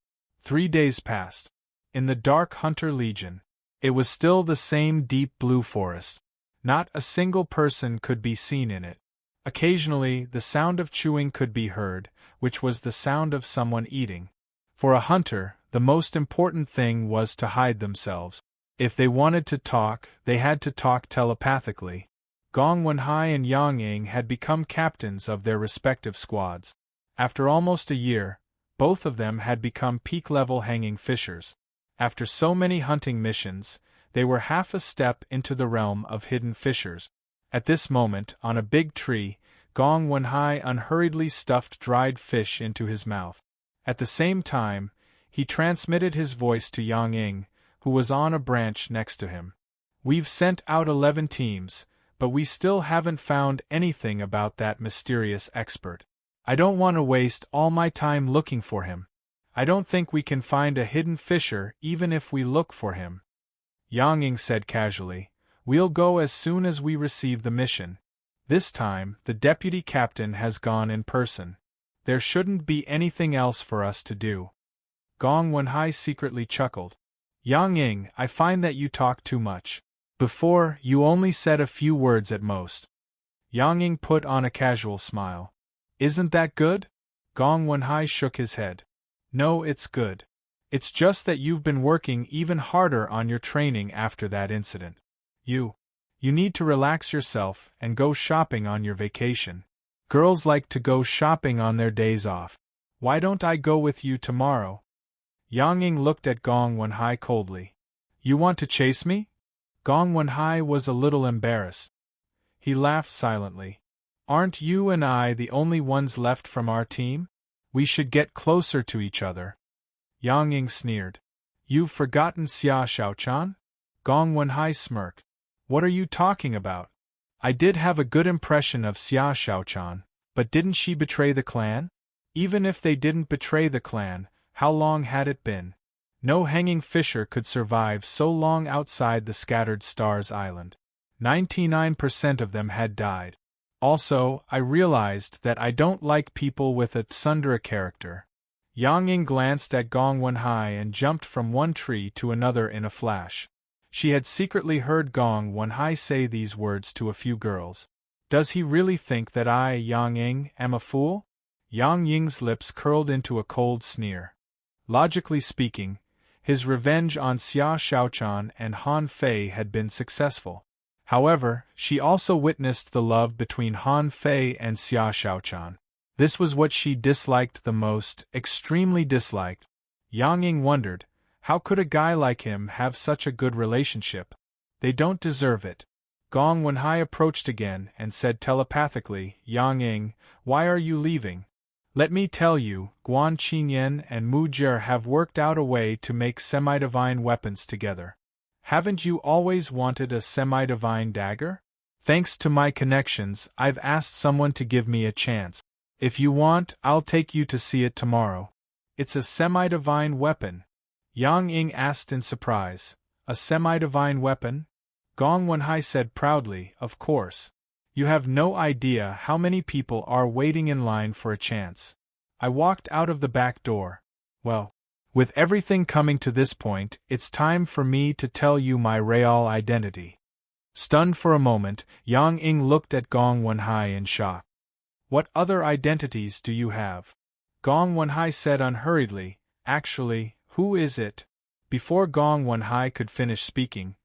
Speaker 1: 3 days passed. In the Dark Hunter Legion, it was still the same deep blue forest. Not a single person could be seen in it. Occasionally, the sound of chewing could be heard, which was the sound of someone eating. For a hunter, the most important thing was to hide themselves. If they wanted to talk, they had to talk telepathically. Gong Wenhai and Yang Ying had become captains of their respective squads. After almost a year, both of them had become peak-level hanging fishers. After so many hunting missions, they were half a step into the realm of hidden fishers. At this moment, on a big tree, Gong Wenhai unhurriedly stuffed dried fish into his mouth. At the same time, he transmitted his voice to Yang Ying, who was on a branch next to him. We've sent out 11 teams, but we still haven't found anything about that mysterious expert. I don't want to waste all my time looking for him. I don't think we can find a hidden fisher even if we look for him. Yang Ying said casually, We'll go as soon as we receive the mission. This time, the deputy captain has gone in person. There shouldn't be anything else for us to do. Gong Wenhai secretly chuckled. Yang Ying, I find that you talk too much. Before, you only said a few words at most. Yang Ying put on a casual smile. Isn't that good? Gong Wenhai shook his head. No, it's good. It's just that you've been working even harder on your training after that incident. You need to relax yourself and go shopping on your vacation. Girls like to go shopping on their days off. Why don't I go with you tomorrow? Yang Ying looked at Gong Wenhai coldly. You want to chase me? Gong Wenhai was a little embarrassed. He laughed silently. Aren't you and I the only ones left from our team? We should get closer to each other. Yang Ying sneered. You've forgotten Xia Xiaochan? Gong Wenhai smirked. What are you talking about? I did have a good impression of Xia Xiaochan, but didn't she betray the clan? Even if they didn't betray the clan, how long had it been? No hanging fisher could survive so long outside the Scattered Stars Island. 99% of them had died. Also, I realized that I don't like people with a tsundere character. Yang Ying glanced at Gong Wenhai and jumped from one tree to another in a flash. She had secretly heard Gong Wenhai say these words to a few girls. Does he really think that I, Yang Ying, am a fool? Yang Ying's lips curled into a cold sneer. Logically speaking, his revenge on Xia Xiaochan and Han Fei had been successful. However, she also witnessed the love between Han Fei and Xia Xiaochan. This was what she disliked the most, extremely disliked. Yang Ying wondered, how could a guy like him have such a good relationship? They don't deserve it. Gong Wenhai approached again and said telepathically, Yang Ying, why are you leaving? Let me tell you, Guan Qingyan and Mu Jie have worked out a way to make semi-divine weapons together. Haven't you always wanted a semi-divine dagger? Thanks to my connections, I've asked someone to give me a chance. If you want, I'll take you to see it tomorrow. It's a semi-divine weapon. Yang Ying asked in surprise. A semi-divine weapon? Gong Wenhai said proudly, of course. You have no idea how many people are waiting in line for a chance. I walked out of the back door. Well, with everything coming to this point, it's time for me to tell you my real identity. Stunned for a moment, Yang Ying looked at Gong Wenhai in shock. What other identities do you have? Gong Wenhai said unhurriedly, actually, who is it? Before Gong Wenhai could finish speaking,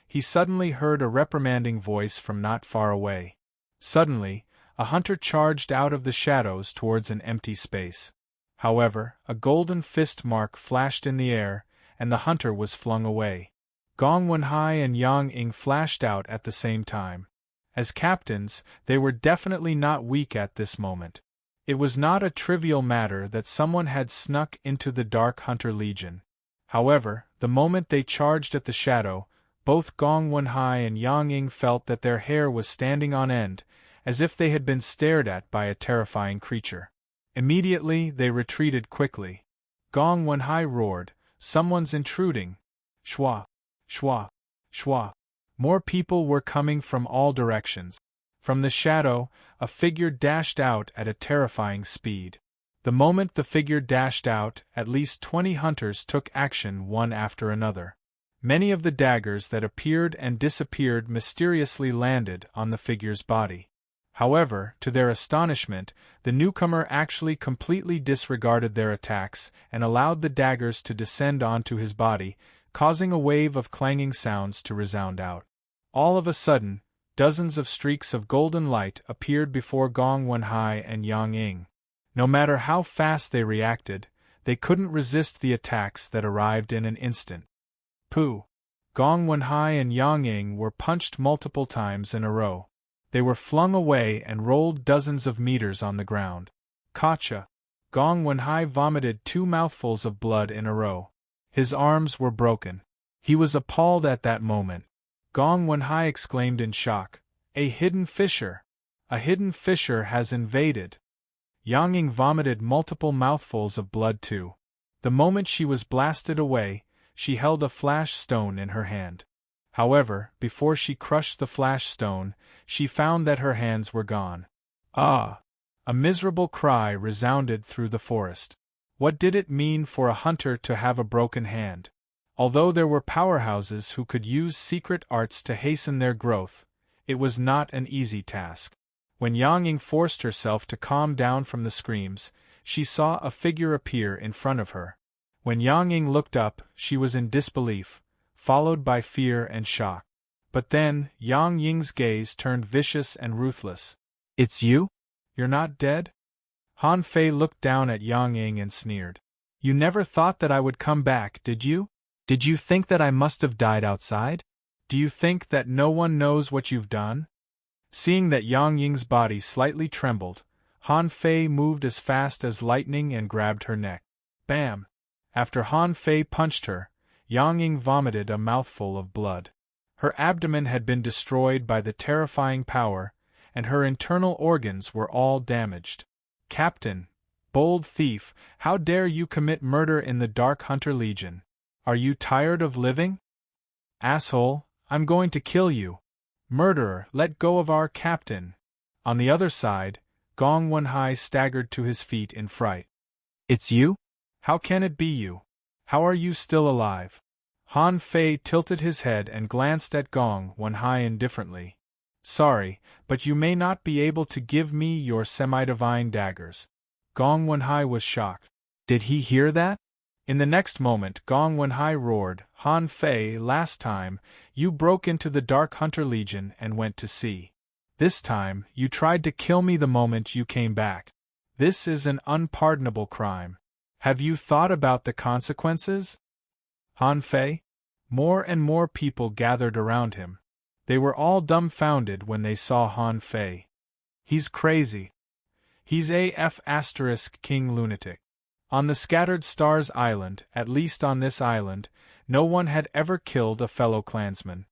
Speaker 1: he suddenly heard a reprimanding voice from not far away. Suddenly, a hunter charged out of the shadows towards an empty space. However, a golden fist mark flashed in the air, and the hunter was flung away. Gong Wenhai and Yang Ying flashed out at the same time. As captains, they were definitely not weak at this moment. It was not a trivial matter that someone had snuck into the Dark Hunter Legion. However, the moment they charged at the shadow, both Gong Wenhai and Yang Ying felt that their hair was standing on end, as if they had been stared at by a terrifying creature. Immediately, they retreated quickly. Gong Wenhai roared, "Someone's intruding!" Shwa! Shwa! Shwa! More people were coming from all directions. From the shadow, a figure dashed out at a terrifying speed. The moment the figure dashed out, at least 20 hunters took action one after another. Many of the daggers that appeared and disappeared mysteriously landed on the figure's body. However, to their astonishment, the newcomer actually completely disregarded their attacks and allowed the daggers to descend onto his body, causing a wave of clanging sounds to resound out. All of a sudden, dozens of streaks of golden light appeared before Gong Wenhai and Yang Ying. No matter how fast they reacted, they couldn't resist the attacks that arrived in an instant. Pooh! Gong Wenhai and Yang Ying were punched multiple times in a row. They were flung away and rolled dozens of meters on the ground. Gotcha! Gong Wenhai vomited 2 mouthfuls of blood in a row. His arms were broken. He was appalled at that moment. Gong Wenhai exclaimed in shock, "A hidden fissure! A hidden fissure has invaded!" Yang Ying vomited multiple mouthfuls of blood too. The moment she was blasted away, she held a flash stone in her hand. However, before she crushed the flash stone, she found that her hands were gone. Ah! A miserable cry resounded through the forest. What did it mean for a hunter to have a broken hand? Although there were powerhouses who could use secret arts to hasten their growth, it was not an easy task. When Yang Ying forced herself to calm down from the screams, she saw a figure appear in front of her. When Yang Ying looked up, she was in disbelief, followed by fear and shock. But then, Yang Ying's gaze turned vicious and ruthless. "It's you? You're not dead?" Han Fei looked down at Yang Ying and sneered. "You never thought that I would come back, did you? Did you think that I must have died outside? Do you think that no one knows what you've done?" Seeing that Yang Ying's body slightly trembled, Han Fei moved as fast as lightning and grabbed her neck. Bam! After Han Fei punched her, Yang Ying vomited a mouthful of blood. Her abdomen had been destroyed by the terrifying power, and her internal organs were all damaged. "Captain, bold thief, how dare you commit murder in the Dark Hunter Legion? Are you tired of living? Asshole, I'm going to kill you. Murderer, let go of our captain." On the other side, Gong Wenhai staggered to his feet in fright. "It's you? How can it be you? How are you still alive?" Han Fei tilted his head and glanced at Gong Wenhai indifferently. "Sorry, but you may not be able to give me your semi-divine daggers." Gong Wenhai was shocked. Did he hear that? In the next moment, Gong Wenhai roared, "Han Fei, last time, you broke into the Dark Hunter Legion and went to sea. This time, you tried to kill me the moment you came back. This is an unpardonable crime. Have you thought about the consequences?" Han Fei? More and more people gathered around him. They were all dumbfounded when they saw Han Fei. He's crazy. He's AF * King Lunatic. On the Scattered Stars Island, at least on this island, no one had ever killed a fellow clansman.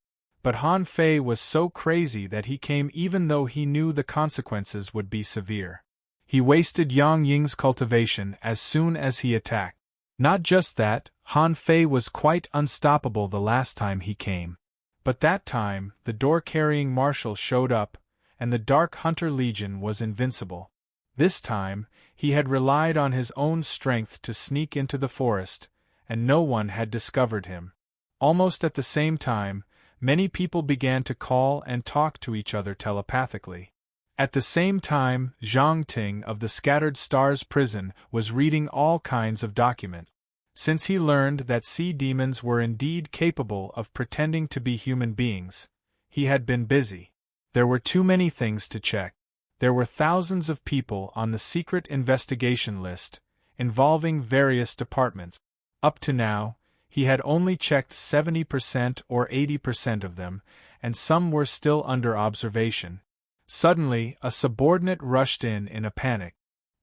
Speaker 1: But Han Fei was so crazy that he came even though he knew the consequences would be severe. He wasted Yang Ying's cultivation as soon as he attacked. Not just that, Han Fei was quite unstoppable the last time he came. But that time, the door-carrying marshal showed up, and the Dark Hunter Legion was invincible. This time, he had relied on his own strength to sneak into the forest, and no one had discovered him. Almost at the same time, many people began to call and talk to each other telepathically. At the same time, Zhang Ting of the Scattered Stars prison was reading all kinds of documents. Since he learned that sea demons were indeed capable of pretending to be human beings, he had been busy. There were too many things to check. There were thousands of people on the secret investigation list, involving various departments. Up to now, he had only checked 70% or 80% of them, and some were still under observation. Suddenly, a subordinate rushed in a panic.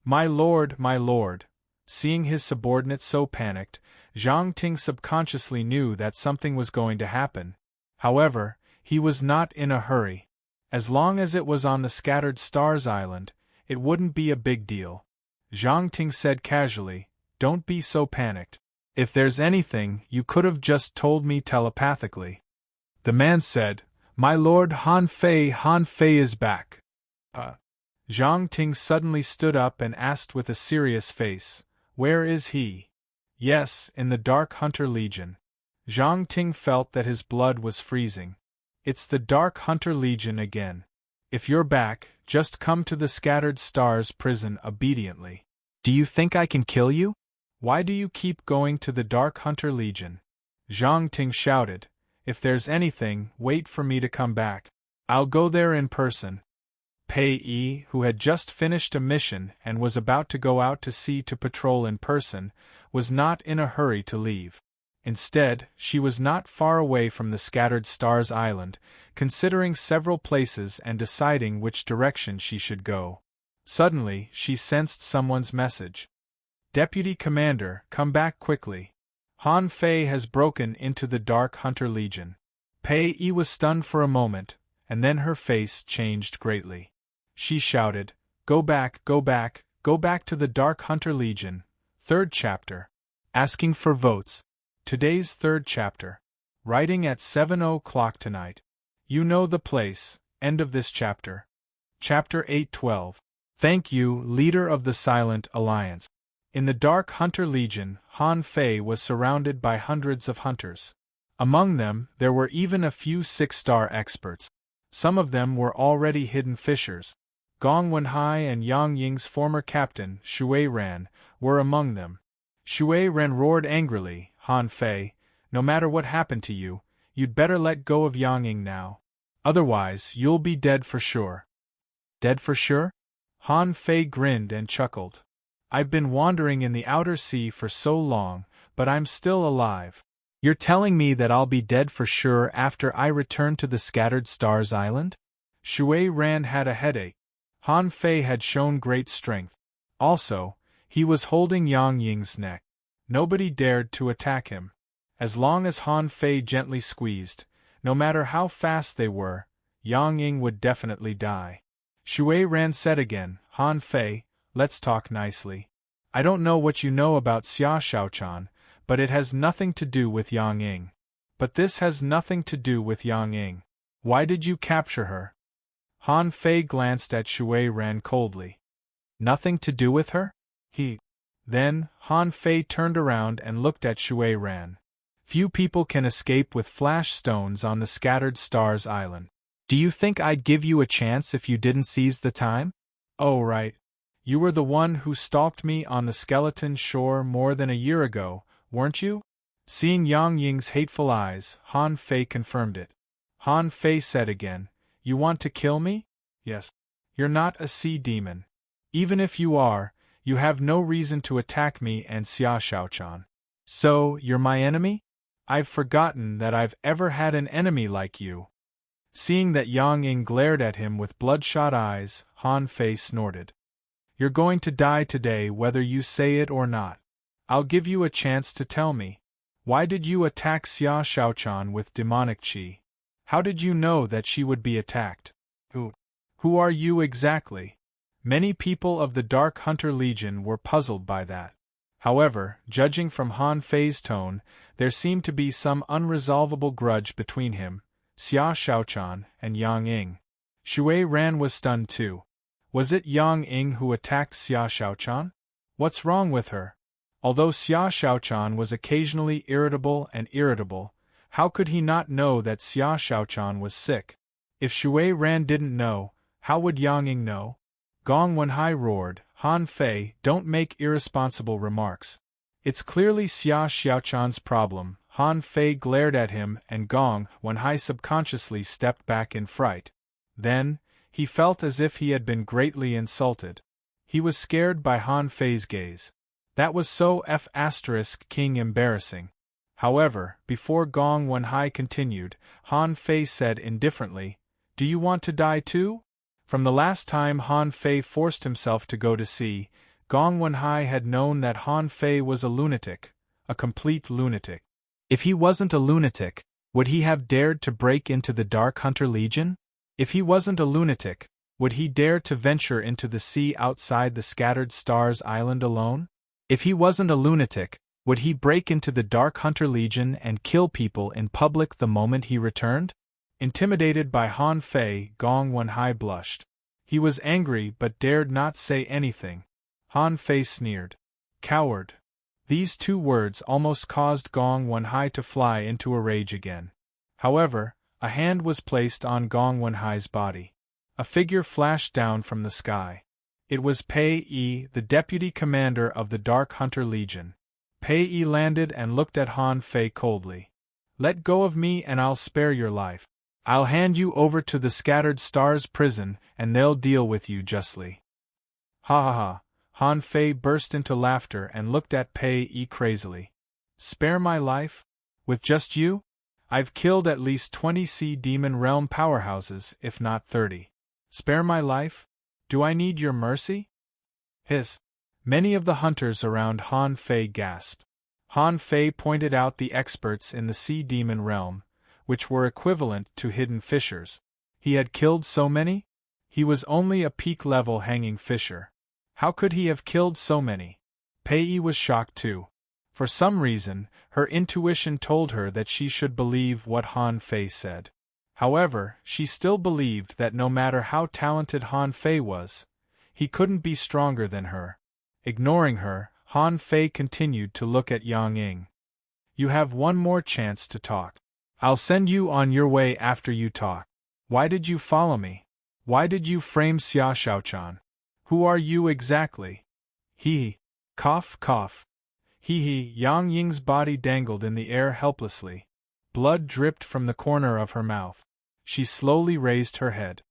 Speaker 1: My lord, my lord. Seeing his subordinate so panicked, Zhang Ting subconsciously knew that something was going to happen. However, he was not in a hurry. As long as it was on the Scattered Stars Island, it wouldn't be a big deal. Zhang Ting said casually, "Don't be so panicked. If there's anything, you could have just told me telepathically." The man said, "My lord, Han Fei is back." Zhang Ting suddenly stood up and asked with a serious face, "Where is he?" "Yes, in the Dark Hunter Legion." Zhang Ting felt that his blood was freezing. "It's the Dark Hunter Legion again. If you're back, just come to the Scattered Stars prison obediently." "Do you think I can kill you?" "Why do you keep going to the Dark Hunter Legion?" Zhang Ting shouted. "If there's anything, wait for me to come back. I'll go there in person." Pei Yi, who had just finished a mission and was about to go out to sea to patrol in person, was not in a hurry to leave. Instead, she was not far away from the Scattered Stars Island, considering several places and deciding which direction she should go. Suddenly, she sensed someone's message. "Deputy Commander, come back quickly. Han Fei has broken into the Dark Hunter Legion." Pei Yi was stunned for a moment, and then her face changed greatly. She shouted, go back to the Dark Hunter Legion." Third chapter. Asking for votes. Today's third chapter. Writing at 7:00 tonight. You know the place. End of this chapter. Chapter 8:12. Thank you, leader of the Silent Alliance. In the Dark Hunter Legion, Han Fei was surrounded by hundreds of hunters. Among them, there were even a few 6-star experts. Some of them were already hidden fishers. Gong Wenhai and Yang Ying's former captain, Shui Ran, were among them. Shui Ran roared angrily, "Han Fei, no matter what happened to you, you'd better let go of Yang Ying now. Otherwise, you'll be dead for sure." "Dead for sure?" Han Fei grinned and chuckled. "I've been wandering in the outer sea for so long, but I'm still alive." "You're telling me that I'll be dead for sure after I return to the Scattered Stars Island?" Shui Ran had a headache. Han Fei had shown great strength. Also, he was holding Yang Ying's neck. Nobody dared to attack him. As long as Han Fei gently squeezed, no matter how fast they were, Yang Ying would definitely die. Shui Ran said again, "Han Fei, let's talk nicely. I don't know what you know about Xia Shaochan, but it has nothing to do with Yang Ying. But this has nothing to do with Yang Ying. Why did you capture her?" Han Fei glanced at Shui Ran coldly. "Nothing to do with her?" Then, Han Fei turned around and looked at Shui Ran. "Few people can escape with flash stones on the Scattered Stars Island. Do you think I'd give you a chance if you didn't seize the time?" "Oh right. You were the one who stalked me on the skeleton shore more than a year ago, weren't you?" Seeing Yang Ying's hateful eyes, Han Fei confirmed it. Han Fei said again, "You want to kill me?" "Yes. You're not a sea demon. Even if you are, you have no reason to attack me and Xia Shaochan. So, you're my enemy? I've forgotten that I've ever had an enemy like you." Seeing that Yang Ying glared at him with bloodshot eyes, Han Fei snorted. "You're going to die today whether you say it or not. I'll give you a chance to tell me. Why did you attack Xia Shaochan with demonic qi? How did you know that she would be attacked? Who are you exactly?" Many people of the Dark Hunter Legion were puzzled by that. However, judging from Han Fei's tone, there seemed to be some unresolvable grudge between him, Xia Shaochan, and Yang Ying. Shui Ran was stunned too. Was it Yang Ying who attacked Xia Shaochan? What's wrong with her? Although Xia Shaochan was occasionally irritable, how could he not know that Xia Shaochan was sick? If Shui Ran didn't know, how would Yang Ying know? Gong Wenhai roared, Han Fei, don't make irresponsible remarks. It's clearly Xia Shaochan's problem. Han Fei glared at him and Gong Wenhai subconsciously stepped back in fright. Then, he felt as if he had been greatly insulted. He was scared by Han Fei's gaze. That was so King embarrassing. However, before Gong Wenhai continued, Han Fei said indifferently, "Do you want to die too?" From the last time Han Fei forced himself to go to sea, Gong Wenhai had known that Han Fei was a lunatic, a complete lunatic. If he wasn't a lunatic, would he have dared to break into the Dark Hunter Legion? If he wasn't a lunatic, would he dare to venture into the sea outside the Scattered Stars Island alone? If he wasn't a lunatic, would he break into the Dark Hunter Legion and kill people in public the moment he returned? Intimidated by Han Fei, Gong Wenhai blushed. He was angry but dared not say anything. Han Fei sneered. Coward. These two words almost caused Gong Wenhai to fly into a rage again. However, a hand was placed on Gong Wenhai's body. A figure flashed down from the sky. It was Pei Yi, the deputy commander of the Dark Hunter Legion. Pei Yi landed and looked at Han Fei coldly. Let go of me and I'll spare your life. I'll hand you over to the Scattered Stars prison and they'll deal with you justly. Ha ha ha. Han Fei burst into laughter and looked at Pei Yi crazily. Spare my life? With just you? I've killed at least 20 Sea Demon Realm powerhouses, if not 30. Spare my life? Do I need your mercy? Hiss. Many of the hunters around Han Fei gasped. Han Fei pointed out the experts in the Sea Demon Realm, which were equivalent to hidden fishers. He had killed so many? He was only a peak-level hanging fisher. How could he have killed so many? Pei Yi was shocked too. For some reason, her intuition told her that she should believe what Han Fei said. However, she still believed that no matter how talented Han Fei was, he couldn't be stronger than her. Ignoring her, Han Fei continued to look at Yang Ying. You have one more chance to talk. I'll send you on your way after you talk. Why did you follow me? Why did you frame Xia Shaochan? Who are you exactly? Hee. Cough, cough. Hee. Yang Ying's body dangled in the air helplessly. Blood dripped from the corner of her mouth. She slowly raised her head.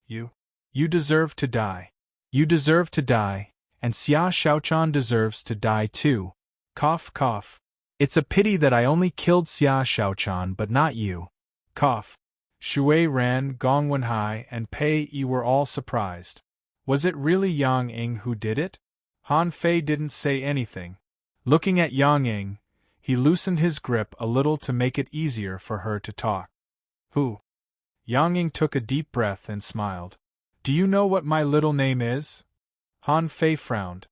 Speaker 1: You deserve to die. You deserve to die, and Xia Shaochan deserves to die too. Cough, cough. It's a pity that I only killed Xia Shaochan but not you. Cough. Shui Ran, Gong Wenhai, and Pei Yi were all surprised. Was it really Yang Ying who did it? Han Fei didn't say anything. Looking at Yang Ying, he loosened his grip a little to make it easier for her to talk. Who? Yang Ying took a deep breath and smiled. Do you know what my little name is? Han Fei frowned.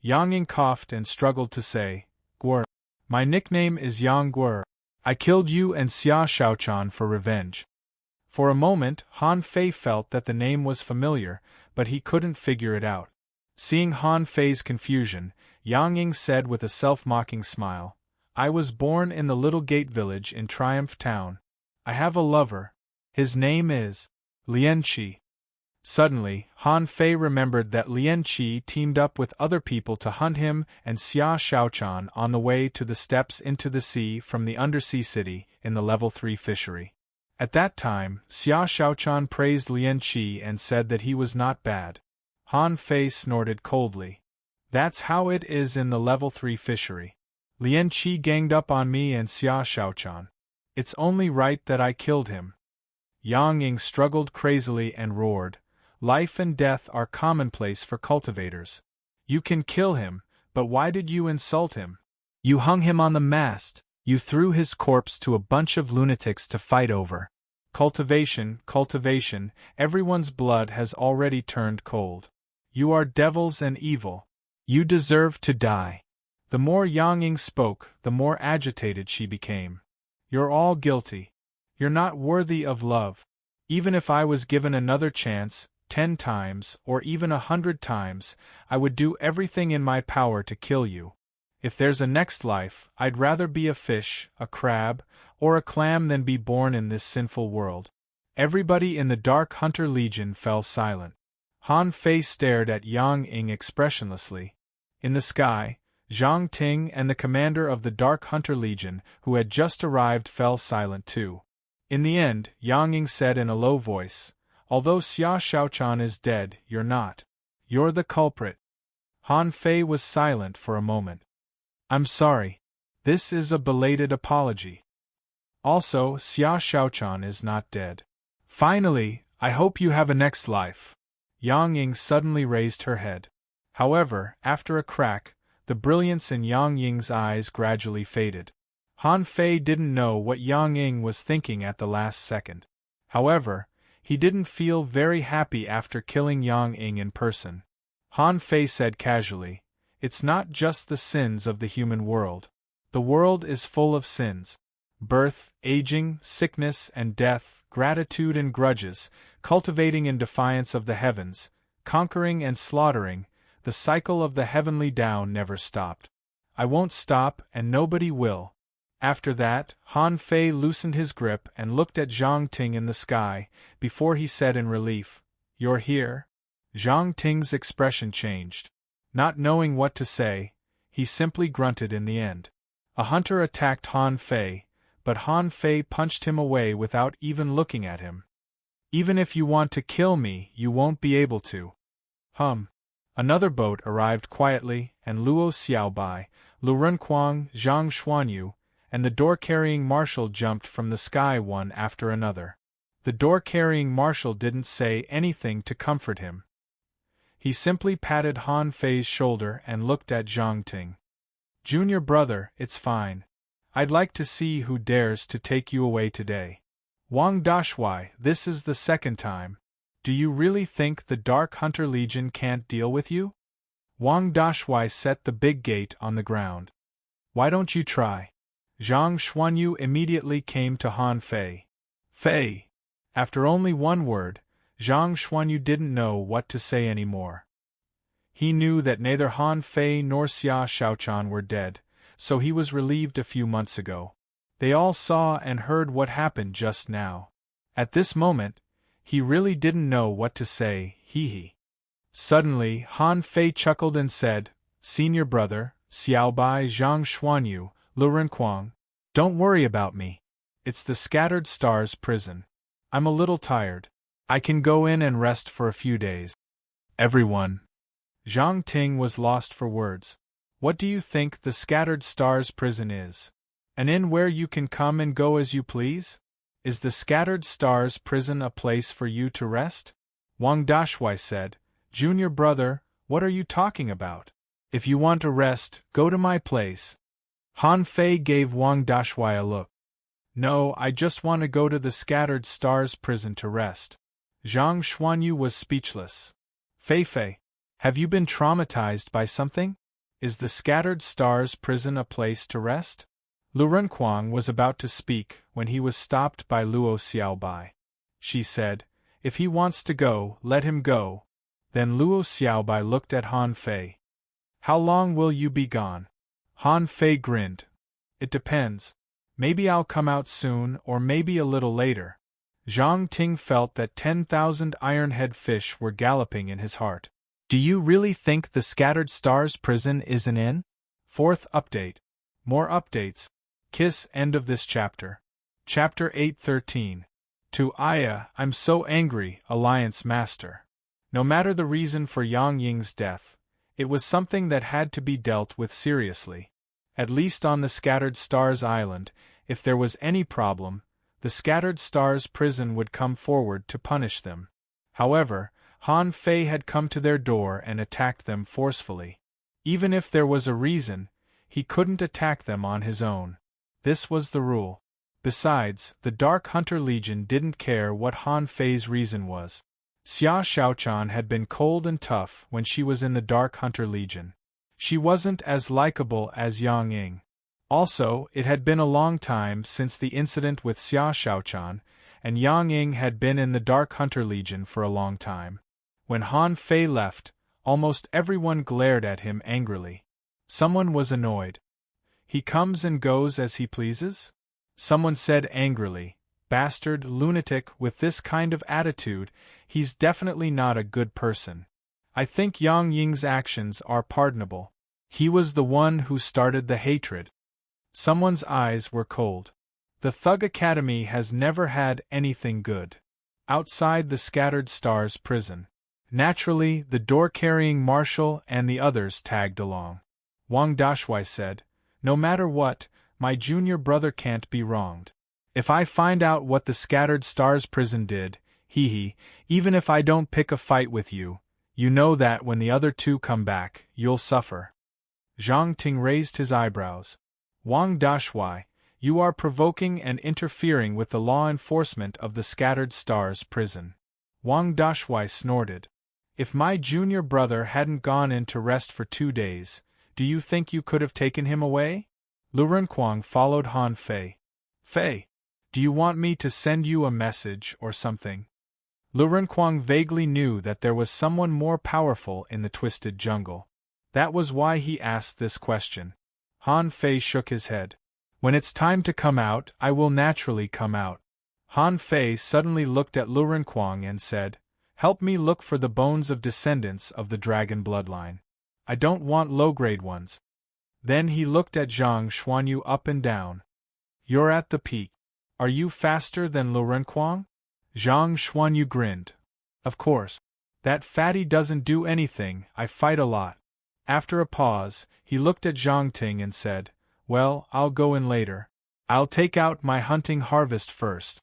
Speaker 1: Yang Ying coughed and struggled to say, Guer. My nickname is Yang Guer. I killed you and Xia Shaochan for revenge. For a moment, Han Fei felt that the name was familiar, but he couldn't figure it out. Seeing Han Fei's confusion, Yang Ying said with a self-mocking smile, I was born in the Little Gate village in Triumph Town. I have a lover. His name is Lian Qi. Suddenly, Han Fei remembered that Lian Qi teamed up with other people to hunt him and Xia Shaochan on the way to the steps into the sea from the undersea city in the Level 3 fishery. At that time, Xia Shaochan praised Lian Qi and said that he was not bad. Han Fei snorted coldly. That's how it is in the Level 3 fishery. Lian Qi ganged up on me and Xia Shaochan. It's only right that I killed him. Yang Ying struggled crazily and roared. Life and death are commonplace for cultivators. You can kill him, but why did you insult him? You hung him on the mast, you threw his corpse to a bunch of lunatics to fight over. Cultivation, everyone's blood has already turned cold. You are devils and evil. You deserve to die. The more Yang Ying spoke, the more agitated she became. You're all guilty. You're not worthy of love. Even if I was given another chance, 10 times, or even 100 times, I would do everything in my power to kill you. If there's a next life, I'd rather be a fish, a crab, or a clam than be born in this sinful world. Everybody in the Dark Hunter Legion fell silent. Han Fei stared at Yang Ying expressionlessly. In the sky, Zhang Ting and the commander of the Dark Hunter Legion, who had just arrived, fell silent too. In the end, Yang Ying said in a low voice, "Although Xia Shaochan is dead, you're not. You're the culprit." Han Fei was silent for a moment. "I'm sorry. This is a belated apology. Also, Xia Shaochan is not dead. Finally, I hope you have a next life." Yang Ying suddenly raised her head. However, after a crack, the brilliance in Yang Ying's eyes gradually faded. Han Fei didn't know what Yang Ying was thinking at the last second. However, he didn't feel very happy after killing Yang Ying in person. Han Fei said casually, "It's not just the sins of the human world. The world is full of sins. Birth, aging, sickness and death, gratitude and grudges, cultivating in defiance of the heavens, conquering and slaughtering, the cycle of the heavenly Tao never stopped. I won't stop and nobody will." After that, Han Fei loosened his grip and looked at Zhang Ting in the sky, before he said in relief, "You're here?" Zhang Ting's expression changed. Not knowing what to say, he simply grunted in the end. A hunter attacked Han Fei, but Han Fei punched him away without even looking at him. "Even if you want to kill me, you won't be able to." Another boat arrived quietly, and Luo Xiaobai, Lu Renquang, Zhang Xuanyu, and the door-carrying marshal jumped from the sky one after another. The door-carrying marshal didn't say anything to comfort him. He simply patted Han Fei's shoulder and looked at Zhang Ting. "Junior brother, it's fine. I'd like to see who dares to take you away today. Wang Dashuai, this is the second time. Do you really think the Dark Hunter Legion can't deal with you?" Wang Dashuai set the big gate on the ground. "Why don't you try?" Zhang Xuanyu immediately came to Han Fei. "Fei!" After only one word, Zhang Xuanyu didn't know what to say anymore. He knew that neither Han Fei nor Xia Shaochan were dead, so he was relieved a few months ago. They all saw and heard what happened just now. At this moment, he really didn't know what to say, hee. Suddenly, Han Fei chuckled and said, "Senior brother, Xiaobai Zhang Xuanyu, Lu Renquang, don't worry about me. It's the Scattered Stars prison. I'm a little tired. I can go in and rest for a few days." Everyone. Zhang Ting was lost for words. "What do you think the Scattered Stars prison is? An inn where you can come and go as you please? Is the Scattered Stars prison a place for you to rest?" Wang Dashuai said, "Junior brother, what are you talking about? If you want to rest, go to my place." Han Fei gave Wang Dashuai a look. "No, I just want to go to the Scattered Stars prison to rest." Zhang Xuanyu was speechless. "Fei, have you been traumatized by something? Is the Scattered Stars prison a place to rest?" Lu Renquang was about to speak when he was stopped by Luo Xiaobai. She said, "If he wants to go, let him go." Then Luo Xiaobai looked at Han Fei. "How long will you be gone?" Han Fei grinned. "It depends. Maybe I'll come out soon or maybe a little later." Zhang Ting felt that 10,000 iron-head fish were galloping in his heart. "Do you really think the Scattered Stars prison is an inn?" 4th update. More updates. Kiss end of this chapter. Chapter 8:13. To Aya, I'm so angry, Alliance Master. No matter the reason for Yang Ying's death, it was something that had to be dealt with seriously. At least on the Scattered Stars Island, if there was any problem, the Scattered Stars prison would come forward to punish them. However, Han Fei had come to their door and attacked them forcefully. Even if there was a reason, he couldn't attack them on his own. This was the rule. Besides, the Dark Hunter Legion didn't care what Han Fei's reason was. Xia Shaochan had been cold and tough when she was in the Dark Hunter Legion. She wasn't as likable as Yang Ying. Also, it had been a long time since the incident with Xia Shaochan, and Yang Ying had been in the Dark Hunter Legion for a long time. When Han Fei left, almost everyone glared at him angrily. Someone was annoyed. He comes and goes as he pleases? Someone said angrily, bastard lunatic with this kind of attitude, he's definitely not a good person. I think Yang Ying's actions are pardonable. He was the one who started the hatred. Someone's eyes were cold. The Thug Academy has never had anything good. Outside the Scattered Stars prison. Naturally, the door-carrying marshal and the others tagged along. Wang Dashui said, "No matter what, my junior brother can't be wronged. If I find out what the Scattered Stars prison did, even if I don't pick a fight with you, you know that when the other two come back, you'll suffer." Zhang Ting raised his eyebrows. Wang Dashui, you are provoking and interfering with the law enforcement of the Scattered Stars prison. Wang Dashui snorted. If my junior brother hadn't gone in to rest for 2 days, do you think you could have taken him away? Lu Renquang followed Han Fei. Fei, do you want me to send you a message or something? Lu Renquang vaguely knew that there was someone more powerful in the Twisted Jungle. That was why he asked this question. Han Fei shook his head. When it's time to come out, I will naturally come out. Han Fei suddenly looked at Lu Renquang and said, "Help me look for the bones of descendants of the dragon bloodline. I don't want low-grade ones." Then he looked at Zhang Xuanyu up and down. "You're at the peak. Are you faster than Lu Renquang?" Zhang Xuanyu grinned. "Of course. That fatty doesn't do anything, I fight a lot." After a pause, he looked at Zhang Ting and said, "Well, I'll go in later. I'll take out my hunting harvest first."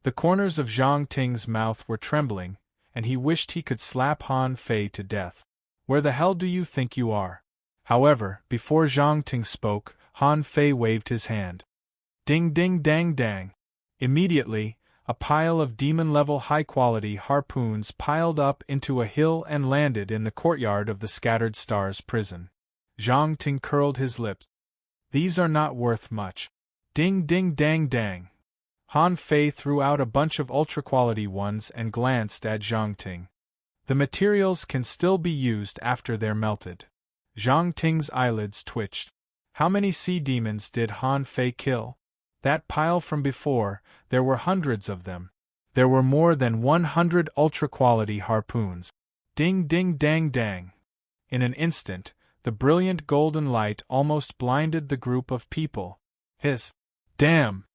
Speaker 1: The corners of Zhang Ting's mouth were trembling, and he wished he could slap Han Fei to death. "Where the hell do you think you are?" However, before Zhang Ting spoke, Han Fei waved his hand. Ding ding dang dang. Immediately, a pile of demon-level high-quality harpoons piled up into a hill and landed in the courtyard of the Scattered Stars prison. Zhang Ting curled his lips. "These are not worth much." Ding ding dang dang. Han Fei threw out a bunch of ultra-quality ones and glanced at Zhang Ting. "The materials can still be used after they're melted." Zhang Ting's eyelids twitched. How many sea demons did Han Fei kill? That pile from before, there were hundreds of them. There were more than 100 ultra-quality harpoons. Ding ding dang dang. In an instant, the brilliant golden light almost blinded the group of people. "Hiss! Damn!"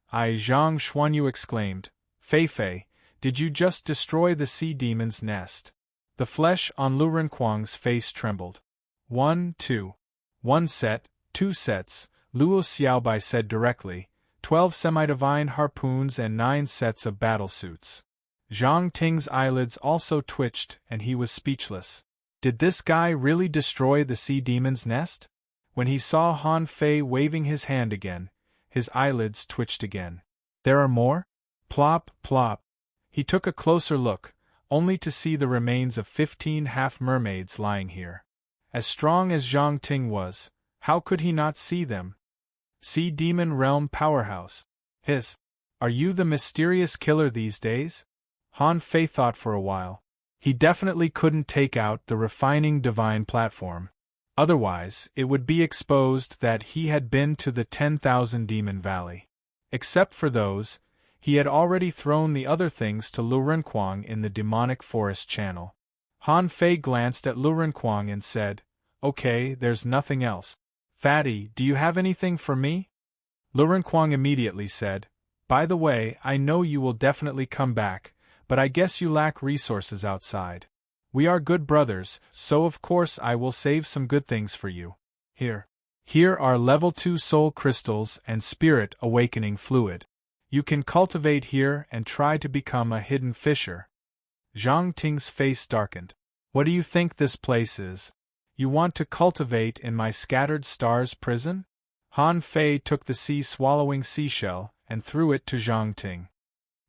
Speaker 1: Zhang Xuanyu exclaimed. "Fei, did you just destroy the sea demon's nest?" The flesh on Lu Renquang's face trembled. 1, 2. 1 set, 2 sets, Luo Xiaobai said directly, 12 semi-divine harpoons and 9 sets of battlesuits. Zhang Ting's eyelids also twitched and he was speechless. Did this guy really destroy the sea demon's nest? When he saw Han Fei waving his hand again, his eyelids twitched again. "There are more?" Plop, plop. He took a closer look, only to see the remains of 15 half-mermaids lying here. As strong as Zhang Ting was, how could he not see them? Sea Demon Realm Powerhouse. Hiss. Are you the mysterious killer these days? Han Fei thought for a while. He definitely couldn't take out the refining divine platform. Otherwise, it would be exposed that he had been to the 10,000 Demon Valley. Except for those, he had already thrown the other things to Lu Renquang in the demonic forest channel. Han Fei glanced at Lu Renquang and said, "Okay, there's nothing else. Fatty, do you have anything for me?" Lu Renquang immediately said, "By the way, I know you will definitely come back, but I guess you lack resources outside. We are good brothers, so of course I will save some good things for you. Here are level 2 soul crystals and spirit awakening fluid. You can cultivate here and try to become a hidden fisher." Zhang Ting's face darkened. "What do you think this place is? You want to cultivate in my Scattered Stars prison?" Han Fei took the sea-swallowing seashell and threw it to Zhang Ting.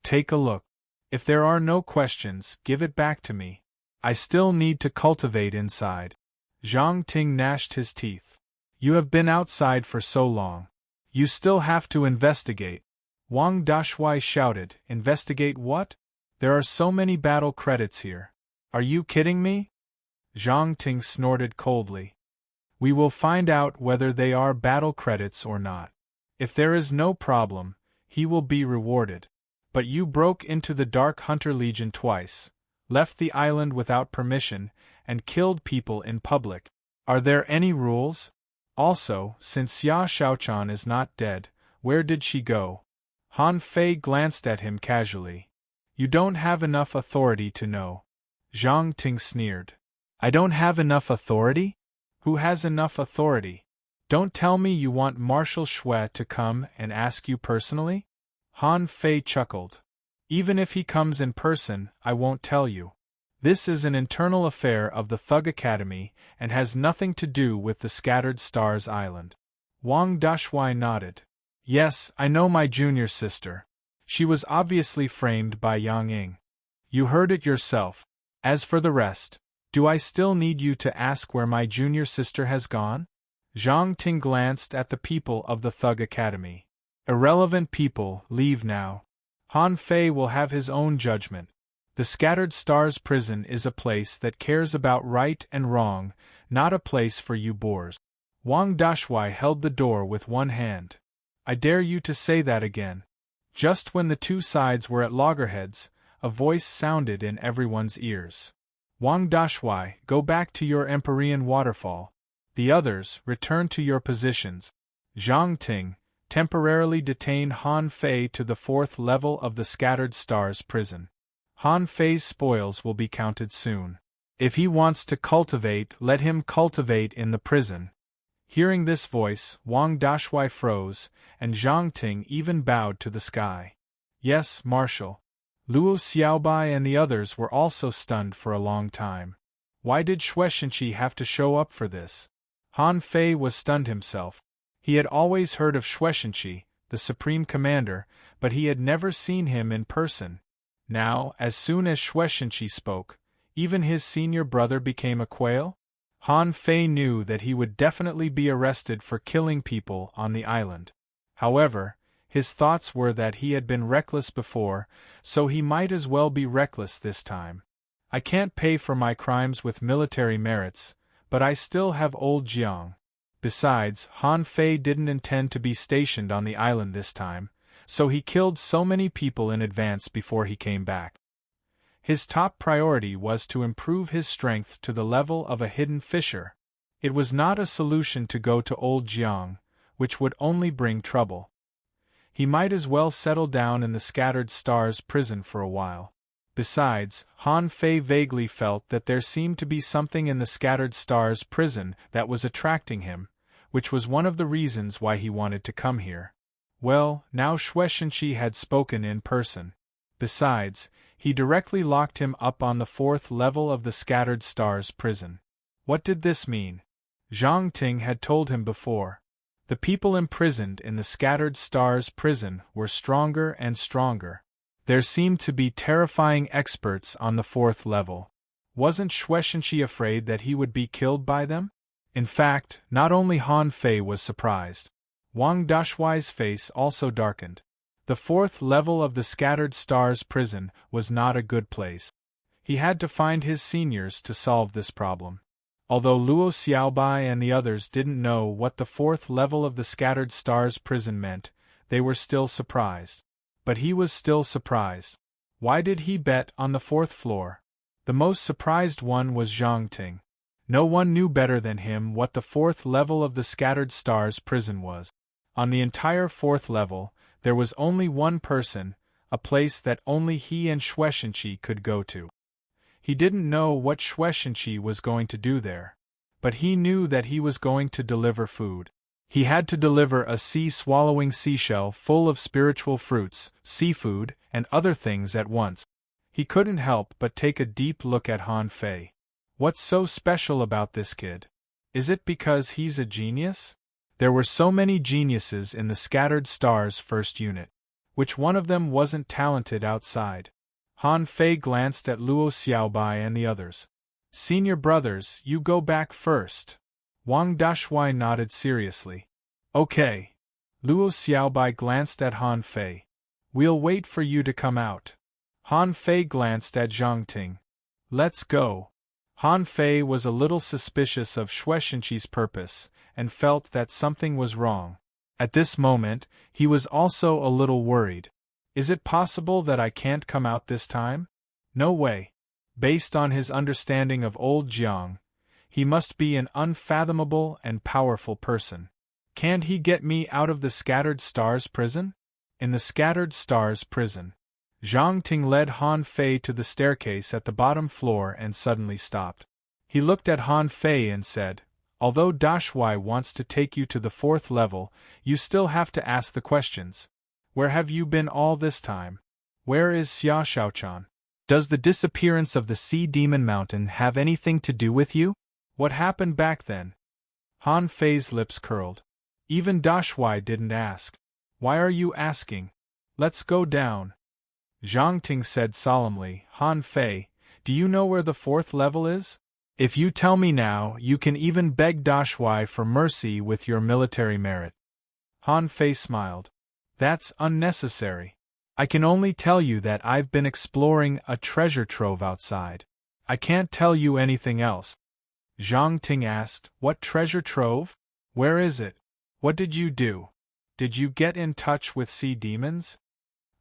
Speaker 1: "Take a look. If there are no questions, give it back to me. I still need to cultivate inside." Zhang Ting gnashed his teeth. You have been outside for so long. You still have to investigate. Wang Dashui shouted. Investigate what? There are so many battle credits here. Are you kidding me? Zhang Ting snorted coldly. We will find out whether they are battle credits or not. If there is no problem, he will be rewarded. But you broke into the Dark Hunter Legion twice, left the island without permission, and killed people in public. Are there any rules? Also, since Xia Shaochan is not dead, where did she go? Han Fei glanced at him casually. You don't have enough authority to know. Zhang Ting sneered. I don't have enough authority? Who has enough authority? Don't tell me you want Marshal Shui to come and ask you personally? Han Fei chuckled. Even if he comes in person, I won't tell you. This is an internal affair of the Thug Academy and has nothing to do with the Scattered Stars Island. Wang Dashui nodded. Yes, I know my junior sister. She was obviously framed by Yang Ying. You heard it yourself. As for the rest, do I still need you to ask where my junior sister has gone? Zhang Ting glanced at the people of the Thug Academy. Irrelevant people, leave now. Han Fei will have his own judgment. The Scattered Stars prison is a place that cares about right and wrong, not a place for you boors. Wang Dashui held the door with one hand. I dare you to say that again. Just when the two sides were at loggerheads, a voice sounded in everyone's ears. Wang Dashui, go back to your Empyrean waterfall. The others, return to your positions. Zhang Ting, temporarily detain Han Fei to the 4th level of the Scattered Stars prison. Han Fei's spoils will be counted soon. If he wants to cultivate, let him cultivate in the prison. Hearing this voice, Wang Dashui froze, and Zhang Ting even bowed to the sky. Yes, Marshal. Luo Xiaobai and the others were also stunned for a long time. Why did Xue Shenqi have to show up for this? Han Fei was stunned himself. He had always heard of Xue Shenqi, the Supreme Commander, but he had never seen him in person. Now, as soon as Xue Shenqi spoke, even his senior brother became a quail? Han Fei knew that he would definitely be arrested for killing people on the island. However, his thoughts were that he had been reckless before, so he might as well be reckless this time. I can't pay for my crimes with military merits, but I still have old Jiang. Besides, Han Fei didn't intend to be stationed on the island this time, so he killed so many people in advance before he came back. His top priority was to improve his strength to the level of a hidden fisher. It was not a solution to go to old Jiang, which would only bring trouble. He might as well settle down in the Scattered Stars prison for a while. Besides, Han Fei vaguely felt that there seemed to be something in the Scattered Stars prison that was attracting him, which was one of the reasons why he wanted to come here. Well, now Xue Shenqi had spoken in person. Besides, he directly locked him up on the 4th level of the Scattered Stars prison. What did this mean? Zhang Ting had told him before. The people imprisoned in the Scattered Stars prison were stronger and stronger. There seemed to be terrifying experts on the 4th level. Wasn't Xue Shenqi afraid that he would be killed by them? In fact, not only Han Fei was surprised. Wang Dashui's face also darkened. The 4th level of the Scattered Stars prison was not a good place. He had to find his seniors to solve this problem. Although Luo Xiaobai and the others didn't know what the 4th level of the Scattered Stars prison meant, they were still surprised. But he was still surprised. Why did he bet on the 4th floor? The most surprised one was Zhang Ting. No one knew better than him what the 4th level of the Scattered Stars prison was. On the entire 4th level, there was only one person, a place that only he and Xue Shenqi could go to. He didn't know what Xue Shenqi was going to do there, but he knew that he was going to deliver food. He had to deliver a sea-swallowing seashell full of spiritual fruits, seafood, and other things at once. He couldn't help but take a deep look at Han Fei. What's so special about this kid? Is it because he's a genius? There were so many geniuses in the Scattered Stars first unit. Which one of them wasn't talented outside? Han Fei glanced at Luo Xiaobai and the others. Senior brothers, you go back first. Wang Dashui nodded seriously. Okay. Luo Xiaobai glanced at Han Fei. We'll wait for you to come out. Han Fei glanced at Zhang Ting. Let's go. Han Fei was a little suspicious of Shueishenqi's purpose, and felt that something was wrong. At this moment, he was also a little worried. Is it possible that I can't come out this time? No way. Based on his understanding of old Jiang, he must be an unfathomable and powerful person. Can't he get me out of the Scattered Stars prison? In the Scattered Stars prison. Zhang Ting led Han Fei to the staircase at the bottom floor and suddenly stopped. He looked at Han Fei and said, although Dashui wants to take you to the 4th level, you still have to ask the questions. Where have you been all this time? Where is Xia Shaochan? Does the disappearance of the Sea Demon Mountain have anything to do with you? What happened back then? Han Fei's lips curled. Even Dashui didn't ask. Why are you asking? Let's go down. Zhang Ting said solemnly, Han Fei, do you know where the 4th level is? If you tell me now, you can even beg Dashui for mercy with your military merit. Han Fei smiled. That's unnecessary. I can only tell you that I've been exploring a treasure trove outside. I can't tell you anything else. Zhang Ting asked, what treasure trove? Where is it? What did you do? Did you get in touch with sea demons?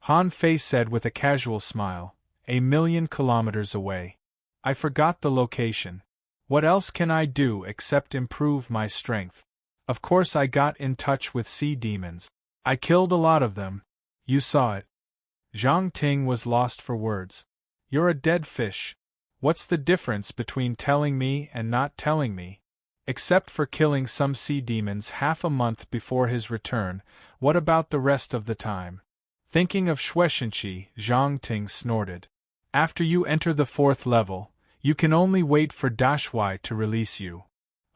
Speaker 1: Han Fei said with a casual smile, 1,000,000 kilometers away. I forgot the location. What else can I do except improve my strength? Of course I got in touch with sea demons. I killed a lot of them. You saw it. Zhang Ting was lost for words. You're a dead fish. What's the difference between telling me and not telling me? Except for killing some sea demons half a month before his return, what about the rest of the time? Thinking of Shueishenqi, Zhang Ting snorted. After you enter the 4th level, you can only wait for Dashui to release you.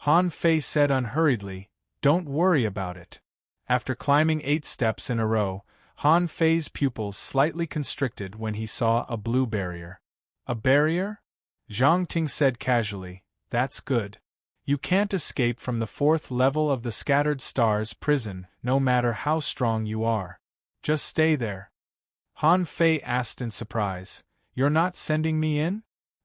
Speaker 1: Han Fei said unhurriedly, don't worry about it. After climbing 8 steps in a row, Han Fei's pupils slightly constricted when he saw a blue barrier. A barrier? Zhang Ting said casually, that's good. You can't escape from the 4th level of the Scattered Stars prison, no matter how strong you are. Just stay there. Han Fei asked in surprise, you're not sending me in?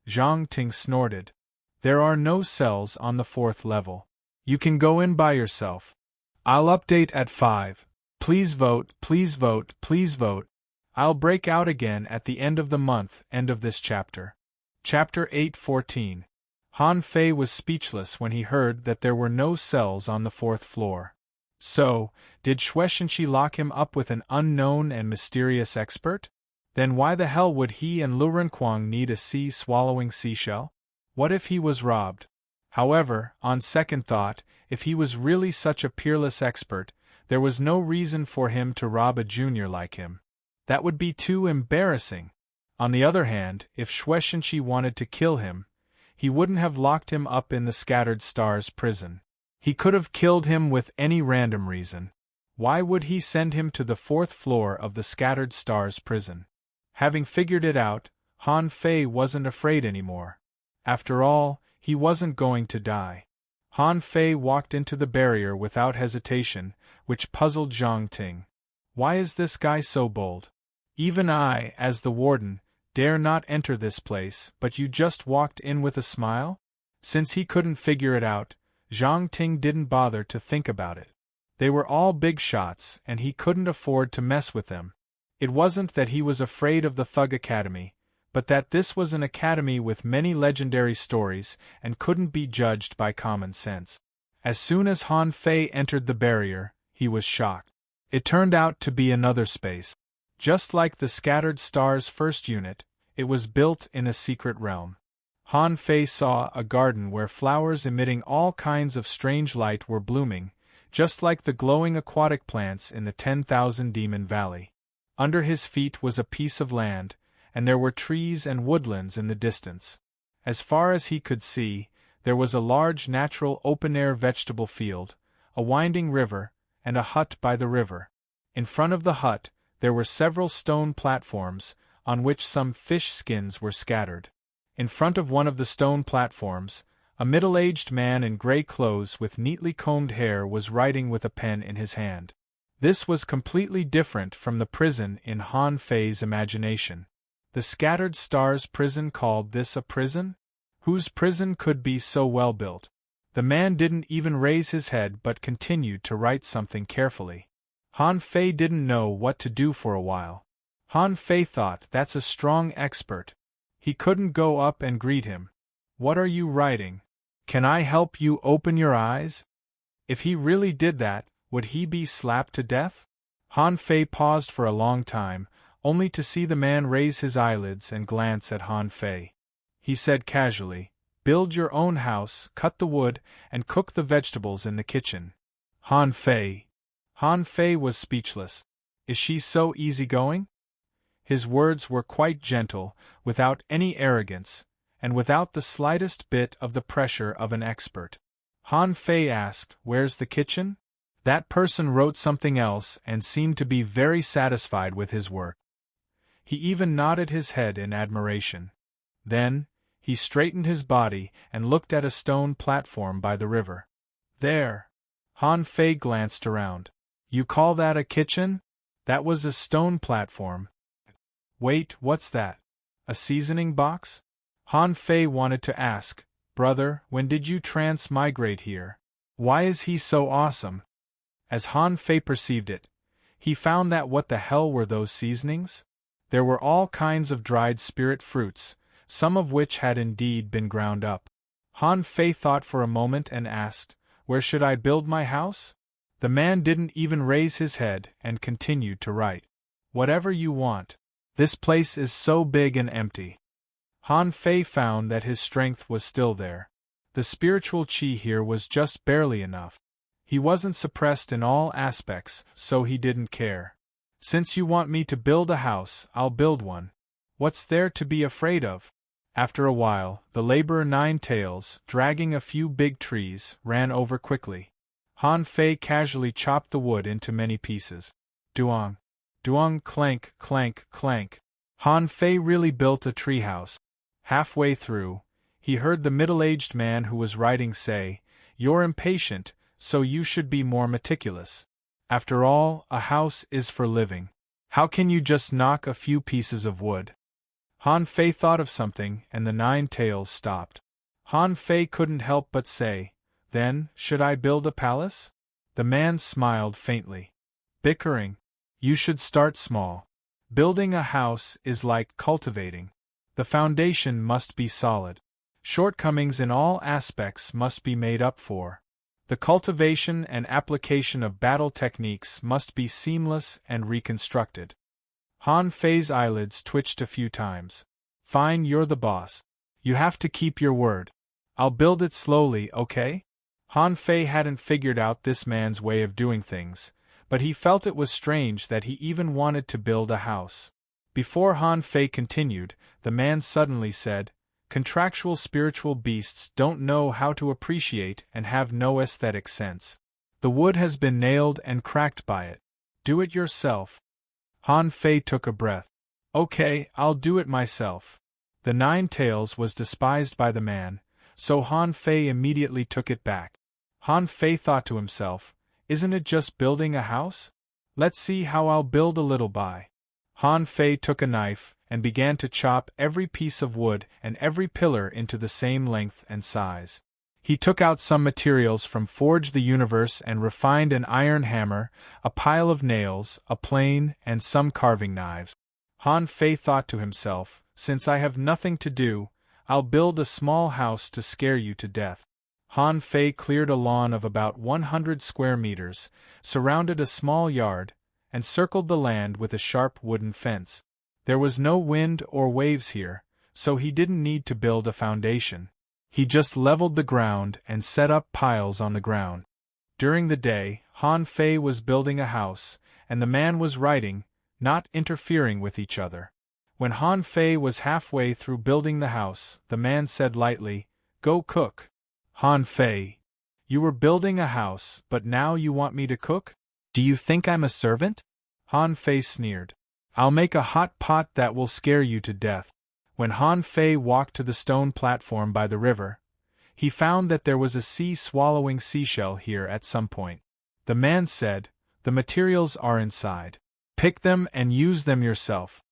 Speaker 1: Zhang Ting snorted. There are no cells on the 4th level. You can go in by yourself. I'll update at 5. Please vote, please vote, please vote. I'll break out again at the end of the month, end of this chapter. Chapter 8:14. Han Fei was speechless when he heard that there were no cells on the 4th floor. So, did Shueishenqi lock him up with an unknown and mysterious expert? Then why the hell would he and Lurenquang need a sea-swallowing seashell? What if he was robbed? However, on second thought, if he was really such a peerless expert, there was no reason for him to rob a junior like him. That would be too embarrassing. On the other hand, if Shueishenqi wanted to kill him, he wouldn't have locked him up in the Scattered Stars prison. He could have killed him with any random reason. Why would he send him to the 4th floor of the Scattered Stars prison? Having figured it out, Han Fei wasn't afraid anymore. After all, he wasn't going to die. Han Fei walked into the barrier without hesitation, which puzzled Zhang Ting. Why is this guy so bold? Even I, as the warden, dare not enter this place, but you just walked in with a smile? Since he couldn't figure it out, Zhang Ting didn't bother to think about it. They were all big shots, and he couldn't afford to mess with them. It wasn't that he was afraid of the Thug Academy, but that this was an academy with many legendary stories and couldn't be judged by common sense. As soon as Han Fei entered the barrier, he was shocked. It turned out to be another space. Just like the Scattered Stars first unit, it was built in a secret realm. Han Fei saw a garden where flowers emitting all kinds of strange light were blooming, just like the glowing aquatic plants in the 10,000 Demon Valley. Under his feet was a piece of land, and there were trees and woodlands in the distance. As far as he could see, there was a large natural open-air vegetable field, a winding river, and a hut by the river. In front of the hut, there were several stone platforms, on which some fish skins were scattered. In front of one of the stone platforms, a middle-aged man in gray clothes with neatly combed hair was writing with a pen in his hand. This was completely different from the prison in Han Fei's imagination. The scattered stars prison called this a prison? Whose prison could be so well built? The man didn't even raise his head but continued to write something carefully. Han Fei didn't know what to do for a while. Han Fei thought, that's a strong expert. He couldn't go up and greet him. What are you writing? Can I help you open your eyes? If he really did that, would he be slapped to death? Han Fei paused for a long time, only to see the man raise his eyelids and glance at Han Fei. He said casually, build your own house, cut the wood, and cook the vegetables in the kitchen. Han Fei. Han Fei was speechless. Is she so easygoing? His words were quite gentle, without any arrogance, and without the slightest bit of the pressure of an expert. Han Fei asked, where's the kitchen? That person wrote something else and seemed to be very satisfied with his work. He even nodded his head in admiration. Then, he straightened his body and looked at a stone platform by the river. There. Han Fei glanced around. You call that a kitchen? That was a stone platform. Wait, what's that? A seasoning box? Han Fei wanted to ask, brother, when did you transmigrate here? Why is he so awesome? As Han Fei perceived it, he found that what the hell were those seasonings? There were all kinds of dried spirit fruits, some of which had indeed been ground up. Han Fei thought for a moment and asked, where should I build my house? The man didn't even raise his head and continued to write. Whatever you want. This place is so big and empty. Han Fei found that his strength was still there. The spiritual qi here was just barely enough. He wasn't suppressed in all aspects, so he didn't care. Since you want me to build a house, I'll build one. What's there to be afraid of? After a while, the laborer Nine Tails, dragging a few big trees, ran over quickly. Han Fei casually chopped the wood into many pieces. Duong. Duong, clank, clank, clank. Han Fei really built a treehouse. Halfway through, he heard the middle-aged man who was writing say, you're impatient, so you should be more meticulous. After all, a house is for living. How can you just knock a few pieces of wood? Han Fei thought of something, and the Nine Tails stopped. Han Fei couldn't help but say, then, should I build a palace? The man smiled faintly. Bickering. You should start small. Building a house is like cultivating. The foundation must be solid. Shortcomings in all aspects must be made up for. The cultivation and application of battle techniques must be seamless and reconstructed. Han Fei's eyelids twitched a few times. Fine, you're the boss. You have to keep your word. I'll build it slowly, okay? Han Fei hadn't figured out this man's way of doing things, but he felt it was strange that he even wanted to build a house. Before Han Fei continued, the man suddenly said, contractual spiritual beasts don't know how to appreciate and have no aesthetic sense. The wood has been nailed and cracked by it. Do it yourself. Han Fei took a breath. Okay, I'll do it myself. The Nine Tails was despised by the man, so Han Fei immediately took it back. Han Fei thought to himself, isn't it just building a house? Let's see how I'll build a little by. Han Fei took a knife and began to chop every piece of wood and every pillar into the same length and size. He took out some materials from Forge the Universe and refined an iron hammer, a pile of nails, a plane, and some carving knives. Han Fei thought to himself, since I have nothing to do, I'll build a small house to scare you to death. Han Fei cleared a lawn of about 100 square meters, surrounded a small yard, and circled the land with a sharp wooden fence. There was no wind or waves here, so he didn't need to build a foundation. He just leveled the ground and set up piles on the ground. During the day, Han Fei was building a house, and the man was writing, not interfering with each other. When Han Fei was halfway through building the house, the man said lightly, "Go cook." Han Fei, you were building a house, but now you want me to cook? Do you think I'm a servant? Han Fei sneered. I'll make a hot pot that will scare you to death. When Han Fei walked to the stone platform by the river, he found that there was a sea-swallowing seashell here at some point. The man said, "The materials are inside. Pick them and use them yourself."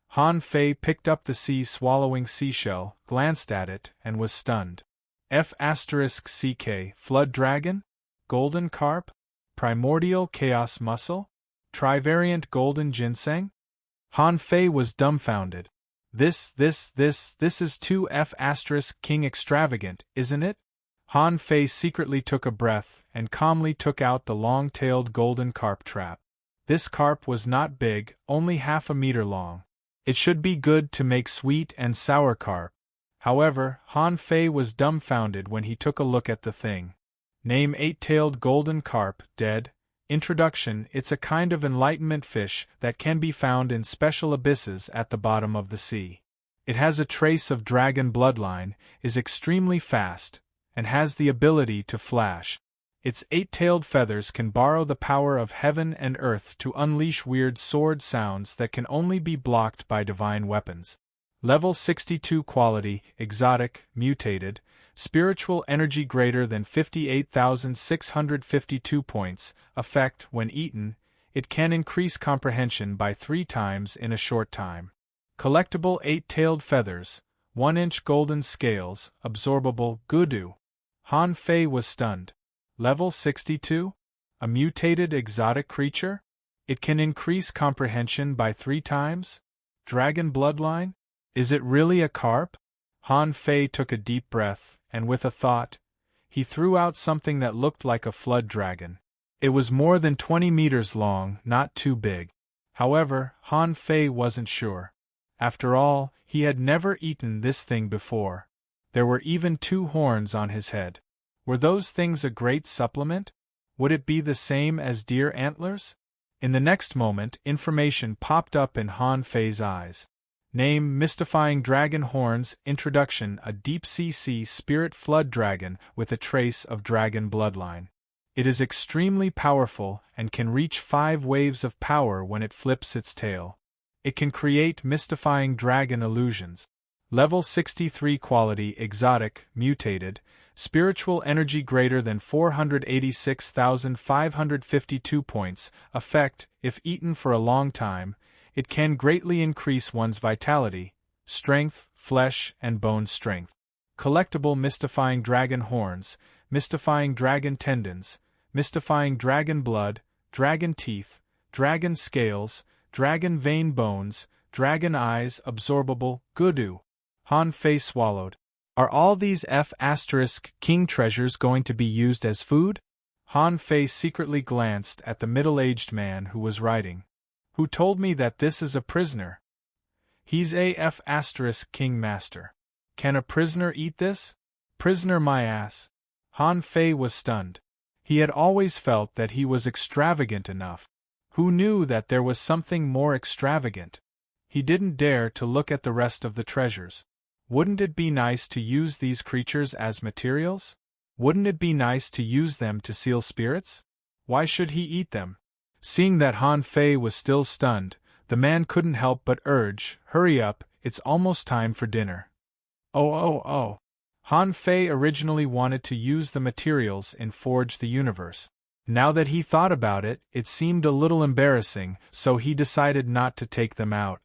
Speaker 1: Han Fei picked up the sea-swallowing seashell, glanced at it, and was stunned. F***CK Flood Dragon? Golden Carp? Primordial Chaos Mussel? Trivariant Golden Ginseng? Han Fei was dumbfounded. This is too F***king extravagant, isn't it? Han Fei secretly took a breath and calmly took out the long-tailed golden carp trap. This carp was not big, only half a meter long. It should be good to make sweet and sour carp. However, Han Fei was dumbfounded when he took a look at the thing. Name: eight-tailed golden carp, dead. Introduction: it's a kind of enlightenment fish that can be found in special abysses at the bottom of the sea. It has a trace of dragon bloodline, is extremely fast, and has the ability to flash. Its eight-tailed feathers can borrow the power of heaven and earth to unleash weird sword sounds that can only be blocked by divine weapons. Level 62 quality, exotic, mutated, spiritual energy greater than 58,652 points, effect: when eaten, it can increase comprehension by 3 times in a short time. Collectible: eight-tailed feathers, 1-inch golden scales, absorbable, Gudu. Han Fei was stunned. Level 62? A mutated exotic creature? It can increase comprehension by 3 times? Dragon bloodline? Is it really a carp? Han Fei took a deep breath, and with a thought, he threw out something that looked like a flood dragon. It was more than 20 meters long, not too big. However, Han Fei wasn't sure. After all, he had never eaten this thing before. There were even 2 horns on his head. Were those things a great supplement? Would it be the same as deer antlers? In the next moment, information popped up in Han Fei's eyes. Name: mystifying dragon horns. Introduction: a deep-sea spirit flood dragon with a trace of dragon bloodline. It is extremely powerful and can reach 5 waves of power when it flips its tail. It can create mystifying dragon illusions. Level 63 quality, exotic, mutated, spiritual energy greater than 486,552 points, effect: if eaten for a long time, it can greatly increase one's vitality, strength, flesh, and bone strength. Collectible: mystifying dragon horns, mystifying dragon tendons, mystifying dragon blood, dragon teeth, dragon scales, dragon vein bones, dragon eyes, absorbable, Gudu. Han Fei swallowed. Are all these F***king treasures going to be used as food? Han Fei secretly glanced at the middle-aged man who was writing. Who told me that this is a prisoner? He's a F***king master. Can a prisoner eat this? Prisoner my ass. Han Fei was stunned. He had always felt that he was extravagant enough. Who knew that there was something more extravagant? He didn't dare to look at the rest of the treasures. Wouldn't it be nice to use these creatures as materials? Wouldn't it be nice to use them to seal spirits? Why should he eat them? Seeing that Han Fei was still stunned, the man couldn't help but urge, "Hurry up, it's almost time for dinner." Oh. Han Fei originally wanted to use the materials in Forge the Universe. Now that he thought about it, it seemed a little embarrassing, so he decided not to take them out.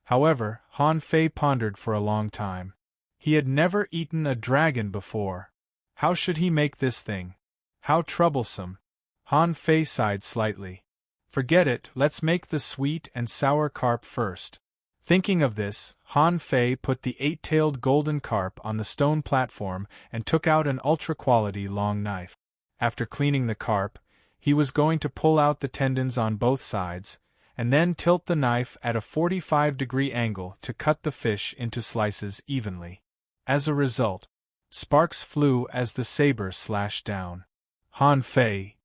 Speaker 1: However, Han Fei pondered for a long time. He had never eaten a dragon before. How should he make this thing? How troublesome. Han Fei sighed slightly. Forget it, let's make the sweet and sour carp first. Thinking of this, Han Fei put the 8-tailed golden carp on the stone platform and took out an ultra-quality long knife. After cleaning the carp, he was going to pull out the tendons on both sides, and then tilt the knife at a 45-degree angle to cut the fish into slices evenly. As a result, sparks flew as the saber slashed down. Han Fei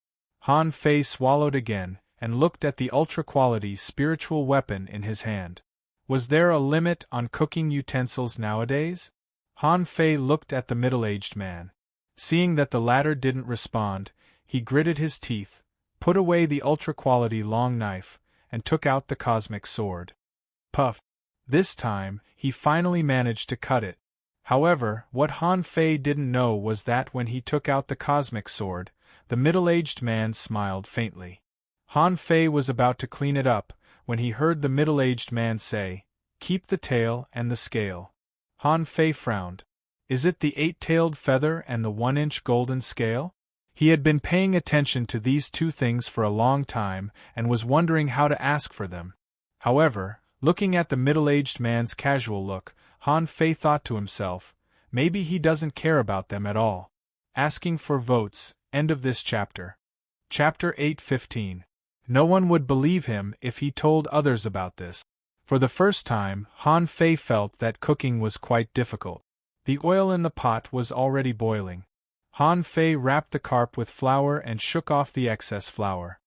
Speaker 1: swallowed again, and looked at the ultra-quality spiritual weapon in his hand. Was there a limit on cooking utensils nowadays? Han Fei looked at the middle-aged man. Seeing that the latter didn't respond, he gritted his teeth, put away the ultra-quality long knife, and took out the cosmic sword. Puff! This time, he finally managed to cut it. However, what Han Fei didn't know was that when he took out the cosmic sword, the middle-aged man smiled faintly. Han Fei was about to clean it up when he heard the middle-aged man say, "Keep the tail and the scale." Han Fei frowned. Is it the 8-tailed feather and the 1-inch golden scale? He had been paying attention to these two things for a long time and was wondering how to ask for them. However, looking at the middle-aged man's casual look, Han Fei thought to himself, maybe he doesn't care about them at all. Asking for votes. End of this chapter. Chapter 8:15. No one would believe him if he told others about this. For the first time, Han Fei felt that cooking was quite difficult. The oil in the pot was already boiling. Han Fei wrapped the carp with flour and shook off the excess flour.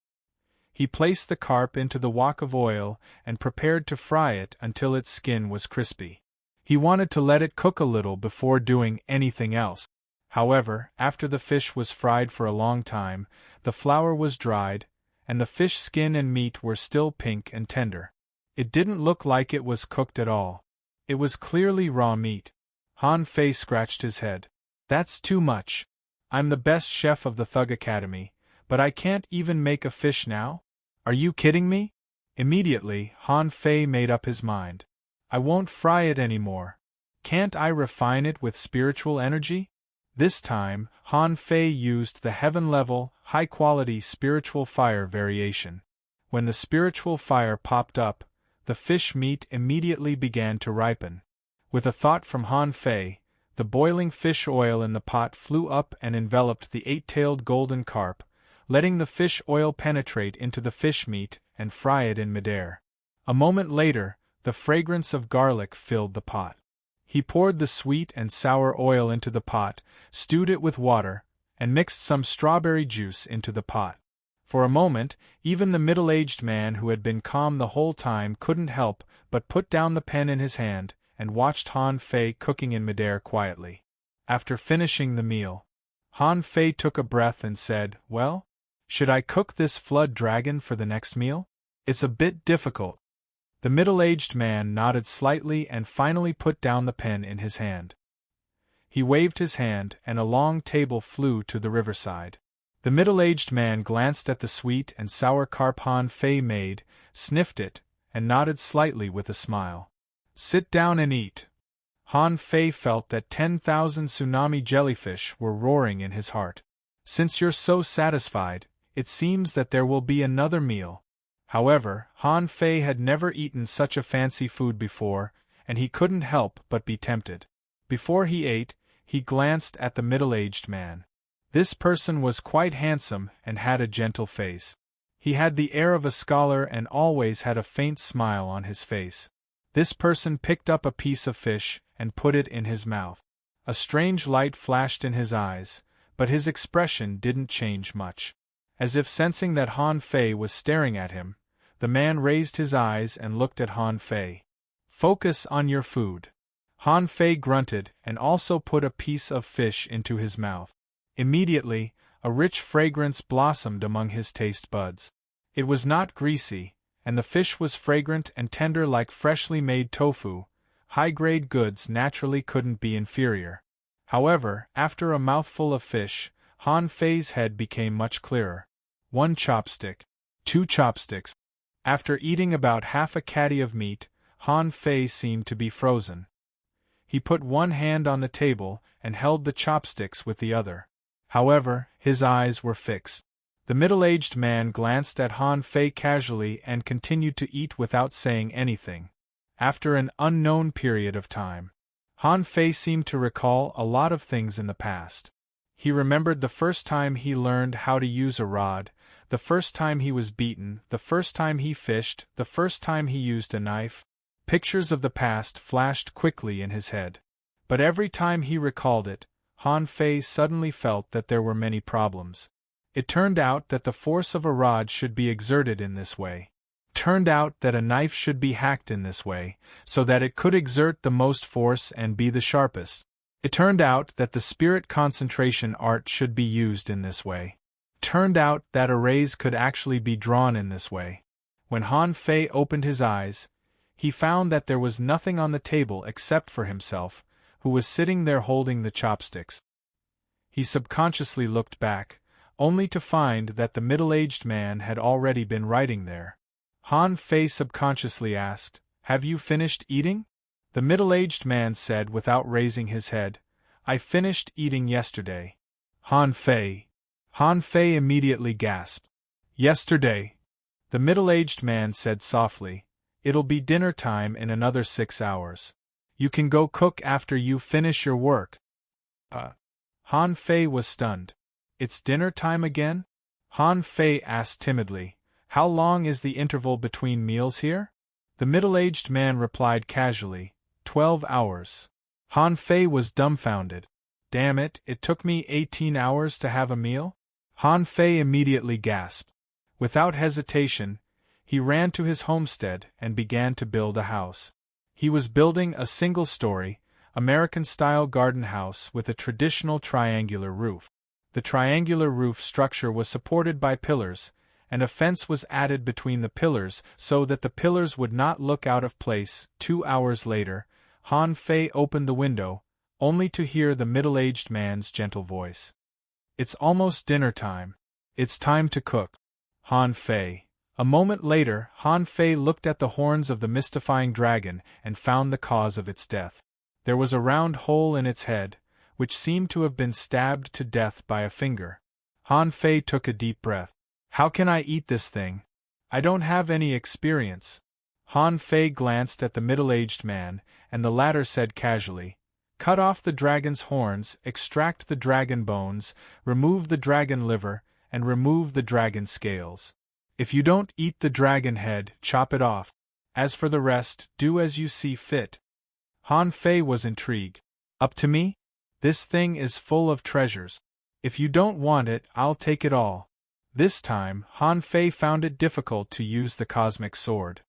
Speaker 1: He placed the carp into the wok of oil and prepared to fry it until its skin was crispy. He wanted to let it cook a little before doing anything else. However, after the fish was fried for a long time, the flour was dried, and the fish skin and meat were still pink and tender. It didn't look like it was cooked at all. It was clearly raw meat. Han Fei scratched his head. That's too much. I'm the best chef of the Thug Academy, but I can't even make a fish now? Are you kidding me? Immediately, Han Fei made up his mind. I won't fry it anymore. Can't I refine it with spiritual energy? This time, Han Fei used the heaven-level, high-quality spiritual fire variation. When the spiritual fire popped up, the fish meat immediately began to ripen. With a thought from Han Fei, the boiling fish oil in the pot flew up and enveloped the 8-tailed golden carp, letting the fish oil penetrate into the fish meat and fry it in midair. A moment later, the fragrance of garlic filled the pot. He poured the sweet and sour oil into the pot, stewed it with water, and mixed some strawberry juice into the pot. For a moment, even the middle-aged man who had been calm the whole time couldn't help but put down the pen in his hand and watched Han Fei cooking in midair quietly. After finishing the meal, Han Fei took a breath and said, "Well, should I cook this flood dragon for the next meal? It's a bit difficult." The middle-aged man nodded slightly and finally put down the pen in his hand. He waved his hand and a long table flew to the riverside. The middle-aged man glanced at the sweet and sour carp Han Fei made, sniffed it, and nodded slightly with a smile. "Sit down and eat." Han Fei felt that 10,000 tsunami jellyfish were roaring in his heart. "Since you're so satisfied, it seems that there will be another meal." However, Han Fei had never eaten such a fancy food before, and he couldn't help but be tempted. Before he ate, he glanced at the middle-aged man. This person was quite handsome and had a gentle face. He had the air of a scholar and always had a faint smile on his face. This person picked up a piece of fish and put it in his mouth. A strange light flashed in his eyes, but his expression didn't change much. As if sensing that Han Fei was staring at him, the man raised his eyes and looked at Han Fei. "Focus on your food." Han Fei grunted and also put a piece of fish into his mouth. Immediately, a rich fragrance blossomed among his taste buds. It was not greasy, and the fish was fragrant and tender like freshly made tofu. High-grade goods naturally couldn't be inferior. However, after a mouthful of fish, Han Fei's head became much clearer. 1 chopstick. 2 chopsticks. After eating about half a caddy of meat, Han Fei seemed to be frozen. He put one hand on the table and held the chopsticks with the other. However, his eyes were fixed. The middle-aged man glanced at Han Fei casually and continued to eat without saying anything. After an unknown period of time, Han Fei seemed to recall a lot of things in the past. He remembered the first time he learned how to use a rod, the first time he was beaten, the first time he fished, the first time he used a knife. Pictures of the past flashed quickly in his head. But every time he recalled it, Han Fei suddenly felt that there were many problems. It turned out that the force of a rod should be exerted in this way. Turned out that a knife should be hacked in this way, so that it could exert the most force and be the sharpest. It turned out that the spirit concentration art should be used in this way. Turned out that arrays could actually be drawn in this way. When Han Fei opened his eyes, he found that there was nothing on the table except for himself, who was sitting there holding the chopsticks. He subconsciously looked back, only to find that the middle-aged man had already been writing there. Han Fei subconsciously asked, "Have you finished eating?" The middle-aged man said without raising his head, "I finished eating yesterday." Han Fei immediately gasped. "Yesterday?" The middle-aged man said softly, "It'll be dinner time in another 6 hours. You can go cook after you finish your work." Han Fei was stunned. "It's dinner time again?" Han Fei asked timidly, "How long is the interval between meals here?" The middle-aged man replied casually, 12 hours. Han Fei was dumbfounded. "Damn it, it took me 18 hours to have a meal?" Han Fei immediately gasped. Without hesitation, he ran to his homestead and began to build a house. He was building a single-story, American-style garden house with a traditional triangular roof. The triangular roof structure was supported by pillars, and a fence was added between the pillars so that the pillars would not look out of place. 2 hours later, Han Fei opened the window, only to hear the middle-aged man's gentle voice. "It's almost dinner time. It's time to cook." Han Fei. A moment later, Han Fei looked at the horns of the mystifying dragon and found the cause of its death. There was a round hole in its head, which seemed to have been stabbed to death by a finger. Han Fei took a deep breath. "How can I eat this thing? I don't have any experience." Han Fei glanced at the middle-aged man, and the latter said casually, "Cut off the dragon's horns, extract the dragon bones, remove the dragon liver, and remove the dragon scales. If you don't eat the dragon head, chop it off. As for the rest, do as you see fit." Han Fei was intrigued. "Up to me? This thing is full of treasures. If you don't want it, I'll take it all." This time, Han Fei found it difficult to use the cosmic sword.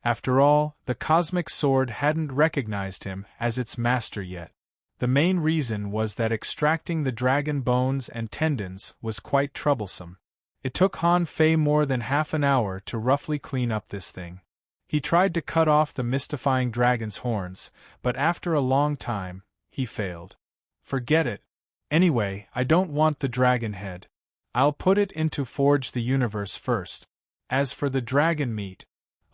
Speaker 1: After all, the cosmic sword hadn't recognized him as its master yet. The main reason was that extracting the dragon bones and tendons was quite troublesome. It took Han Fei more than half an hour to roughly clean up this thing. He tried to cut off the mystifying dragon's horns, but after a long time, he failed. "Forget it. Anyway, I don't want the dragon head. I'll put it into Forge the Universe first. As for the dragon meat..."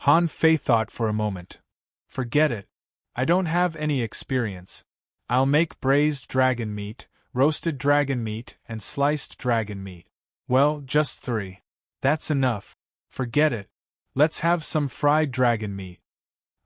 Speaker 1: Han Fei thought for a moment. "Forget it. I don't have any experience. I'll make braised dragon meat, roasted dragon meat, and sliced dragon meat. Well, just 3. That's enough. Forget it. Let's have some fried dragon meat."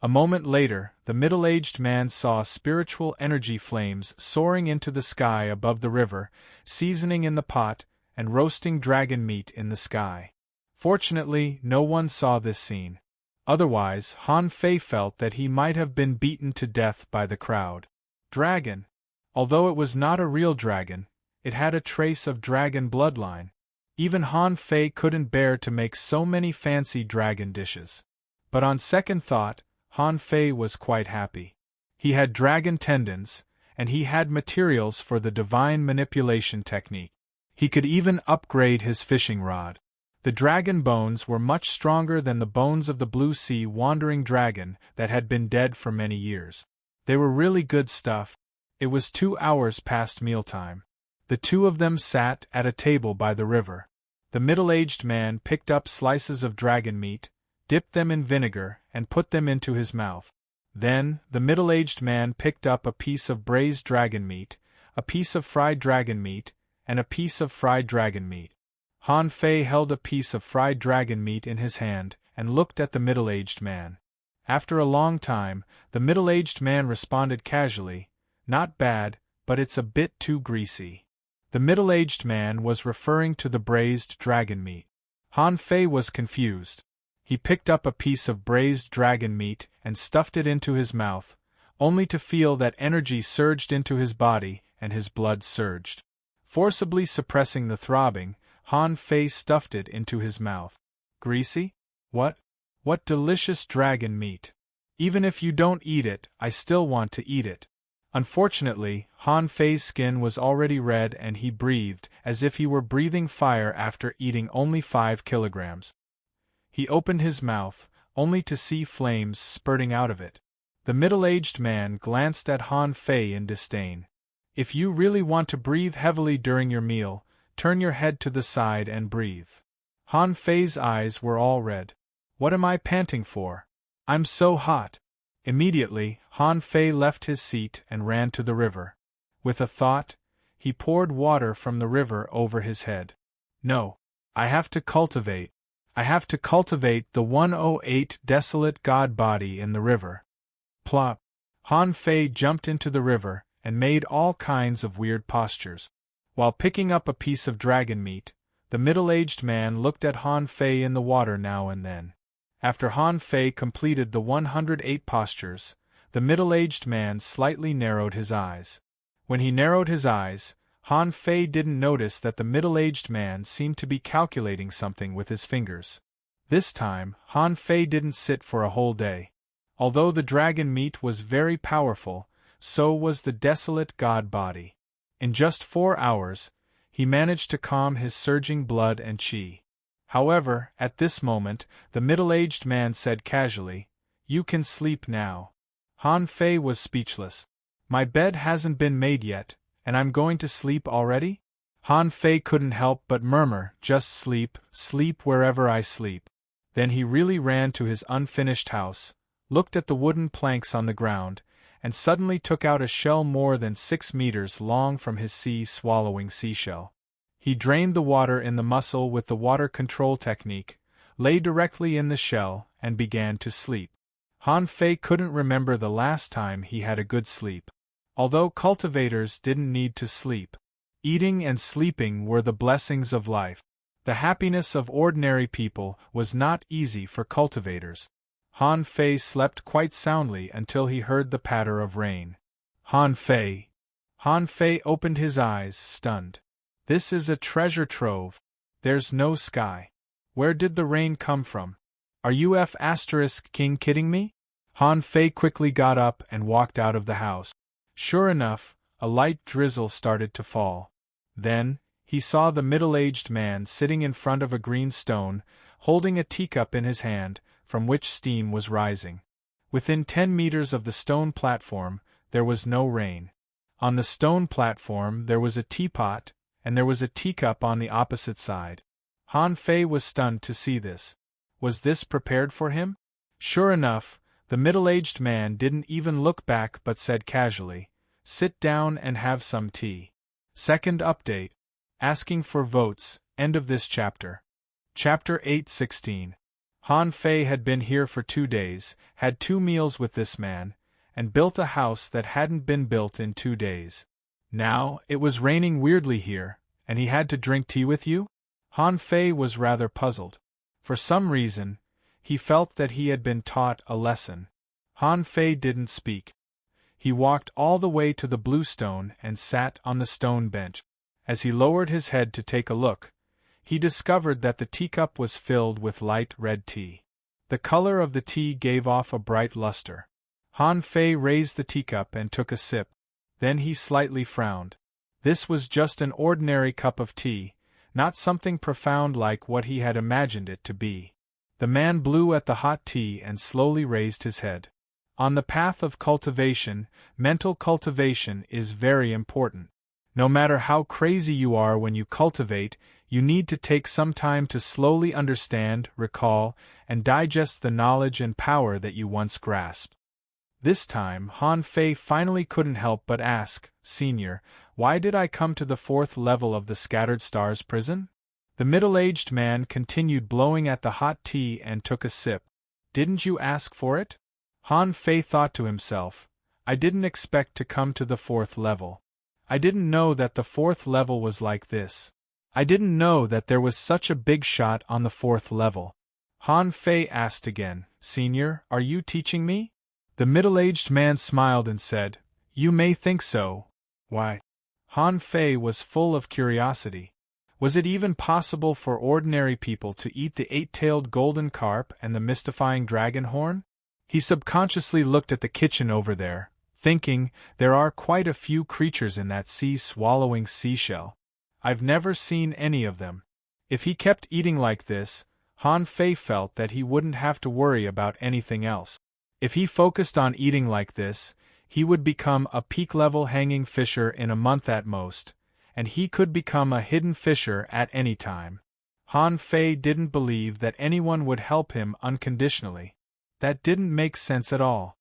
Speaker 1: A moment later, the middle-aged man saw spiritual energy flames soaring into the sky above the river, seasoning in the pot, and roasting dragon meat in the sky. Fortunately, no one saw this scene. Otherwise, Han Fei felt that he might have been beaten to death by the crowd. Dragon. Although it was not a real dragon, it had a trace of dragon bloodline. Even Han Fei couldn't bear to make so many fancy dragon dishes. But on second thought, Han Fei was quite happy. He had dragon tendons, and he had materials for the divine manipulation technique. He could even upgrade his fishing rod. The dragon bones were much stronger than the bones of the blue sea wandering dragon that had been dead for many years. They were really good stuff. It was 2 hours past mealtime. The two of them sat at a table by the river. The middle-aged man picked up slices of dragon meat, dipped them in vinegar, and put them into his mouth. Then, the middle-aged man picked up a piece of braised dragon meat, a piece of fried dragon meat, and a piece of fried dragon meat. Han Fei held a piece of fried dragon meat in his hand and looked at the middle-aged man. After a long time, the middle-aged man responded casually, "Not bad, but it's a bit too greasy." The middle-aged man was referring to the braised dragon meat. Han Fei was confused. He picked up a piece of braised dragon meat and stuffed it into his mouth, only to feel that energy surged into his body and his blood surged. Forcibly suppressing the throbbing, Han Fei stuffed it into his mouth. "Greasy? What delicious dragon meat! Even if you don't eat it, I still want to eat it." Unfortunately, Han Fei's skin was already red and he breathed as if he were breathing fire after eating only 5 kilograms. He opened his mouth, only to see flames spurting out of it. The middle-aged man glanced at Han Fei in disdain. If you really want to breathe heavily during your meal, turn your head to the side and breathe. Han Fei's eyes were all red. What am I panting for? I'm so hot. Immediately, Han Fei left his seat and ran to the river. With a thought, he poured water from the river over his head. No. I have to cultivate the 108 desolate god body in the river. Plop. Han Fei jumped into the river and made all kinds of weird postures. While picking up a piece of dragon meat, the middle-aged man looked at Han Fei in the water now and then. After Han Fei completed the 108 postures, the middle-aged man slightly narrowed his eyes. When he narrowed his eyes, Han Fei didn't notice that the middle-aged man seemed to be calculating something with his fingers. This time, Han Fei didn't sit for a whole day. Although the dragon meat was very powerful, so was the desolate god body. In just 4 hours, he managed to calm his surging blood and qi. However, at this moment, the middle-aged man said casually, "You can sleep now." Han Fei was speechless. "My bed hasn't been made yet, and I'm going to sleep already?" Han Fei couldn't help but murmur, "Just sleep, sleep wherever I sleep." Then he really ran to his unfinished house, looked at the wooden planks on the ground, and suddenly took out a shell more than 6 meters long from his sea-swallowing seashell. He drained the water in the mussel with the water control technique, lay directly in the shell, and began to sleep. Han Fei couldn't remember the last time he had a good sleep. Although cultivators didn't need to sleep, eating and sleeping were the blessings of life. The happiness of ordinary people was not easy for cultivators. Han Fei slept quite soundly until he heard the patter of rain. Han Fei opened his eyes, stunned. This is a treasure trove. There's no sky. Where did the rain come from? Are you King kidding me? Han Fei quickly got up and walked out of the house. Sure enough, a light drizzle started to fall. Then, he saw the middle-aged man sitting in front of a green stone, holding a teacup in his hand, from which steam was rising. Within 10 meters of the stone platform, there was no rain. On the stone platform there was a teapot, and there was a teacup on the opposite side. Han Fei was stunned to see this. Was this prepared for him? Sure enough, the middle-aged man didn't even look back but said casually, "Sit down and have some tea." Second update. Asking for votes, end of this chapter. Chapter 8:16. Han Fei had been here for 2 days, had 2 meals with this man, and built a house that hadn't been built in 2 days. Now, it was raining weirdly here, and he had to drink tea with you? Han Fei was rather puzzled. For some reason, he felt that he had been taught a lesson. Han Fei didn't speak. He walked all the way to the blue stone and sat on the stone bench. As he lowered his head to take a look, he discovered that the teacup was filled with light red tea. The color of the tea gave off a bright luster. Han Fei raised the teacup and took a sip. Then he slightly frowned. This was just an ordinary cup of tea, not something profound like what he had imagined it to be. The man blew at the hot tea and slowly raised his head. On the path of cultivation, mental cultivation is very important. No matter how crazy you are when you cultivate, you need to take some time to slowly understand, recall, and digest the knowledge and power that you once grasped. This time, Han Fei finally couldn't help but ask, "Senior, why did I come to the 4th level of the Scattered Stars prison?" The middle-aged man continued blowing at the hot tea and took a sip. "Didn't you ask for it?" Han Fei thought to himself, "I didn't expect to come to the 4th level. I didn't know that the 4th level was like this. I didn't know that there was such a big shot on the 4th level." Han Fei asked again, "Senior, are you teaching me?" The middle-aged man smiled and said, "You may think so. Why?" Han Fei was full of curiosity. Was it even possible for ordinary people to eat the 8-tailed golden carp and the mystifying dragon horn? He subconsciously looked at the kitchen over there, thinking, there are quite a few creatures in that sea-swallowing seashell. I've never seen any of them. If he kept eating like this, Han Fei felt that he wouldn't have to worry about anything else. If he focused on eating like this, he would become a peak-level hanging fisher in a month at most, and he could become a hidden fisher at any time. Han Fei didn't believe that anyone would help him unconditionally. That didn't make sense at all.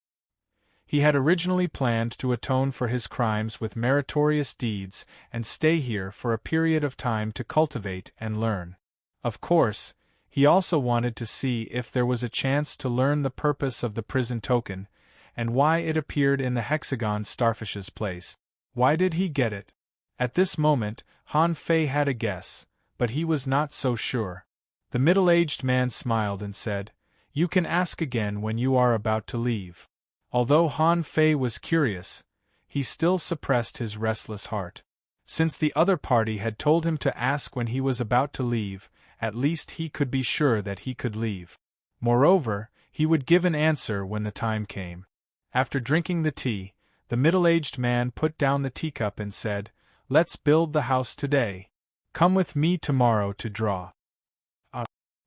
Speaker 1: He had originally planned to atone for his crimes with meritorious deeds and stay here for a period of time to cultivate and learn. Of course, he also wanted to see if there was a chance to learn the purpose of the prison token, and why it appeared in the hexagon starfish's place. Why did he get it? At this moment, Han Fei had a guess, but he was not so sure. The middle-aged man smiled and said, "You can ask again when you are about to leave." Although Han Fei was curious, he still suppressed his restless heart. Since the other party had told him to ask when he was about to leave, at least he could be sure that he could leave. Moreover, he would give an answer when the time came. After drinking the tea, the middle-aged man put down the teacup and said, "Let's build the house today. Come with me tomorrow to draw."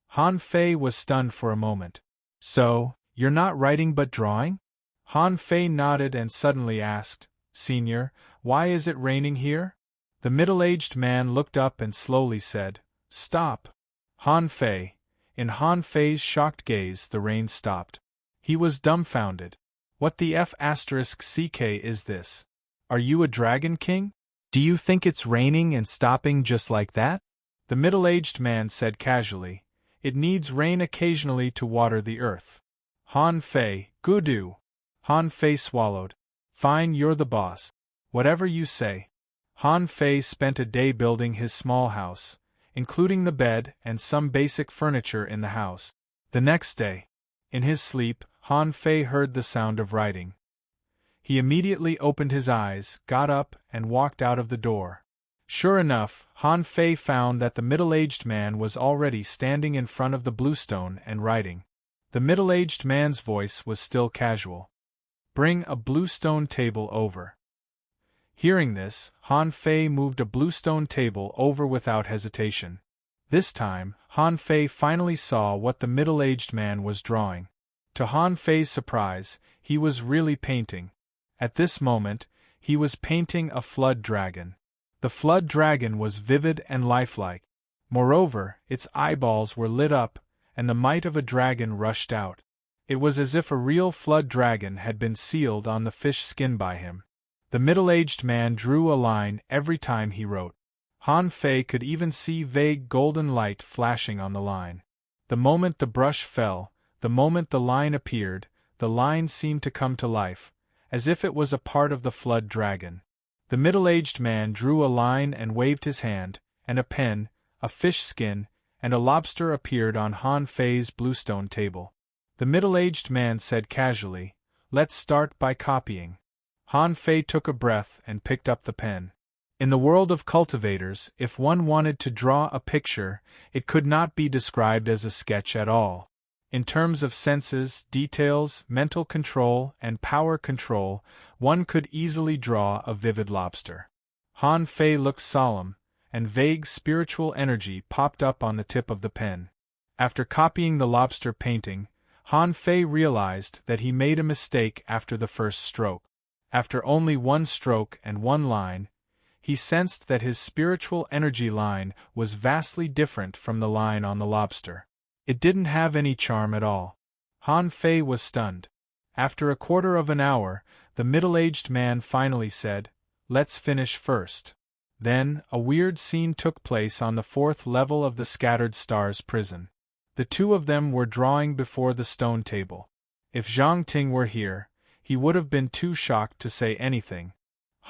Speaker 1: Han Fei was stunned for a moment. "So, you're not writing but drawing?" Han Fei nodded and suddenly asked, "Senior, why is it raining here?" The middle-aged man looked up and slowly said, "Stop." Han Fei. In Han Fei's shocked gaze the rain stopped. He was dumbfounded. "What the F***ck is this? Are you a dragon king? Do you think it's raining and stopping just like that?" The middle-aged man said casually, "It needs rain occasionally to water the earth." Han Fei, "Gudu." Han Fei swallowed. "Fine, you're the boss. Whatever you say." Han Fei spent a day building his small house, including the bed and some basic furniture in the house. The next day, in his sleep, Han Fei heard the sound of writing. He immediately opened his eyes, got up, and walked out of the door. Sure enough, Han Fei found that the middle-aged man was already standing in front of the bluestone and writing. The middle-aged man's voice was still casual. "Bring a bluestone table over." Hearing this, Han Fei moved a bluestone table over without hesitation. This time, Han Fei finally saw what the middle-aged man was drawing. To Han Fei's surprise, he was really painting. At this moment, he was painting a flood dragon. The flood dragon was vivid and lifelike. Moreover, its eyeballs were lit up, and the might of a dragon rushed out. It was as if a real flood dragon had been sealed on the fish skin by him. The middle-aged man drew a line every time he wrote. Han Fei could even see vague golden light flashing on the line. The moment the brush fell, the moment the line appeared, the line seemed to come to life, as if it was a part of the flood dragon. The middle-aged man drew a line and waved his hand, and a pen, a fish skin, and a lobster appeared on Han Fei's bluestone table. The middle-aged man said casually, "Let's start by copying." Han Fei took a breath and picked up the pen. In the world of cultivators, if one wanted to draw a picture, it could not be described as a sketch at all. In terms of senses, details, mental control, and power control, one could easily draw a vivid lobster. Han Fei looked solemn, and vague spiritual energy popped up on the tip of the pen. After copying the lobster painting, Han Fei realized that he made a mistake after the first stroke. After only one stroke and one line, he sensed that his spiritual energy line was vastly different from the line on the lobster. It didn't have any charm at all. Han Fei was stunned. After a quarter of an hour, the middle-aged man finally said, "Let's finish first." Then, a weird scene took place on the fourth level of the Scattered Stars prison. The two of them were drawing before the stone table. If Zhang Ting were here, he would have been too shocked to say anything.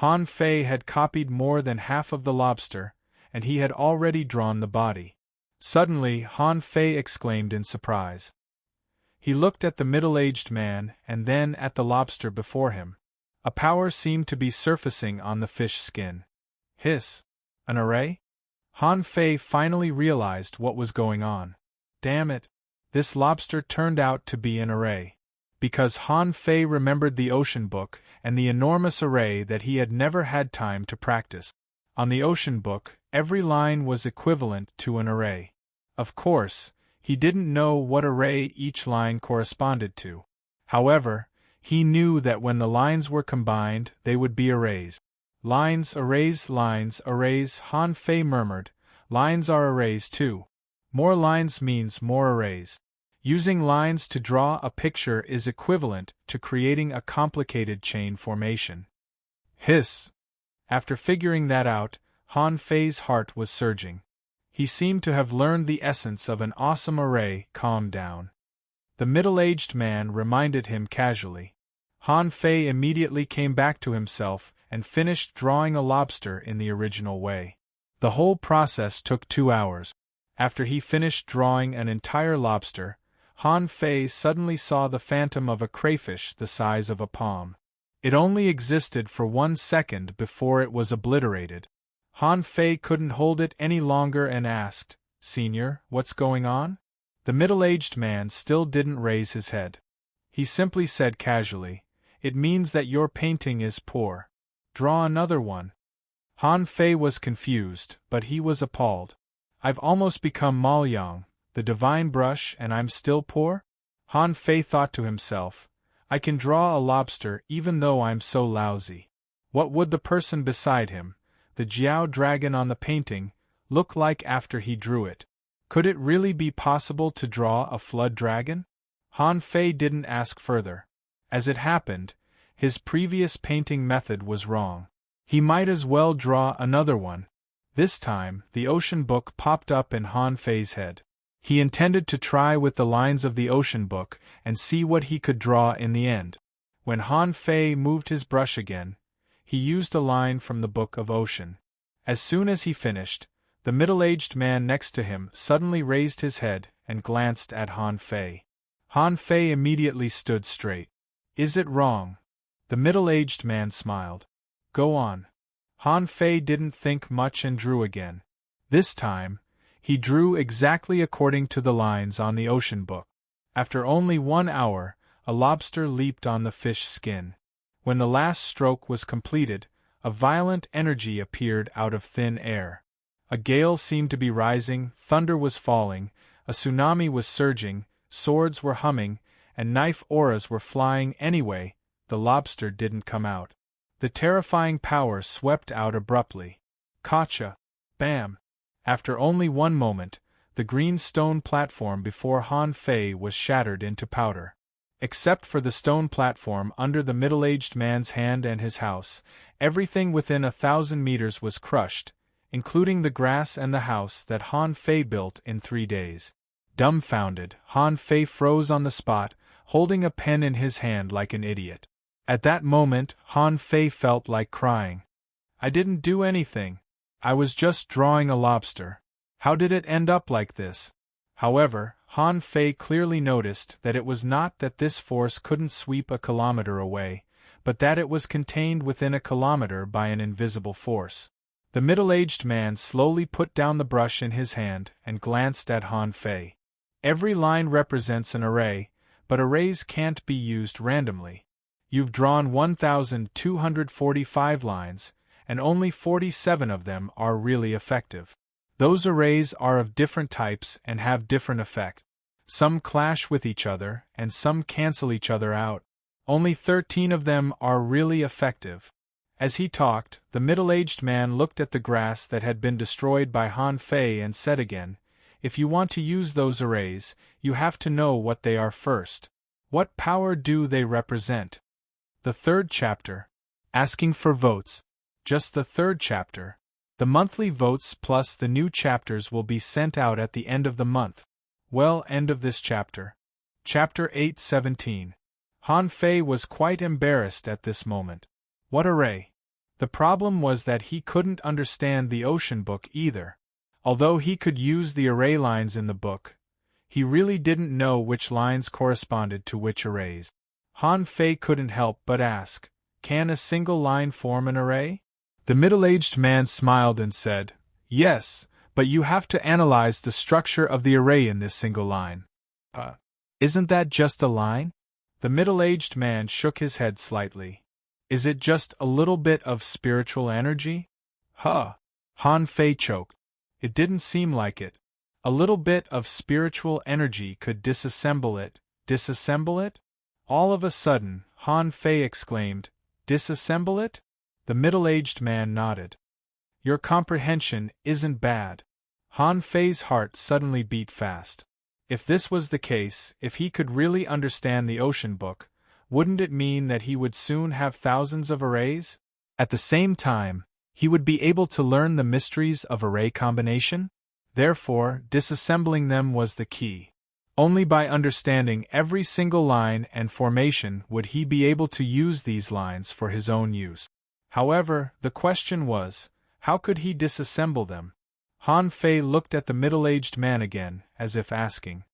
Speaker 1: Han Fei had copied more than half of the lobster, and he had already drawn the body. Suddenly, Han Fei exclaimed in surprise. He looked at the middle-aged man and then at the lobster before him. A power seemed to be surfacing on the fish skin. Hiss! An array? Han Fei finally realized what was going on. Damn it! This lobster turned out to be an array. Because Han Fei remembered the ocean book and the enormous array that he had never had time to practice. On the ocean book, every line was equivalent to an array. Of course, He didn't know what array each line corresponded to. However, he knew that when the lines were combined, they would be arrays. Lines, arrays, lines, arrays, Han Fei murmured. Lines are arrays too. More lines means more arrays. Using lines to draw a picture is equivalent to creating a complicated chain formation. Hiss! After figuring that out, Han Fei's heart was surging. He seemed to have learned the essence of an awesome array. Calm down. The middle-aged man reminded him casually. Han Fei immediately came back to himself and finished drawing a lobster in the original way. The whole process took 2 hours. After he finished drawing an entire lobster, Han Fei suddenly saw the phantom of a crayfish the size of a palm. It only existed for 1 second before it was obliterated. Han Fei couldn't hold it any longer and asked, "Senior, what's going on?" The middle-aged man still didn't raise his head. He simply said casually, "It means that your painting is poor. Draw another one." Han Fei was confused, but he was appalled. "I've almost become Maoyang, the divine brush, and I'm still poor?" Han Fei thought to himself, "I can draw a lobster even though I'm so lousy. What would the person beside him, the Jiao dragon on the painting, look like after he drew it? Could it really be possible to draw a flood dragon?" Han Fei didn't ask further. As it happened, his previous painting method was wrong. He might as well draw another one. This time, the ocean book popped up in Han Fei's head. He intended to try with the lines of the ocean book and see what he could draw in the end. When Han Fei moved his brush again, he used a line from the Book of Ocean. As soon as he finished, the middle-aged man next to him suddenly raised his head and glanced at Han Fei. Han Fei immediately stood straight. "Is it wrong?" The middle-aged man smiled. "Go on." Han Fei didn't think much and drew again. This time, he drew exactly according to the lines on the ocean book. After only 1 hour, a lobster leaped on the fish skin. When the last stroke was completed, a violent energy appeared out of thin air. A gale seemed to be rising, thunder was falling, a tsunami was surging, swords were humming, and knife auras were flying. Anyway, the lobster didn't come out. The terrifying power swept out abruptly. Gotcha! Bam! After only 1 moment, the green stone platform before Han Fei was shattered into powder. Except for the stone platform under the middle-aged man's hand and his house, everything within 1,000 meters was crushed, including the grass and the house that Han Fei built in 3 days. Dumbfounded, Han Fei froze on the spot, holding a pen in his hand like an idiot. At that moment, Han Fei felt like crying. "I didn't do anything. I was just drawing a lobster. How did it end up like this?" However, Han Fei clearly noticed that it was not that this force couldn't sweep a kilometer away, but that it was contained within a kilometer by an invisible force. The middle-aged man slowly put down the brush in his hand and glanced at Han Fei. "Every line represents an array, but arrays can't be used randomly. You've drawn 1,245 lines, and only 47 of them are really effective. Those arrays are of different types and have different effect. Some clash with each other, and some cancel each other out. Only 13 of them are really effective." As he talked, the middle-aged man looked at the grass that had been destroyed by Han Fei and said again, "If you want to use those arrays, you have to know what they are first. What power do they represent?" The 3rd chapter. Asking for votes. Just the 3rd chapter. The monthly votes plus the new chapters will be sent out at the end of the month. Well, end of this chapter. Chapter 8:17. Han Fei was quite embarrassed at this moment. What array? The problem was that he couldn't understand the ocean book either. Although he could use the array lines in the book, he really didn't know which lines corresponded to which arrays. Han Fei couldn't help but ask, "Can a single line form an array?" The middle-aged man smiled and said, "Yes, but you have to analyze the structure of the array in this single line." Isn't that just a line?" The middle-aged man shook his head slightly. "Is it just a little bit of spiritual energy?" Han Fei choked. It didn't seem like it. A little bit of spiritual energy could disassemble it. Disassemble it? All of a sudden, Han Fei exclaimed, "Disassemble it?" The middle-aged man nodded. "Your comprehension isn't bad." Han Fei's heart suddenly beat fast. If this was the case, if he could really understand the ocean book, wouldn't it mean that he would soon have thousands of arrays? At the same time, he would be able to learn the mysteries of array combination? Therefore, disassembling them was the key. Only by understanding every single line and formation would he be able to use these lines for his own use. However, the question was, how could he disassemble them? Han Fei looked at the middle-aged man again, as if asking.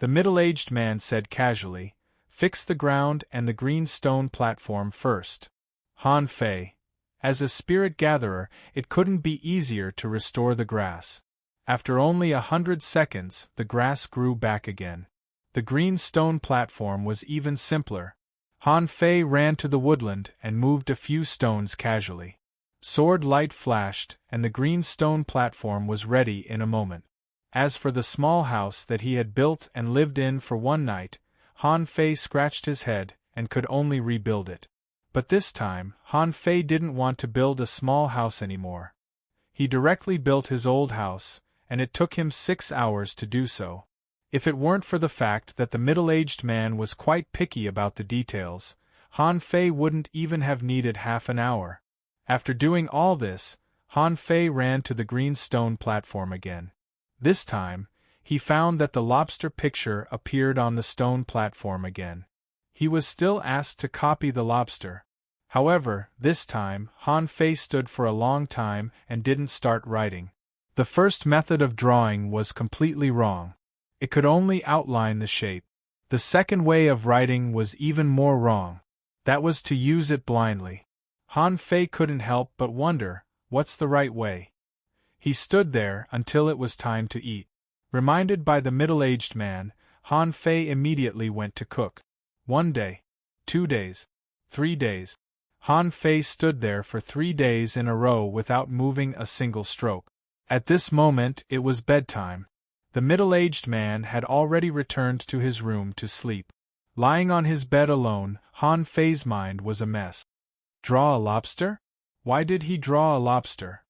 Speaker 1: The middle-aged man said casually, "Fix the ground and the green stone platform first." Han Fei. As a spirit gatherer, it couldn't be easier to restore the grass. After only 100 seconds, the grass grew back again. The green stone platform was even simpler. Han Fei ran to the woodland and moved a few stones casually. Sword light flashed, and the green stone platform was ready in a moment. As for the small house that he had built and lived in for one night, Han Fei scratched his head and could only rebuild it. But this time, Han Fei didn't want to build a small house anymore. He directly built his old house, and it took him 6 hours to do so. If it weren't for the fact that the middle-aged man was quite picky about the details, Han Fei wouldn't even have needed half an hour. After doing all this, Han Fei ran to the green stone platform again. This time, he found that the lobster picture appeared on the stone platform again. He was still asked to copy the lobster. However, this time, Han Fei stood for a long time and didn't start writing. The first method of drawing was completely wrong. It could only outline the shape. The second way of writing was even more wrong. That was to use it blindly. Han Fei couldn't help but wonder, what's the right way? He stood there until it was time to eat. Reminded by the middle-aged man, Han Fei immediately went to cook. 1 day, 2 days, 3 days. Han Fei stood there for 3 days in a row without moving a single stroke. At this moment it was bedtime. The middle-aged man had already returned to his room to sleep. Lying on his bed alone, Han Fei's mind was a mess. Draw a lobster? Why did he draw a lobster?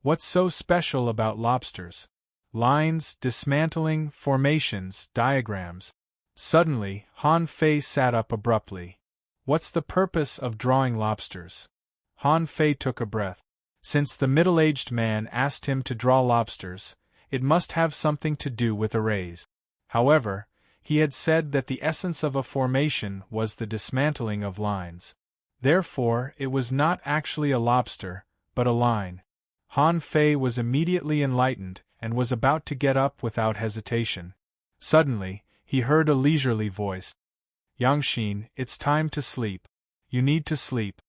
Speaker 1: What's so special about lobsters? Lines, dismantling, formations, diagrams. Suddenly, Han Fei sat up abruptly. What's the purpose of drawing lobsters? Han Fei took a breath. Since the middle-aged man asked him to draw lobsters, it must have something to do with arrays. However, he had said that the essence of a formation was the dismantling of lines. Therefore, it was not actually a lobster, but a line. Han Fei was immediately enlightened and was about to get up without hesitation. Suddenly, he heard a leisurely voice. "Yangxin, it's time to sleep. You need to sleep."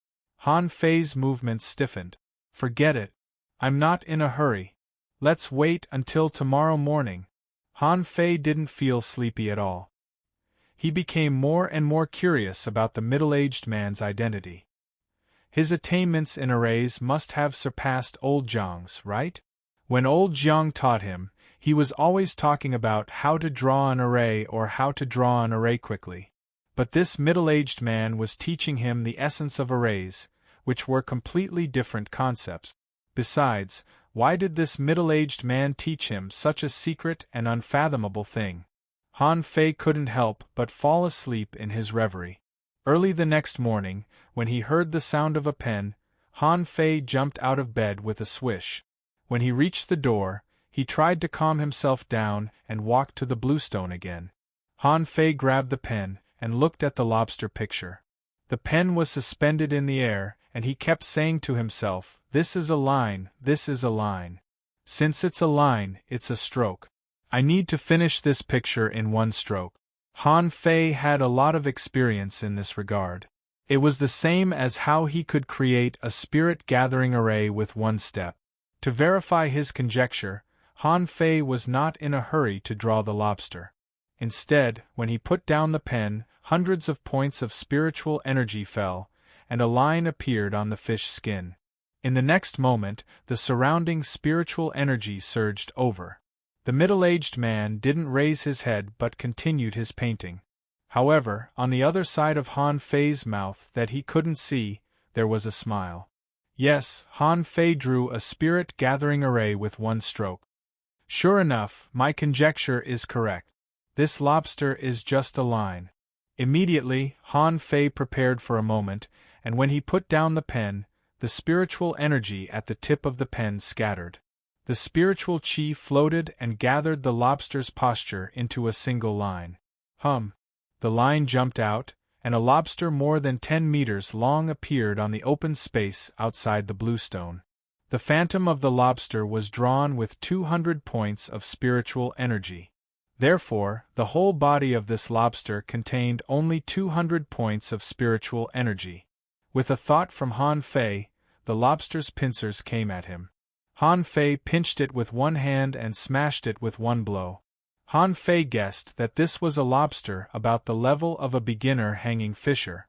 Speaker 1: Han Fei's movements stiffened. "Forget it. I'm not in a hurry. Let's wait until tomorrow morning." Han Fei didn't feel sleepy at all. He became more and more curious about the middle-aged man's identity. His attainments in arrays must have surpassed old Zhang's, right? When old Zhang taught him, he was always talking about how to draw an array or how to draw an array quickly. But this middle-aged man was teaching him the essence of arrays, which were completely different concepts. Besides, why did this middle-aged man teach him such a secret and unfathomable thing? Han Fei couldn't help but fall asleep in his reverie. Early the next morning, when he heard the sound of a pen, Han Fei jumped out of bed with a swish. When he reached the door, he tried to calm himself down and walked to the bluestone again. Han Fei grabbed the pen and looked at the lobster picture. The pen was suspended in the air, and he kept saying to himself, "This is a line, this is a line. Since it's a line, it's a stroke. I need to finish this picture in 1 stroke." Han Fei had a lot of experience in this regard. It was the same as how he could create a spirit-gathering array with 1 step. To verify his conjecture, Han Fei was not in a hurry to draw the lobster. Instead, when he put down the pen, hundreds of points of spiritual energy fell, and a line appeared on the fish skin. In the next moment, the surrounding spiritual energy surged over. The middle-aged man didn't raise his head but continued his painting. However, on the other side of Han Fei's mouth that he couldn't see, there was a smile. Yes, Han Fei drew a spirit-gathering array with one stroke. Sure enough, my conjecture is correct. This lobster is just a line. Immediately, Han Fei prepared for a moment, and when he put down the pen, the spiritual energy at the tip of the pen scattered. The spiritual chi floated and gathered the lobster's posture into a single line. The line jumped out, and a lobster more than 10 meters long appeared on the open space outside the bluestone. The phantom of the lobster was drawn with 200 points of spiritual energy. Therefore, the whole body of this lobster contained only 200 points of spiritual energy. With a thought from Han Fei, the lobster's pincers came at him. Han Fei pinched it with one hand and smashed it with one blow. Han Fei guessed that this was a lobster about the level of a beginner hanging fisher.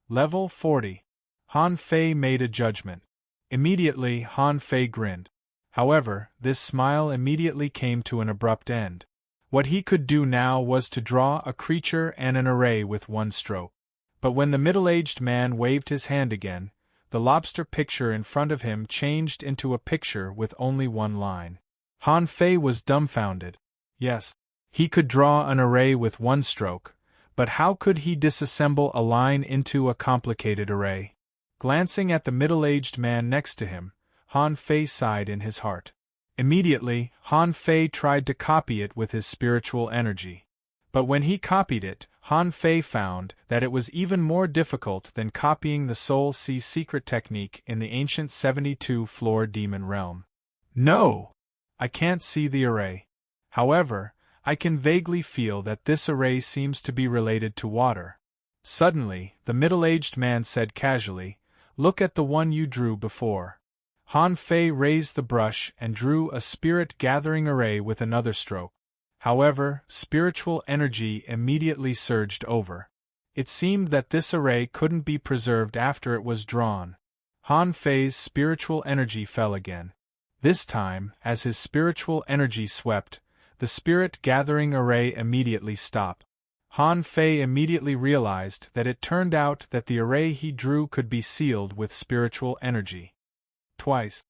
Speaker 1: Level 40. Han Fei made a judgment. Immediately Han Fei grinned. However, this smile immediately came to an abrupt end. What he could do now was to draw a creature and an array with one stroke. But when the middle-aged man waved his hand again, the lobster picture in front of him changed into a picture with only one line. Han Fei was dumbfounded. Yes, he could draw an array with one stroke, but how could he disassemble a line into a complicated array? Glancing at the middle-aged man next to him, Han Fei sighed in his heart. Immediately, Han Fei tried to copy it with his spiritual energy. But when he copied it, Han Fei found that it was even more difficult than copying the Soul Sea secret technique in the ancient 72-floor demon realm. No! I can't see the array. However, I can vaguely feel that this array seems to be related to water. Suddenly, the middle-aged man said casually, "Look at the one you drew before." Han Fei raised the brush and drew a spirit-gathering array with another stroke. However, spiritual energy immediately surged over. It seemed that this array couldn't be preserved after it was drawn. Han Fei's spiritual energy fell again. This time, as his spiritual energy swept, the spirit-gathering array immediately stopped. Han Fei immediately realized that it turned out that the array he drew could be sealed with spiritual energy. Twice.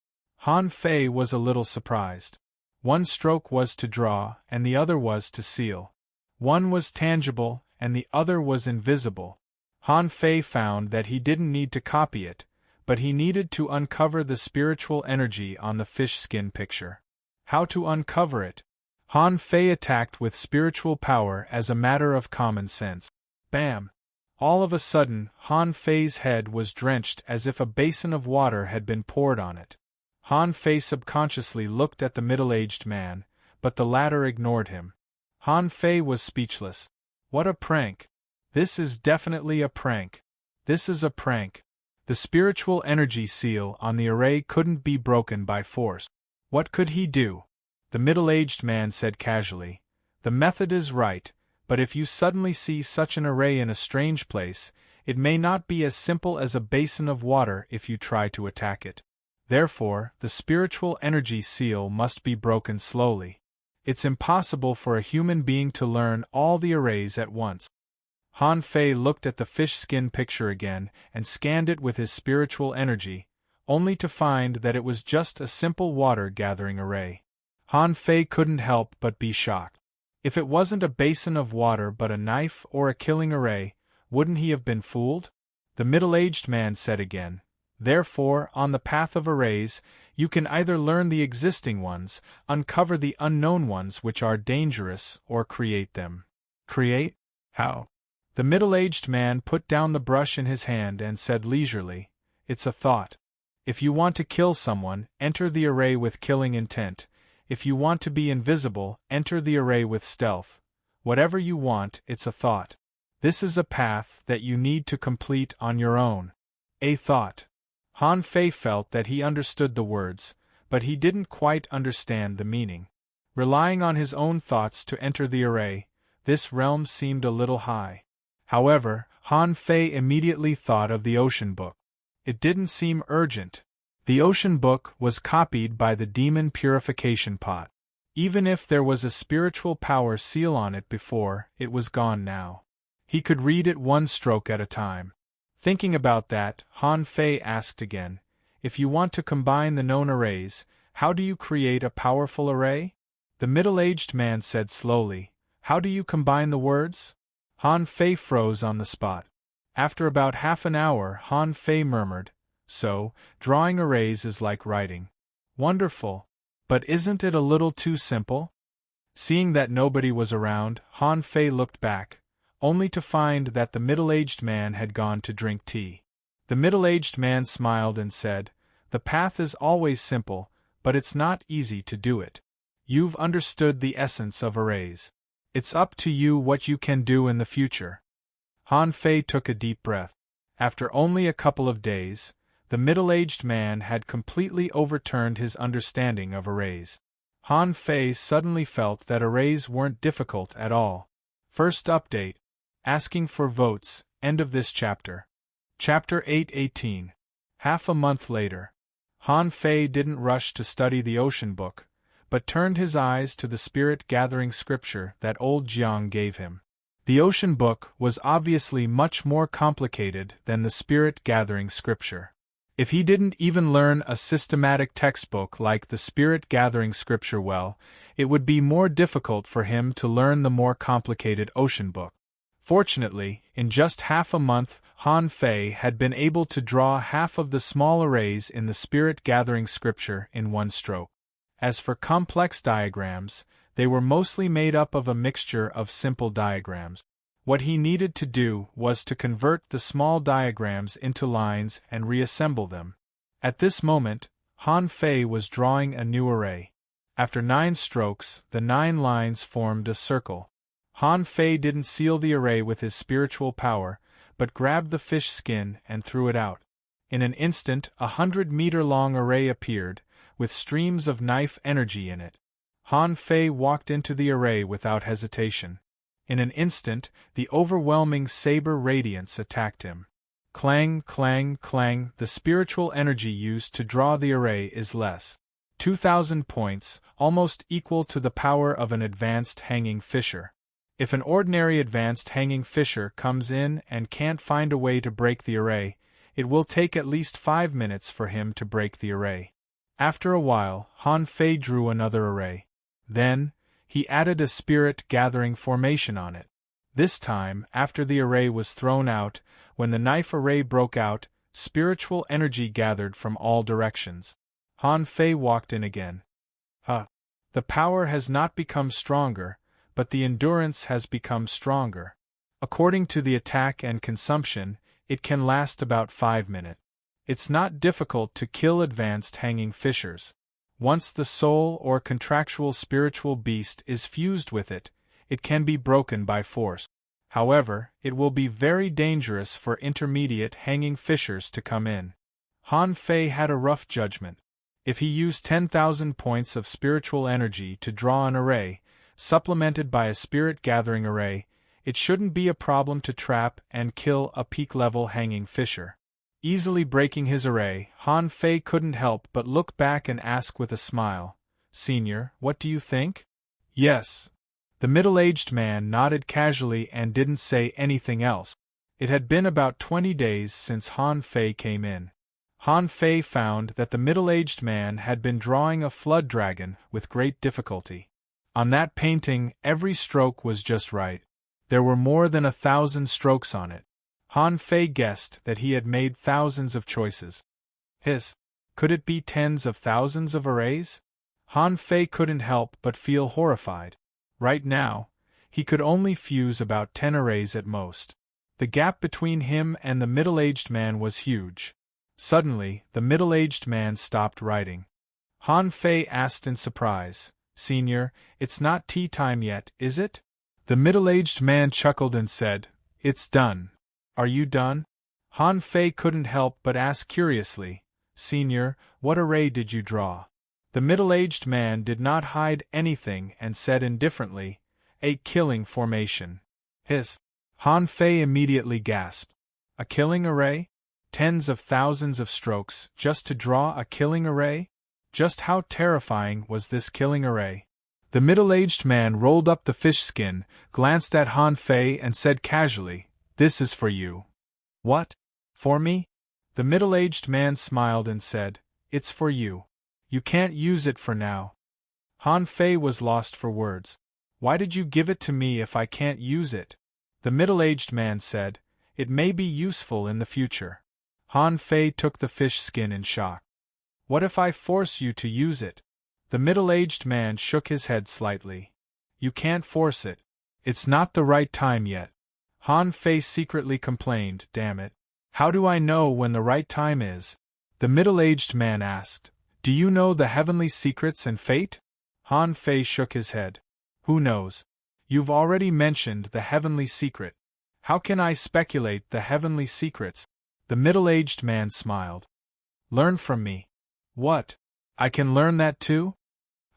Speaker 1: Han Fei was a little surprised. One stroke was to draw, and the other was to seal. One was tangible, and the other was invisible. Han Fei found that he didn't need to copy it, but he needed to uncover the spiritual energy on the fish skin picture. How to uncover it? Han Fei attacked with spiritual power as a matter of common sense. Bam! All of a sudden, Han Fei's head was drenched as if a basin of water had been poured on it. Han Fei subconsciously looked at the middle-aged man, but the latter ignored him. Han Fei was speechless. What a prank! This is definitely a prank. This is a prank. The spiritual energy seal on the array couldn't be broken by force. What could he do? The middle-aged man said casually, "The method is right, but if you suddenly see such an array in a strange place, it may not be as simple as a basin of water if you try to attack it. Therefore, the spiritual energy seal must be broken slowly. It's impossible for a human being to learn all the arrays at once." Han Fei looked at the fish skin picture again and scanned it with his spiritual energy, only to find that it was just a simple water-gathering array. Han Fei couldn't help but be shocked. If it wasn't a basin of water but a knife or a killing array, wouldn't he have been fooled? The middle-aged man said again, "Therefore, on the path of arrays, you can either learn the existing ones, uncover the unknown ones which are dangerous, or create them." Create? How? The middle-aged man put down the brush in his hand and said leisurely, "It's a thought. If you want to kill someone, enter the array with killing intent. If you want to be invisible, enter the array with stealth. Whatever you want, it's a thought. This is a path that you need to complete on your own." A thought. Han Fei felt that he understood the words, but he didn't quite understand the meaning. Relying on his own thoughts to enter the array, this realm seemed a little high. However, Han Fei immediately thought of the ocean book. It didn't seem urgent. The ocean book was copied by the demon purification pot. Even if there was a spiritual power seal on it before, it was gone now. He could read it one stroke at a time. Thinking about that, Han Fei asked again, if you want to combine the known arrays, how do you create a powerful array? The middle-aged man said slowly, how do you combine the words? Han Fei froze on the spot. After about half an hour, Han Fei murmured, so, drawing arrays is like writing. Wonderful. But isn't it a little too simple? Seeing that nobody was around, Han Fei looked back, only to find that the middle-aged man had gone to drink tea. The middle-aged man smiled and said, the path is always simple, but it's not easy to do it. You've understood the essence of arrays. It's up to you what you can do in the future. Han Fei took a deep breath. After only a couple of days, the middle-aged man had completely overturned his understanding of arrays. Han Fei suddenly felt that arrays weren't difficult at all. First update. Asking for votes, end of this chapter. Chapter 8:18. Half a month later. Han Fei didn't rush to study the ocean book, but turned his eyes to the spirit-gathering scripture that old Jiang gave him. The ocean book was obviously much more complicated than the spirit-gathering scripture. If he didn't even learn a systematic textbook like the spirit-gathering scripture well, it would be more difficult for him to learn the more complicated ocean book. Fortunately, in just half a month, Han Fei had been able to draw half of the small arrays in the spirit-gathering scripture in one stroke. As for complex diagrams, they were mostly made up of a mixture of simple diagrams. What he needed to do was to convert the small diagrams into lines and reassemble them. At this moment, Han Fei was drawing a new array. After 9 strokes, the 9 lines formed a circle. Han Fei didn't seal the array with his spiritual power, but grabbed the fish skin and threw it out. In an instant, 100-meter-long array appeared, with streams of knife energy in it. Han Fei walked into the array without hesitation. In an instant, the overwhelming saber radiance attacked him. Clang, clang, clang, the spiritual energy used to draw the array is less. 2,000 points, almost equal to the power of an advanced hanging fisher. If an ordinary advanced hanging fisher comes in and can't find a way to break the array, it will take at least 5 minutes for him to break the array. After a while, Han Fei drew another array. Then, he added a spirit-gathering formation on it. This time, after the array was thrown out, when the knife array broke out, spiritual energy gathered from all directions. Han Fei walked in again. The power has not become stronger, but the endurance has become stronger. According to the attack and consumption, it can last about 5 minutes. It's not difficult to kill advanced hanging fishers. Once the soul or contractual spiritual beast is fused with it, it can be broken by force. However, it will be very dangerous for intermediate hanging fishers to come in. Han Fei had a rough judgment. If he used 10,000 points of spiritual energy to draw an array, supplemented by a spirit-gathering array, it shouldn't be a problem to trap and kill a peak-level hanging fisher. Easily breaking his array, Han Fei couldn't help but look back and ask with a smile, "Senior, what do you think?" "Yes." The middle-aged man nodded casually and didn't say anything else. It had been about 20 days since Han Fei came in. Han Fei found that the middle-aged man had been drawing a flood dragon with great difficulty. On that painting, every stroke was just right. There were more than 1,000 strokes on it. Han Fei guessed that he had made thousands of choices. Could it be tens of thousands of arrays? Han Fei couldn't help but feel horrified. Right now, he could only fuse about 10 arrays at most. The gap between him and the middle-aged man was huge. Suddenly, the middle-aged man stopped writing. Han Fei asked in surprise, "Senior, it's not tea time yet, is it?" The middle-aged man chuckled and said, "It's done. Are you done?" Han Fei couldn't help but ask curiously, "Senior, what array did you draw?" The middle-aged man did not hide anything and said indifferently, "A killing formation." Han Fei immediately gasped. A killing array? Tens of thousands of strokes just to draw a killing array? Just how terrifying was this killing array? The middle-aged man rolled up the fish skin, glanced at Han Fei and said casually, "This is for you." "What? For me?" The middle-aged man smiled and said, "It's for you. You can't use it for now." Han Fei was lost for words. "Why did you give it to me if I can't use it?" The middle-aged man said, "It may be useful in the future." Han Fei took the fish skin in shock. "What if I force you to use it?" The middle-aged man shook his head slightly. "You can't force it. It's not the right time yet." Han Fei secretly complained, "Damn it. How do I know when the right time is?" The middle-aged man asked, "Do you know the heavenly secrets and fate?" Han Fei shook his head. "Who knows? You've already mentioned the heavenly secret. How can I speculate the heavenly secrets?" The middle-aged man smiled. "Learn from me." "What? I can learn that too?"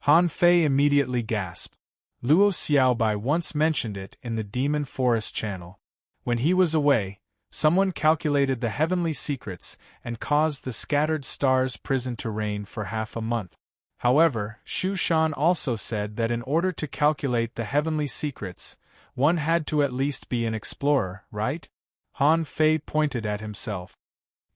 Speaker 1: Han Fei immediately gasped. Luo Xiaobai once mentioned it in the Demon Forest channel. When he was away, someone calculated the heavenly secrets and caused the scattered stars prison to reign for half a month. However, Shu Shan also said that in order to calculate the heavenly secrets, one had to at least be an explorer, right? Han Fei pointed at himself.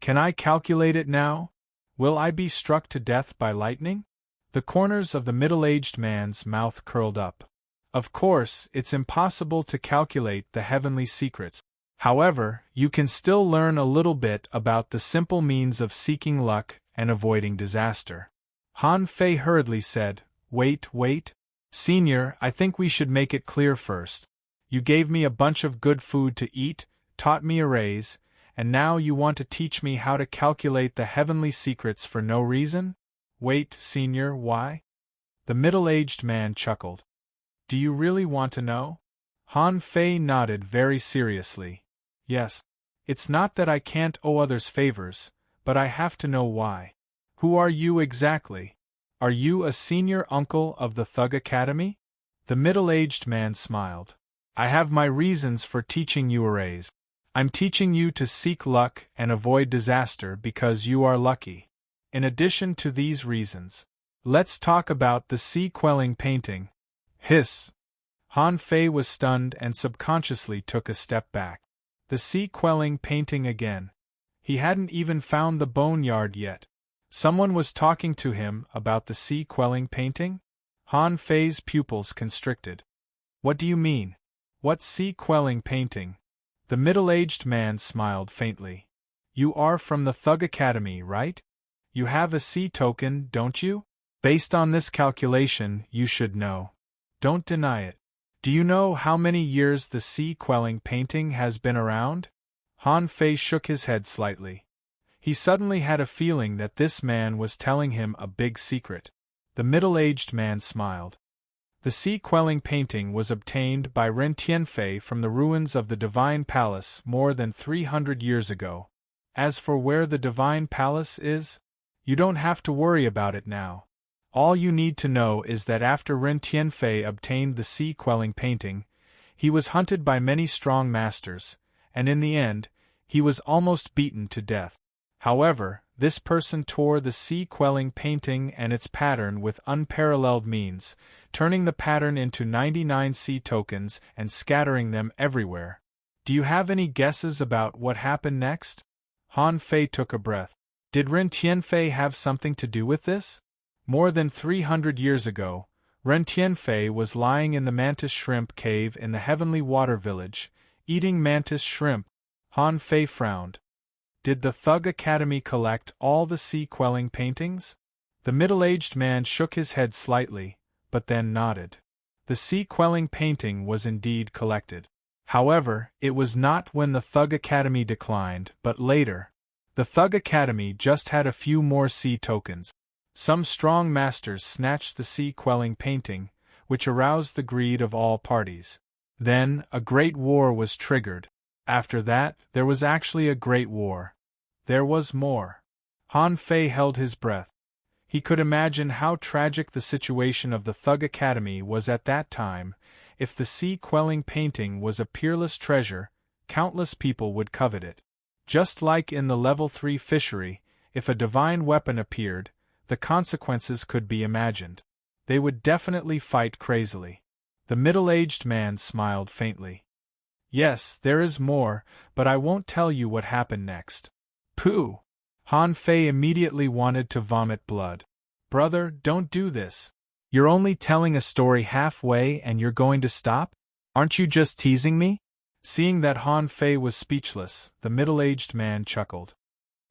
Speaker 1: "Can I calculate it now? Will I be struck to death by lightning?" The corners of the middle-aged man's mouth curled up. "Of course, it's impossible to calculate the heavenly secrets. However, you can still learn a little bit about the simple means of seeking luck and avoiding disaster." Han Fei hurriedly said, Wait. Senior, I think we should make it clear first. You gave me a bunch of good food to eat, taught me a raise, and now you want to teach me how to calculate the heavenly secrets for no reason? Wait, Senior, why?" The middle-aged man chuckled. "Do you really want to know?" Han Fei nodded very seriously. "Yes. It's not that I can't owe others favors, but I have to know why. Who are you exactly? Are you a senior uncle of the Thug Academy?" The middle-aged man smiled. "I have my reasons for teaching you a raise. I'm teaching you to seek luck and avoid disaster because you are lucky. In addition to these reasons, let's talk about the sea-quelling painting." Hiss! Han Fei was stunned and subconsciously took a step back. The sea-quelling painting again. He hadn't even found the boneyard yet. Someone was talking to him about the sea-quelling painting? Han Fei's pupils constricted. "What do you mean? What sea-quelling painting?" The middle-aged man smiled faintly. "You are from the Thug Academy, right? You have a sea token, don't you? Based on this calculation, you should know. Don't deny it. Do you know how many years the sea-quelling painting has been around?" Han Fei shook his head slightly. He suddenly had a feeling that this man was telling him a big secret. The middle-aged man smiled. The sea-quelling painting was obtained by Ren Tianfei from the ruins of the Divine Palace more than 300 years ago. As for where the Divine Palace is, you don't have to worry about it now. All you need to know is that after Ren Tianfei obtained the sea-quelling painting, he was hunted by many strong masters, and in the end, he was almost beaten to death. However, this person tore the sea-quelling painting and its pattern with unparalleled means, turning the pattern into 99 sea tokens and scattering them everywhere. Do you have any guesses about what happened next? Han Fei took a breath. Did Ren Tianfei have something to do with this? More than 300 years ago, Ren Tianfei was lying in the mantis shrimp cave in the Heavenly Water Village, eating mantis shrimp. Han Fei frowned. Did the Thug Academy collect all the sea-quelling paintings? The middle-aged man shook his head slightly, but then nodded. The sea-quelling painting was indeed collected. However, it was not when the Thug Academy declined, but later. The Thug Academy just had a few more sea tokens. Some strong masters snatched the sea-quelling painting, which aroused the greed of all parties. Then, a great war was triggered. After that, there was actually a great war. There was more. Han Fei held his breath. He could imagine how tragic the situation of the Thug Academy was at that time. If the sea-quelling painting was a peerless treasure, countless people would covet it. Just like in the Level 3 fishery, if a divine weapon appeared, the consequences could be imagined. They would definitely fight crazily. The middle-aged man smiled faintly. Yes, there is more, but I won't tell you what happened next. Pooh! Han Fei immediately wanted to vomit blood. Brother, don't do this. You're only telling a story halfway and you're going to stop? Aren't you just teasing me? Seeing that Han Fei was speechless, the middle-aged man chuckled.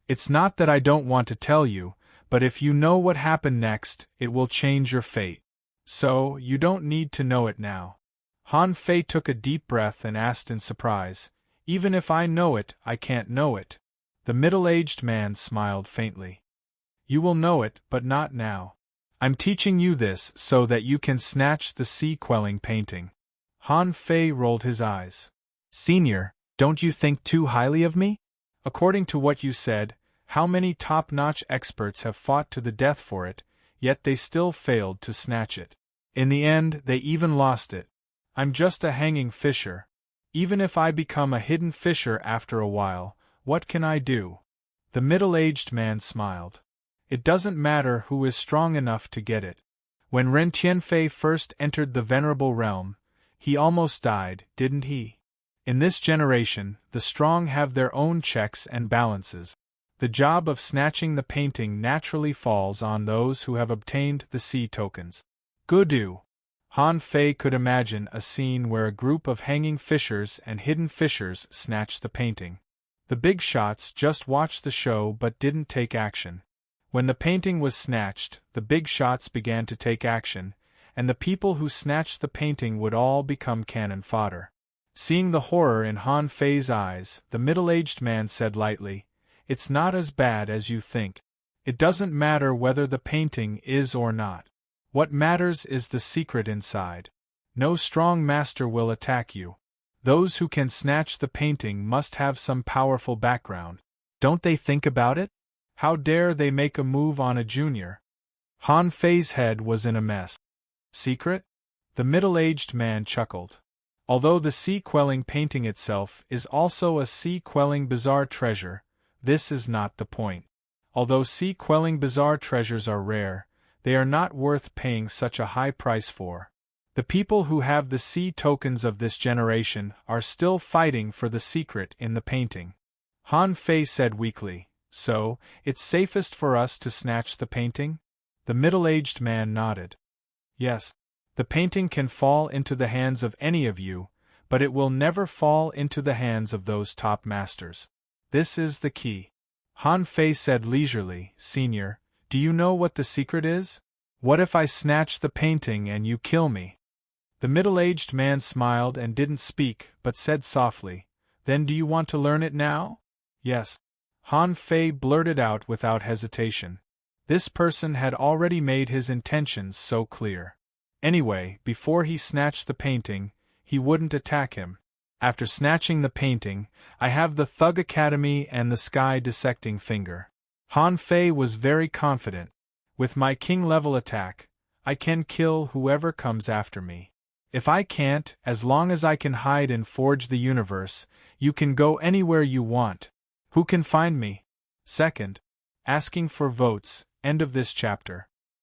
Speaker 1: It's not that I don't want to tell you, but if you know what happened next, it will change your fate. So, you don't need to know it now. Han Fei took a deep breath and asked in surprise, Even if I know it, I can't know it. The middle-aged man smiled faintly. You will know it, but not now. I'm teaching you this so that you can snatch the sea-quelling painting. Han Fei rolled his eyes. Senior, don't you think too highly of me? According to what you said, how many top-notch experts have fought to the death for it, yet they still failed to snatch it. In the end, they even lost it. I'm just a hanging fisher. Even if I become a hidden fisher after a while, what can I do? The middle-aged man smiled. It doesn't matter who is strong enough to get it. When Ren Tianfei first entered the venerable realm, he almost died, didn't he? In this generation, the strong have their own checks and balances. The job of snatching the painting naturally falls on those who have obtained the sea tokens. Gudu. Han Fei could imagine a scene where a group of hanging fishers and hidden fishers snatched the painting. The big shots just watched the show but didn't take action. When the painting was snatched, the big shots began to take action, and the people who snatched the painting would all become cannon fodder. Seeing the horror in Han Fei's eyes, the middle-aged man said lightly, It's not as bad as you think. It doesn't matter whether the painting is or not. What matters is the secret inside. No strong master will attack you. Those who can snatch the painting must have some powerful background. Don't they think about it? How dare they make a move on a junior? Han Fei's head was in a mess. Secret? The middle-aged man chuckled. Although the sea-quelling painting itself is also a sea-quelling bizarre treasure, this is not the point. Although sea-quelling bizarre treasures are rare, they are not worth paying such a high price for. The people who have the sea tokens of this generation are still fighting for the secret in the painting. Han Fei said weakly, So, it's safest for us to snatch the painting? The middle-aged man nodded. Yes. The painting can fall into the hands of any of you, but it will never fall into the hands of those top masters. This is the key. Han Fei said leisurely, Senior, do you know what the secret is? What if I snatch the painting and you kill me? The middle-aged man smiled and didn't speak, but said softly, Then do you want to learn it now? Yes. Han Fei blurted out without hesitation. This person had already made his intentions so clear. Anyway, before he snatched the painting, he wouldn't attack him. After snatching the painting, I have the Thug Academy and the Sky Dissecting Finger. Han Fei was very confident. With my king-level attack, I can kill whoever comes after me. If I can't, as long as I can hide and forge the universe, you can go anywhere you want. Who can find me? Second. Asking for votes, end of this chapter.